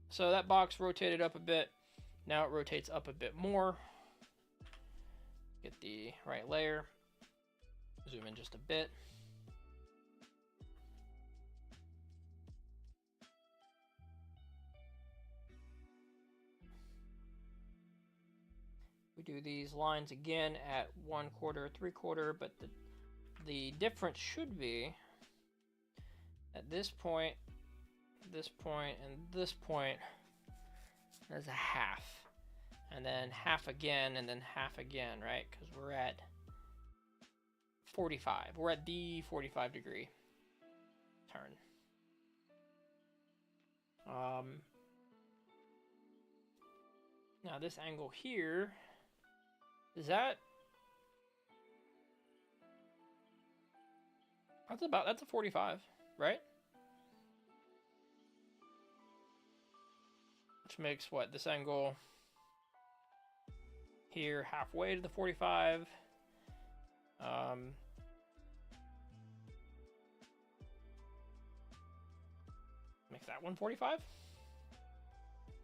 so that box rotated up a bit. Now it rotates up a bit more. Get the right layer. Zoom in just a bit. We do these lines again at 1/4, 3/4, but the difference should be at this point this point, and this point as a half. And then half again, and then half again, right? Because we're at 45. We're at the 45 degree turn. Now this angle here, is that... That's a 45, right? Which makes what, this angle here halfway to the 45. Makes that 145.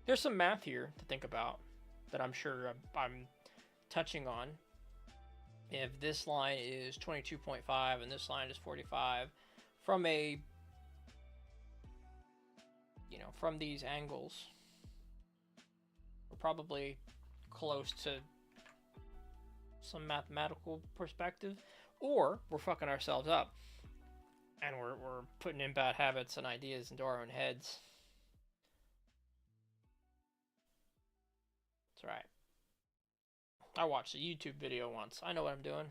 There's some math here to think about that I'm sure I'm touching on. If this line is 22.5 and this line is 45, from a, you know, from these angles, we're probably close to some mathematical perspective, or we're fucking ourselves up and we're putting in bad habits and ideas into our own heads. That's right. I watched a YouTube video once. I know what I'm doing.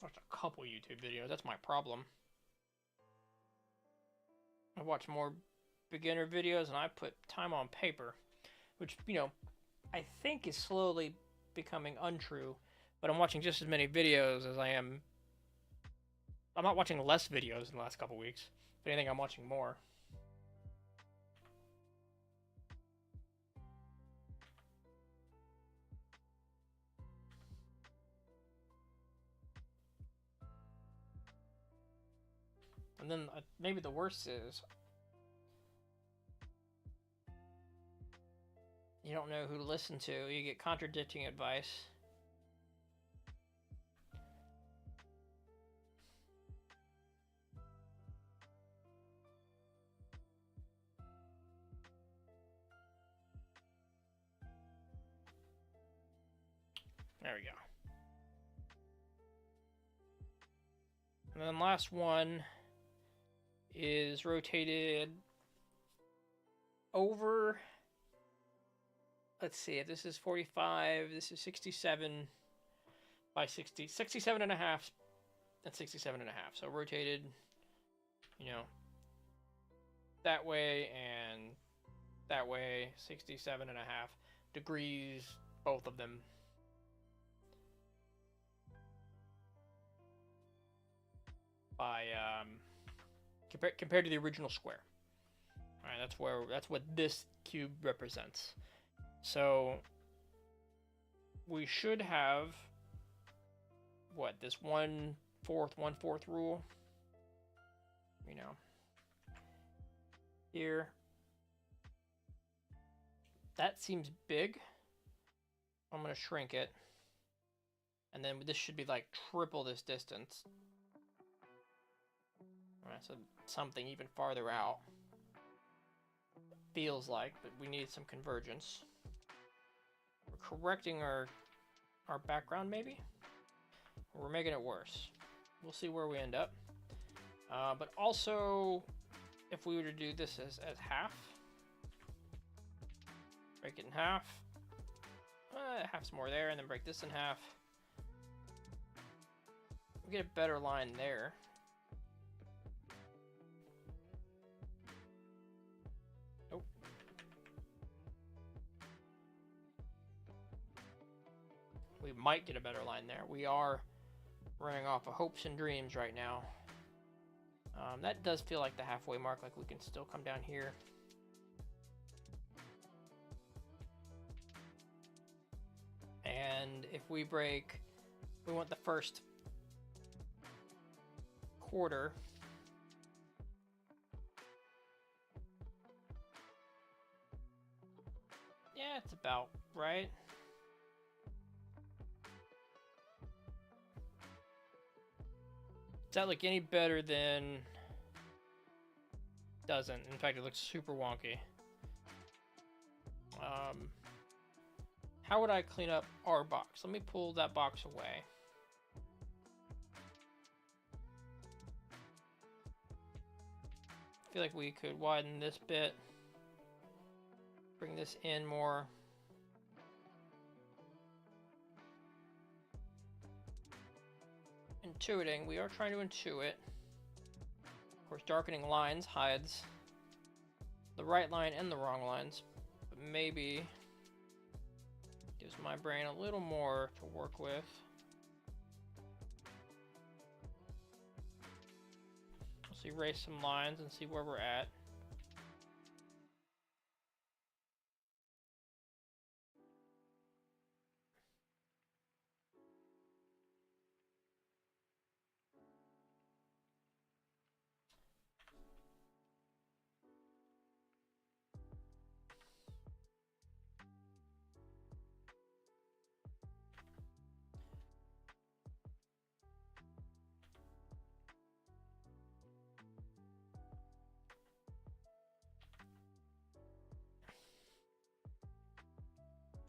I watched a couple YouTube videos. That's my problem. I watch more beginner videos and I put time on paper, which, you know, I think is slowly becoming untrue, but I'm watching just as many videos as I am. I'm not watching less videos in the last couple weeks. If anything, I'm watching more. And then maybe the worst is you don't know who to listen to. You get contradicting advice. There we go. And then last one is rotated over, let's see, if this is 45, this is 67 by 60, 67 and a half and 67 and a half. So rotated, you know, that way and that way, 67 and a half degrees, both of them. By compared to the original square. All right, that's what this cube represents. So we should have what, this 1/4 rule, you know, here. That seems big. I'm gonna shrink it, and then this should be like triple this distance. Alright, so something even farther out. Feels like, but we need some convergence. We're correcting our background, maybe? Or we're making it worse. We'll see where we end up. But also, if we were to do this as half, break it in half, half's more there, and then break this in half. We get a better line there. We might get a better line there. We are running off of hopes and dreams right now. That does feel like the halfway mark, like we can still come down here. And if we break, we want the first quarter. Yeah, it's about right. Does that look any better than... Doesn't. In fact, it looks super wonky. How would I clean up our box? Let me pull that box away. feel like we could widen this bit, bring this in more. Intuiting, we are trying to intuit. Of course, darkening lines hides the right line and the wrong lines, but maybe gives my brain a little more to work with. Let's erase some lines and see where we're at.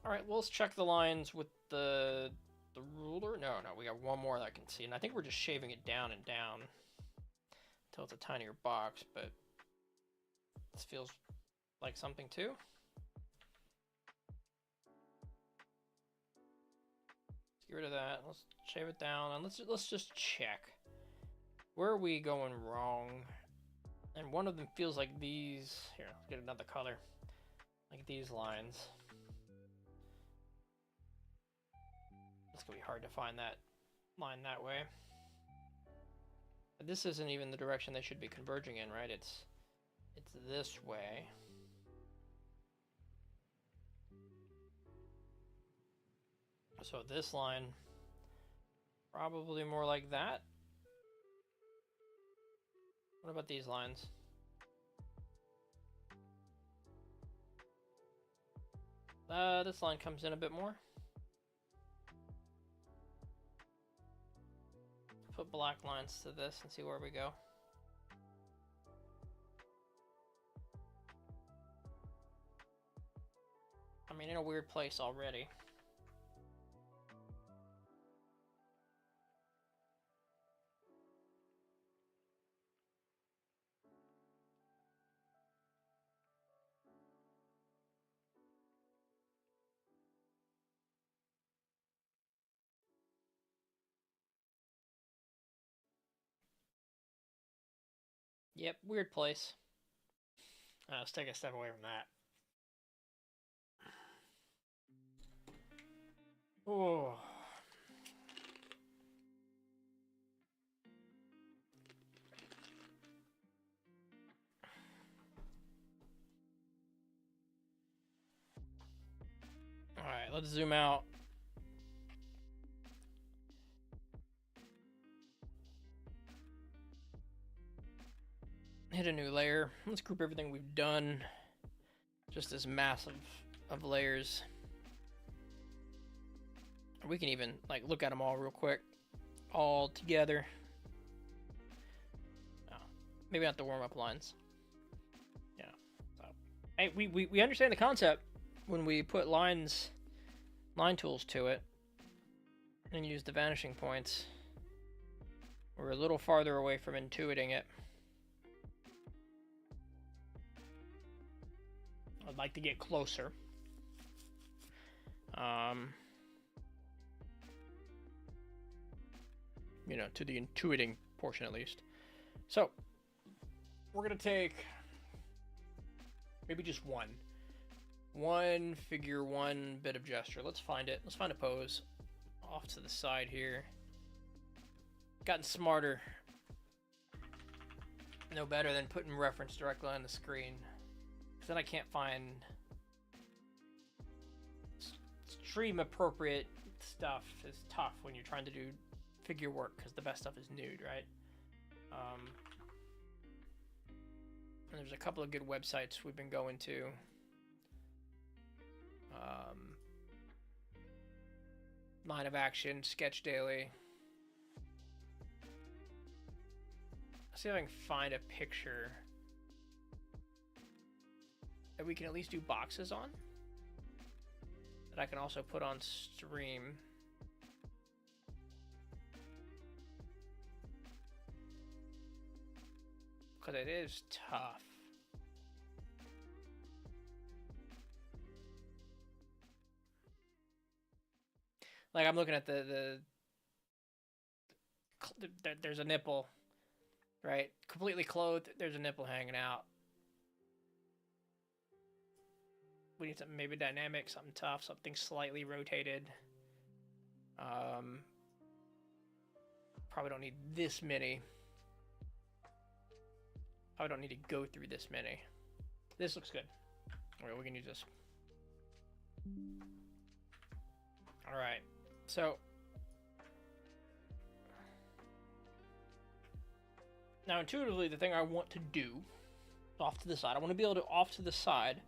Alright, well, let's check the lines with the ruler. No, we got one more that I can see, and I think we're just shaving it down and down until it's a tinier box, but this feels like something too. Let's get rid of that. Let's shave it down, and let's just check. Where are we going wrong? And one of them feels like these. Here, let's get another color. Like these lines. It's gonna be hard to find that line that way. But this isn't even the direction they should be converging in, right? It's this way. So this line, probably more like that. What about these lines? This line comes in a bit more. Put black lines to this and see where we go. I mean, in a weird place already. Yep, weird place. Let's take a step away from that. Oh. Alright, let's zoom out. Hit a new layer. Let's group everything we've done. Just this mass of layers. We can even like look at them all real quick. All together. Oh, maybe not the warm-up lines. Yeah. So, hey, we understand the concept when we put line tools to it and use the vanishing points. We're a little farther away from intuiting it. I'd like to get closer. You know, to the intuiting portion at least. So, we're gonna take maybe just one figure, one bit of gesture. Let's find it. Let's find a pose off to the side here. Gotten smarter. No better than putting reference directly on the screen. Because then I can't find stream appropriate stuff. Is tough when you're trying to do figure work because the best stuff is nude, right? And there's a couple of good websites we've been going to. Line of Action, Sketch Daily. Let's see if I can find a picture that we can at least do boxes on. That I can also put on stream. because it is tough. Like I'm looking at there's a nipple, right? Completely clothed, there's a nipple hanging out. We need something maybe dynamic, something tough, something slightly rotated. Probably don't need this many. Probably don't need to go through this many. This looks good. All right, we can use this. All right, so now intuitively, the thing I want to do off to the side, I want to be able to off to the side,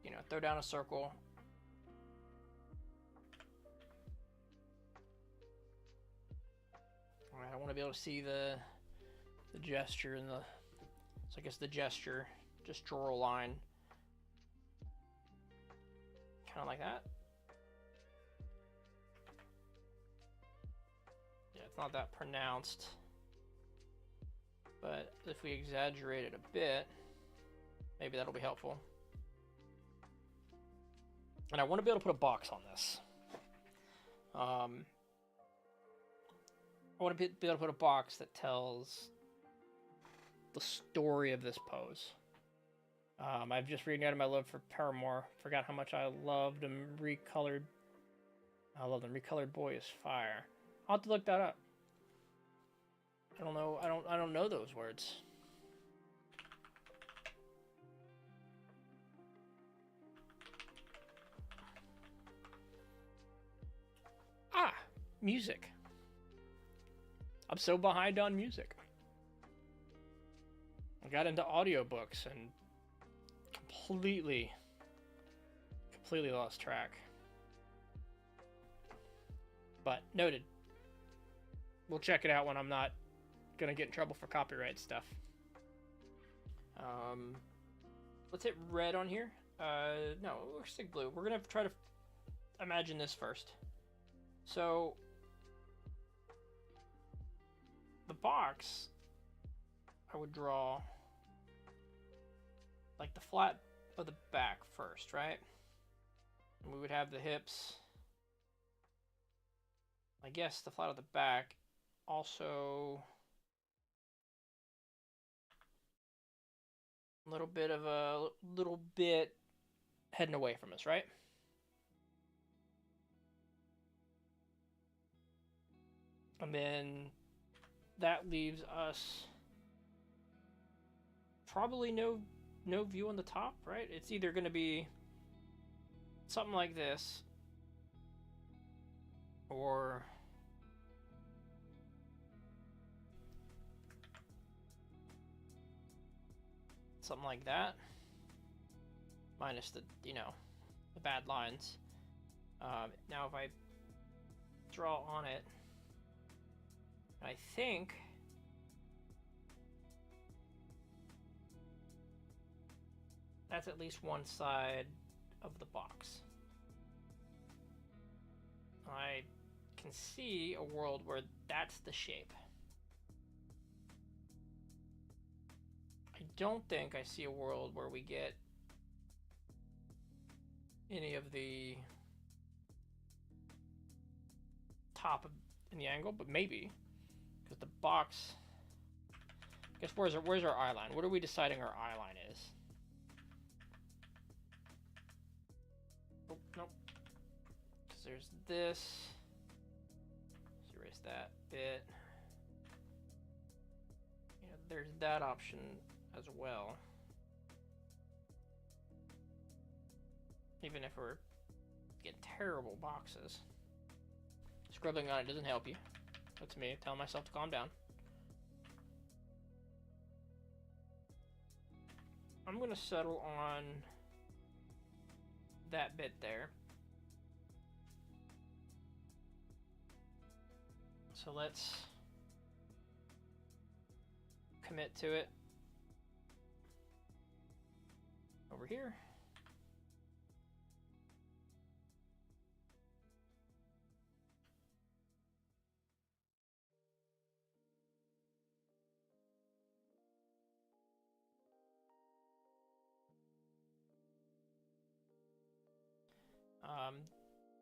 you know, throw down a circle. All right, I want to be able to see the gesture and so I guess the gesture, just draw a line, kind of like that. Yeah, it's not that pronounced, but if we exaggerate it a bit, maybe that'll be helpful. And I want to be able to put a box on this. I want to be able to put a box that tells the story of this pose. I've just reignited my love for Paramore. Forgot how much I loved them recolored. I love them recolored. Boy is fire. I'll have to look that up. I don't know. I don't know those words. Ah, music. I'm so behind on music. I got into audiobooks and completely lost track. But noted. We'll check it out when I'm not gonna get in trouble for copyright stuff. Let's hit red on here. No, we'll stick blue. We're gonna try to imagine this first. So the box, I would draw like the flat of the back first, right? And we would have the hips. I guess the flat of the back also a little bit heading away from us, right? And then that leaves us probably no view on the top, right? It's either going to be something like this or something like that, minus the, you know, the bad lines. Now if I draw on it, I think that's at least one side of the box. I can see a world where that's the shape. I don't think I see a world where we get any of the top in the angle, but maybe. Because the box, I guess where's our eye line? What are we deciding our eye line is? Oh, nope. Because there's this. Let's erase that bit. Yeah, there's that option as well. Even if we're getting terrible boxes. Scribbling on it doesn't help you. That's me telling myself to calm down. I'm going to settle on that bit there. So let's commit to it over here.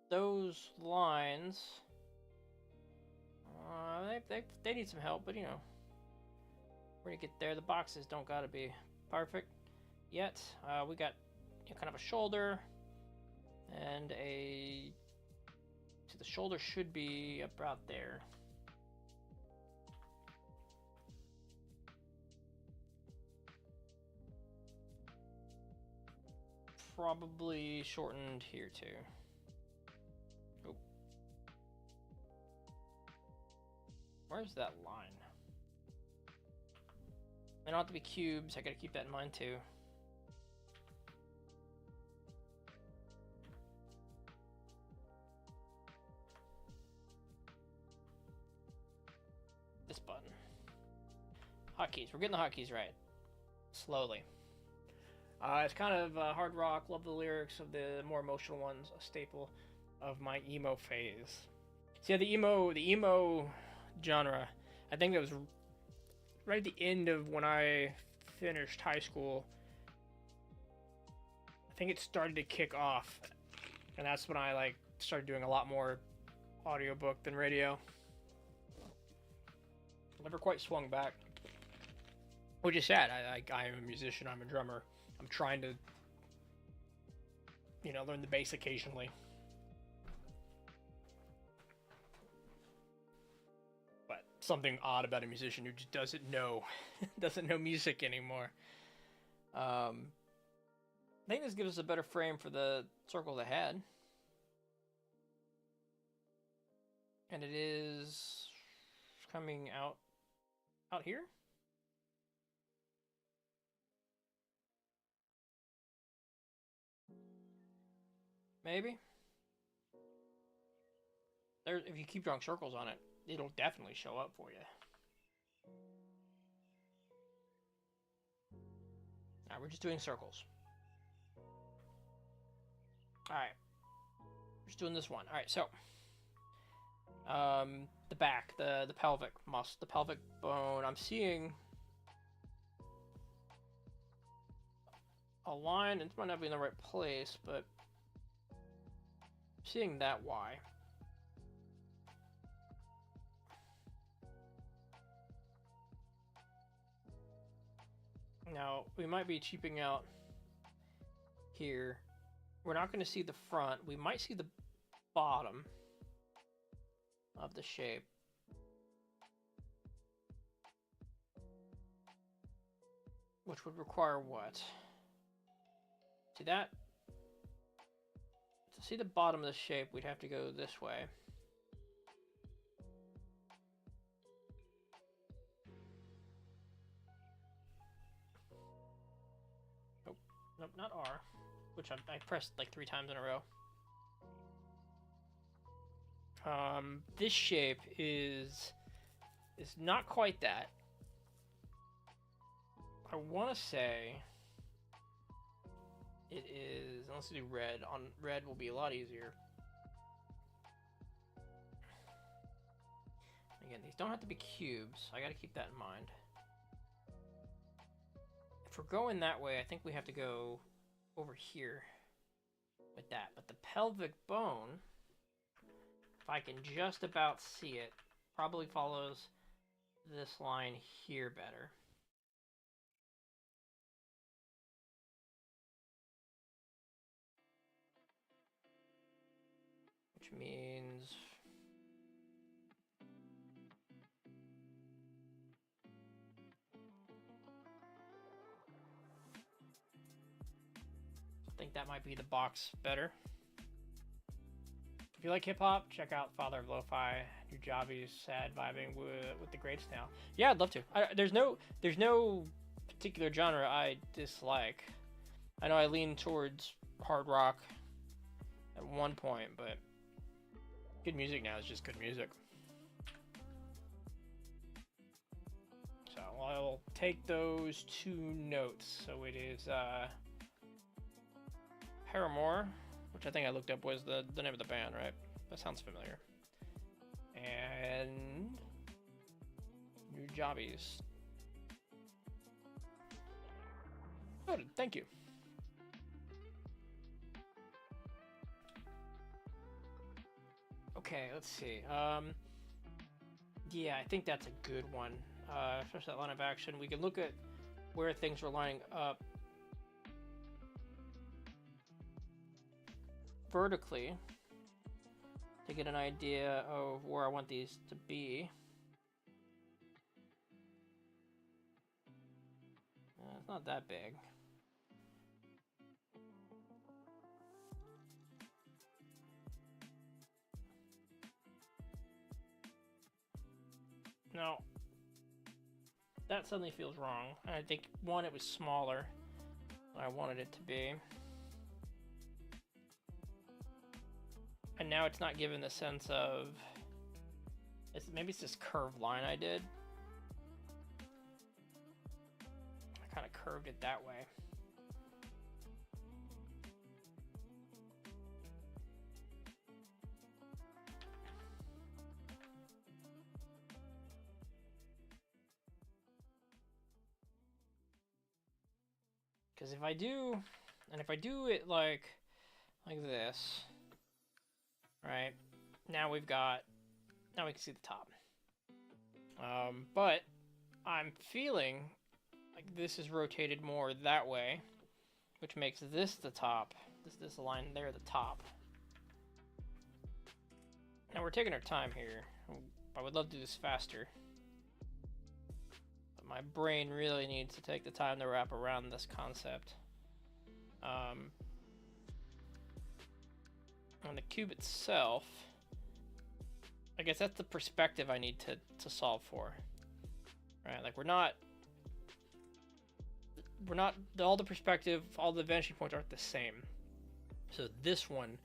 Those lines, they need some help, but you know, we're gonna get there. The boxes don't gotta be perfect yet. We got kind of a shoulder and a. So the shoulder should be about there. Probably shortened here too. Oh. Where's that line? They don't have to be cubes. I gotta keep that in mind too. This button. Hotkeys. We're getting the hotkeys right. Slowly. It's kind of hard rock. Love the lyrics of the more emotional ones. A staple of my emo phase. So yeah, the emo genre. I think that was right at the end of when I finished high school. I think it started to kick off, and that's when I like started doing a lot more audiobook than radio. Never quite swung back, which is sad. I am a musician. I'm a drummer. I'm trying to, you know, learn the bass occasionally. But something odd about a musician who just doesn't know music anymore. I think this gives us a better frame for the circles ahead. And it is coming out here. Maybe. There, if you keep drawing circles on it, it'll definitely show up for you. Alright, we're just doing circles. Alright. We're just doing this one. Alright, so the back, the pelvic muscle, the pelvic bone. I'm seeing a line. It might not be in the right place, but I'm seeing that Y. Now we might be cheaping out here. We're not going to see the front. We might see the bottom of the shape. Which would require what? See that? To see the bottom of the shape, we'd have to go this way. Nope, nope, not R. Which I pressed like 3 times in a row. This shape is not quite that. I want to say it is, let's do red. On red will be a lot easier. Again, these don't have to be cubes. I got to keep that in mind. If we're going that way, I think we have to go over here with that. But the pelvic bone, if I can just about see it, probably follows this line here better. Which means I think that might be the box better. If you like hip-hop, check out Father of Lo-Fi, Nujabes, Sad Vibing with the Greats now. Yeah, I'd love to. There's no particular genre I dislike. I know I lean towards hard rock at one point, but good music now is just good music. So I'll take those 2 notes. So it is Paramore, which I think I looked up was the name of the band, right? That sounds familiar. And Nujabes. Good, thank you. Okay, let's see. Yeah, I think that's a good one. Especially that line of action. We can look at where things are lining up vertically to get an idea of where I want these to be. It's not that big. No. That suddenly feels wrong. I think, one, it was smaller than I wanted it to be. And now it's not given the sense of... maybe it's this curved line I did. I kind of curved it that way. Because if I do it like this, right? Now we can see the top. But I'm feeling like this is rotated more that way, which makes this the top. This line there the top. Now we're taking our time here. I would love to do this faster. My brain really needs to take the time to wrap around this concept. On the cube itself, I guess that's the perspective I need to solve for. Right, like we're not all the perspective, all the vanishing points aren't the same. So this one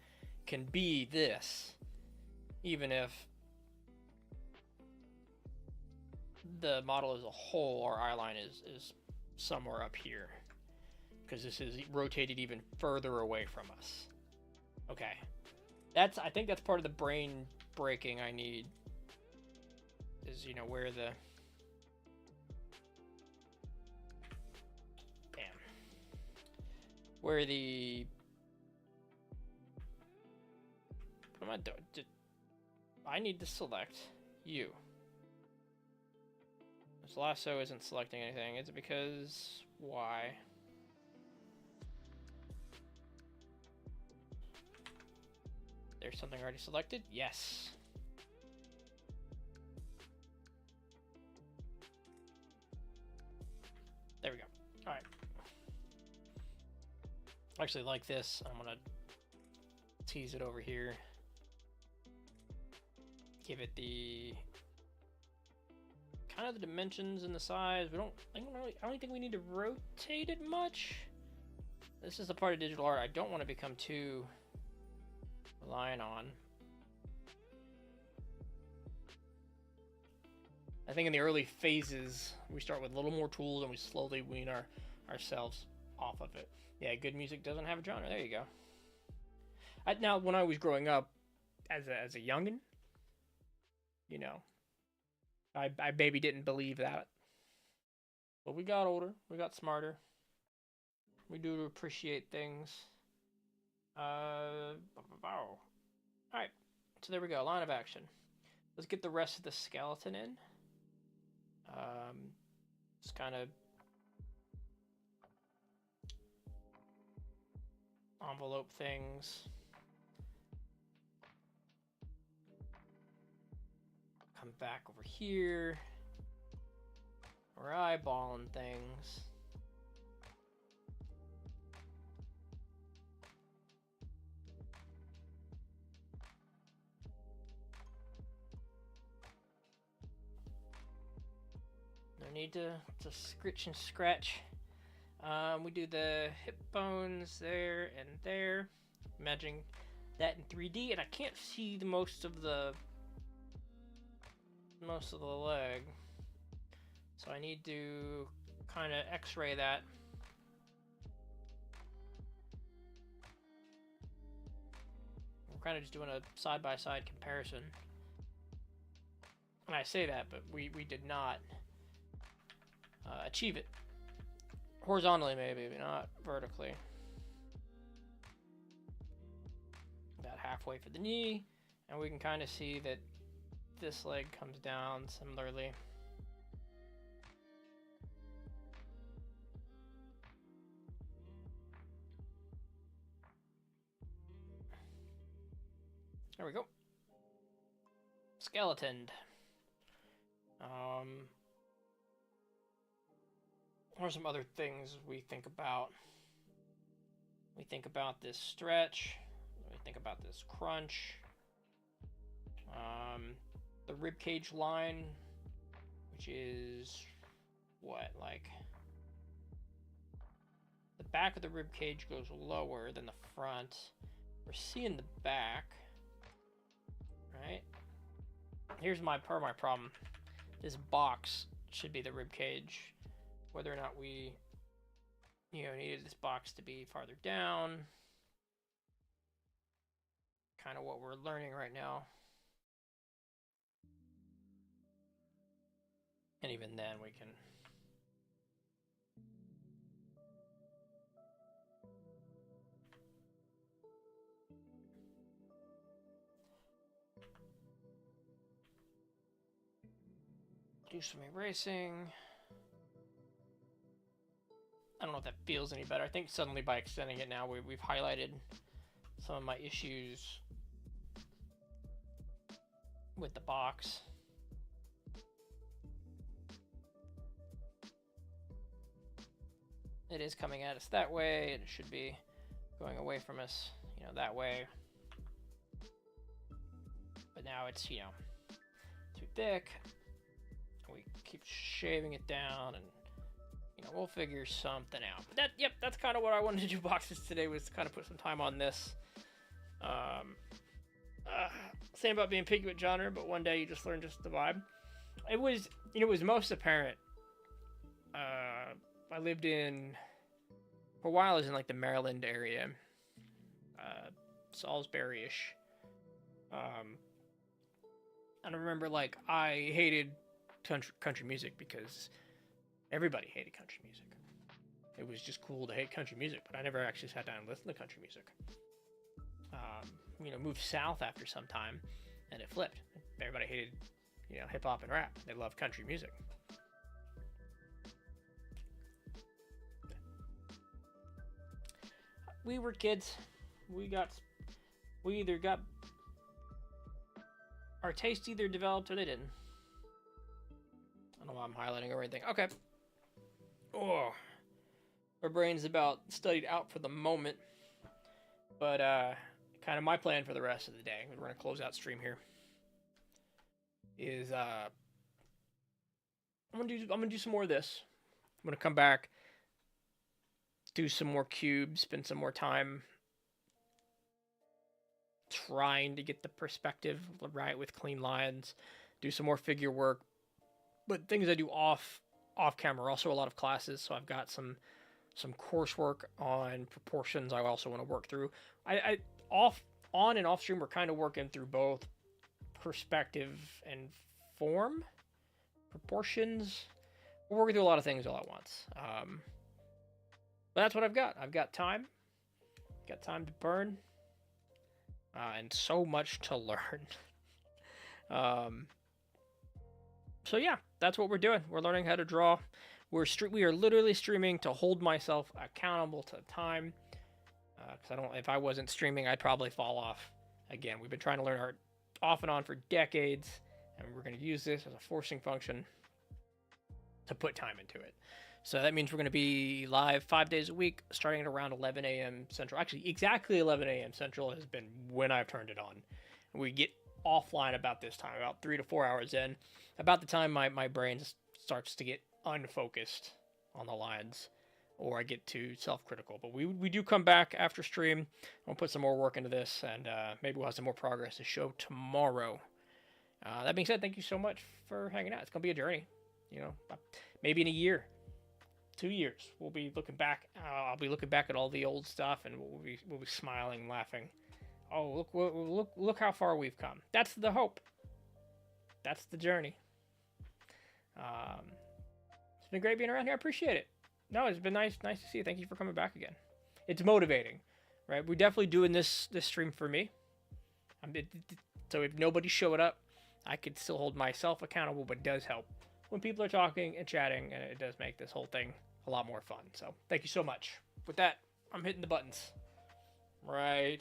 can be this, even if the model as a whole, our eye line is somewhere up here, because this is rotated even further away from us. Okay, I think that's part of the brain breaking I need, is, you know, where the what am I doing? I need to select you. This lasso isn't selecting anything. Is it because why? There's something already selected? Yes. There we go. All right. I actually like this. I'm gonna tease it over here. Give it the kind of the dimensions and the size. I don't think we need to rotate it much. This is the part of digital art I don't want to become too reliant on. I think in the early phases, we start with a little more tools and we slowly wean ourselves off of it. Yeah, good music doesn't have a genre. There you go. Now, when I was growing up as a youngin', you know, I maybe didn't believe that. But we got older. We got smarter. We do appreciate things. Wow. Alright. So there we go. Line of action. Let's get the rest of the skeleton in. Just kind of envelope things. Come back over here. We're eyeballing things. No need to scritch and scratch. We do the hip bones there and there. Imagining that in 3D, and I can't see most of the leg, so I need to kind of x-ray that. We're kind of just doing a side-by-side comparison, and I say that, but we did not achieve it horizontally, maybe, but not vertically. About halfway for the knee, And we can kind of see that this leg comes down similarly. There we go. Skeleton. What are some other things we think about? We think about this stretch. We think about this crunch. The rib cage line, which is what, like the back of the rib cage goes lower than the front. We're seeing the back, right? Here's my problem. This box should be the rib cage. Whether or not we, needed this box to be farther down. Kind of what we're learning right now. And even then we can do some erasing. I don't know if that feels any better. I think suddenly by extending it now, we've highlighted some of my issues with the box. It is coming at us that way, and it should be going away from us, that way. But now it's, too thick. We keep shaving it down, and we'll figure something out. But that's kind of what I wanted to do boxes today, was to kind of put some time on this. Same about being picky with genre, but one day you just learn just the vibe. It was most apparent. I lived for a while I was in like the Maryland area, Salisbury-ish. And I remember like I hated country music because everybody hated country music. It was just cool to hate country music, but I never actually sat down and listened to country music. Moved south after some time, and it flipped. Everybody hated, hip hop and rap. They loved country music. We were kids. We either got our taste either developed or they didn't. I don't know why I'm highlighting or anything. Okay. Oh, our brain's about studied out for the moment, but kind of my plan for the rest of the day. We're gonna close out stream here. Is I'm gonna do some more of this. I'm gonna come back, do some more cubes, spend some more time trying to get the perspective right with clean lines, do some more figure work, but things I do off camera. Also a lot of classes, so I've got some coursework on proportions I also want to work through. On and off stream, we're kind of working through both perspective and form, proportions. We're working through a lot of things all at once. But that's what I've got. I've got time. Got time to burn. And so much to learn. So yeah, that's what we're doing. We're learning how to draw. We are literally streaming to hold myself accountable to time. Because if I wasn't streaming, I'd probably fall off. Again, we've been trying to learn art off and on for decades, and we're going to use this as a forcing function to put time into it. So that means we're going to be live 5 days a week, starting at around 11 a.m. Central. Actually, exactly 11 a.m. Central has been when I've turned it on. We get offline about this time, about 3 to 4 hours in, about the time my brain starts to get unfocused on the lines, or I get too self-critical. But we do come back after stream. I'll put some more work into this, and maybe we'll have some more progress to show tomorrow. That being said, thank you so much for hanging out. It's going to be a journey. Maybe in a year, 2 years, we'll be looking back. I'll be looking back at all the old stuff, and we'll be smiling, laughing. Oh, look how far we've come. That's the hope. That's the journey. It's been great being around here. I appreciate it. No, it's been nice to see you. Thank you for coming back again. It's motivating, right? We're definitely doing this stream for me. It's So if nobody showed up, I could still hold myself accountable, but it does help when people are talking and chatting, and it does make this whole thing a lot more fun. So thank you so much. With that, I'm hitting the buttons right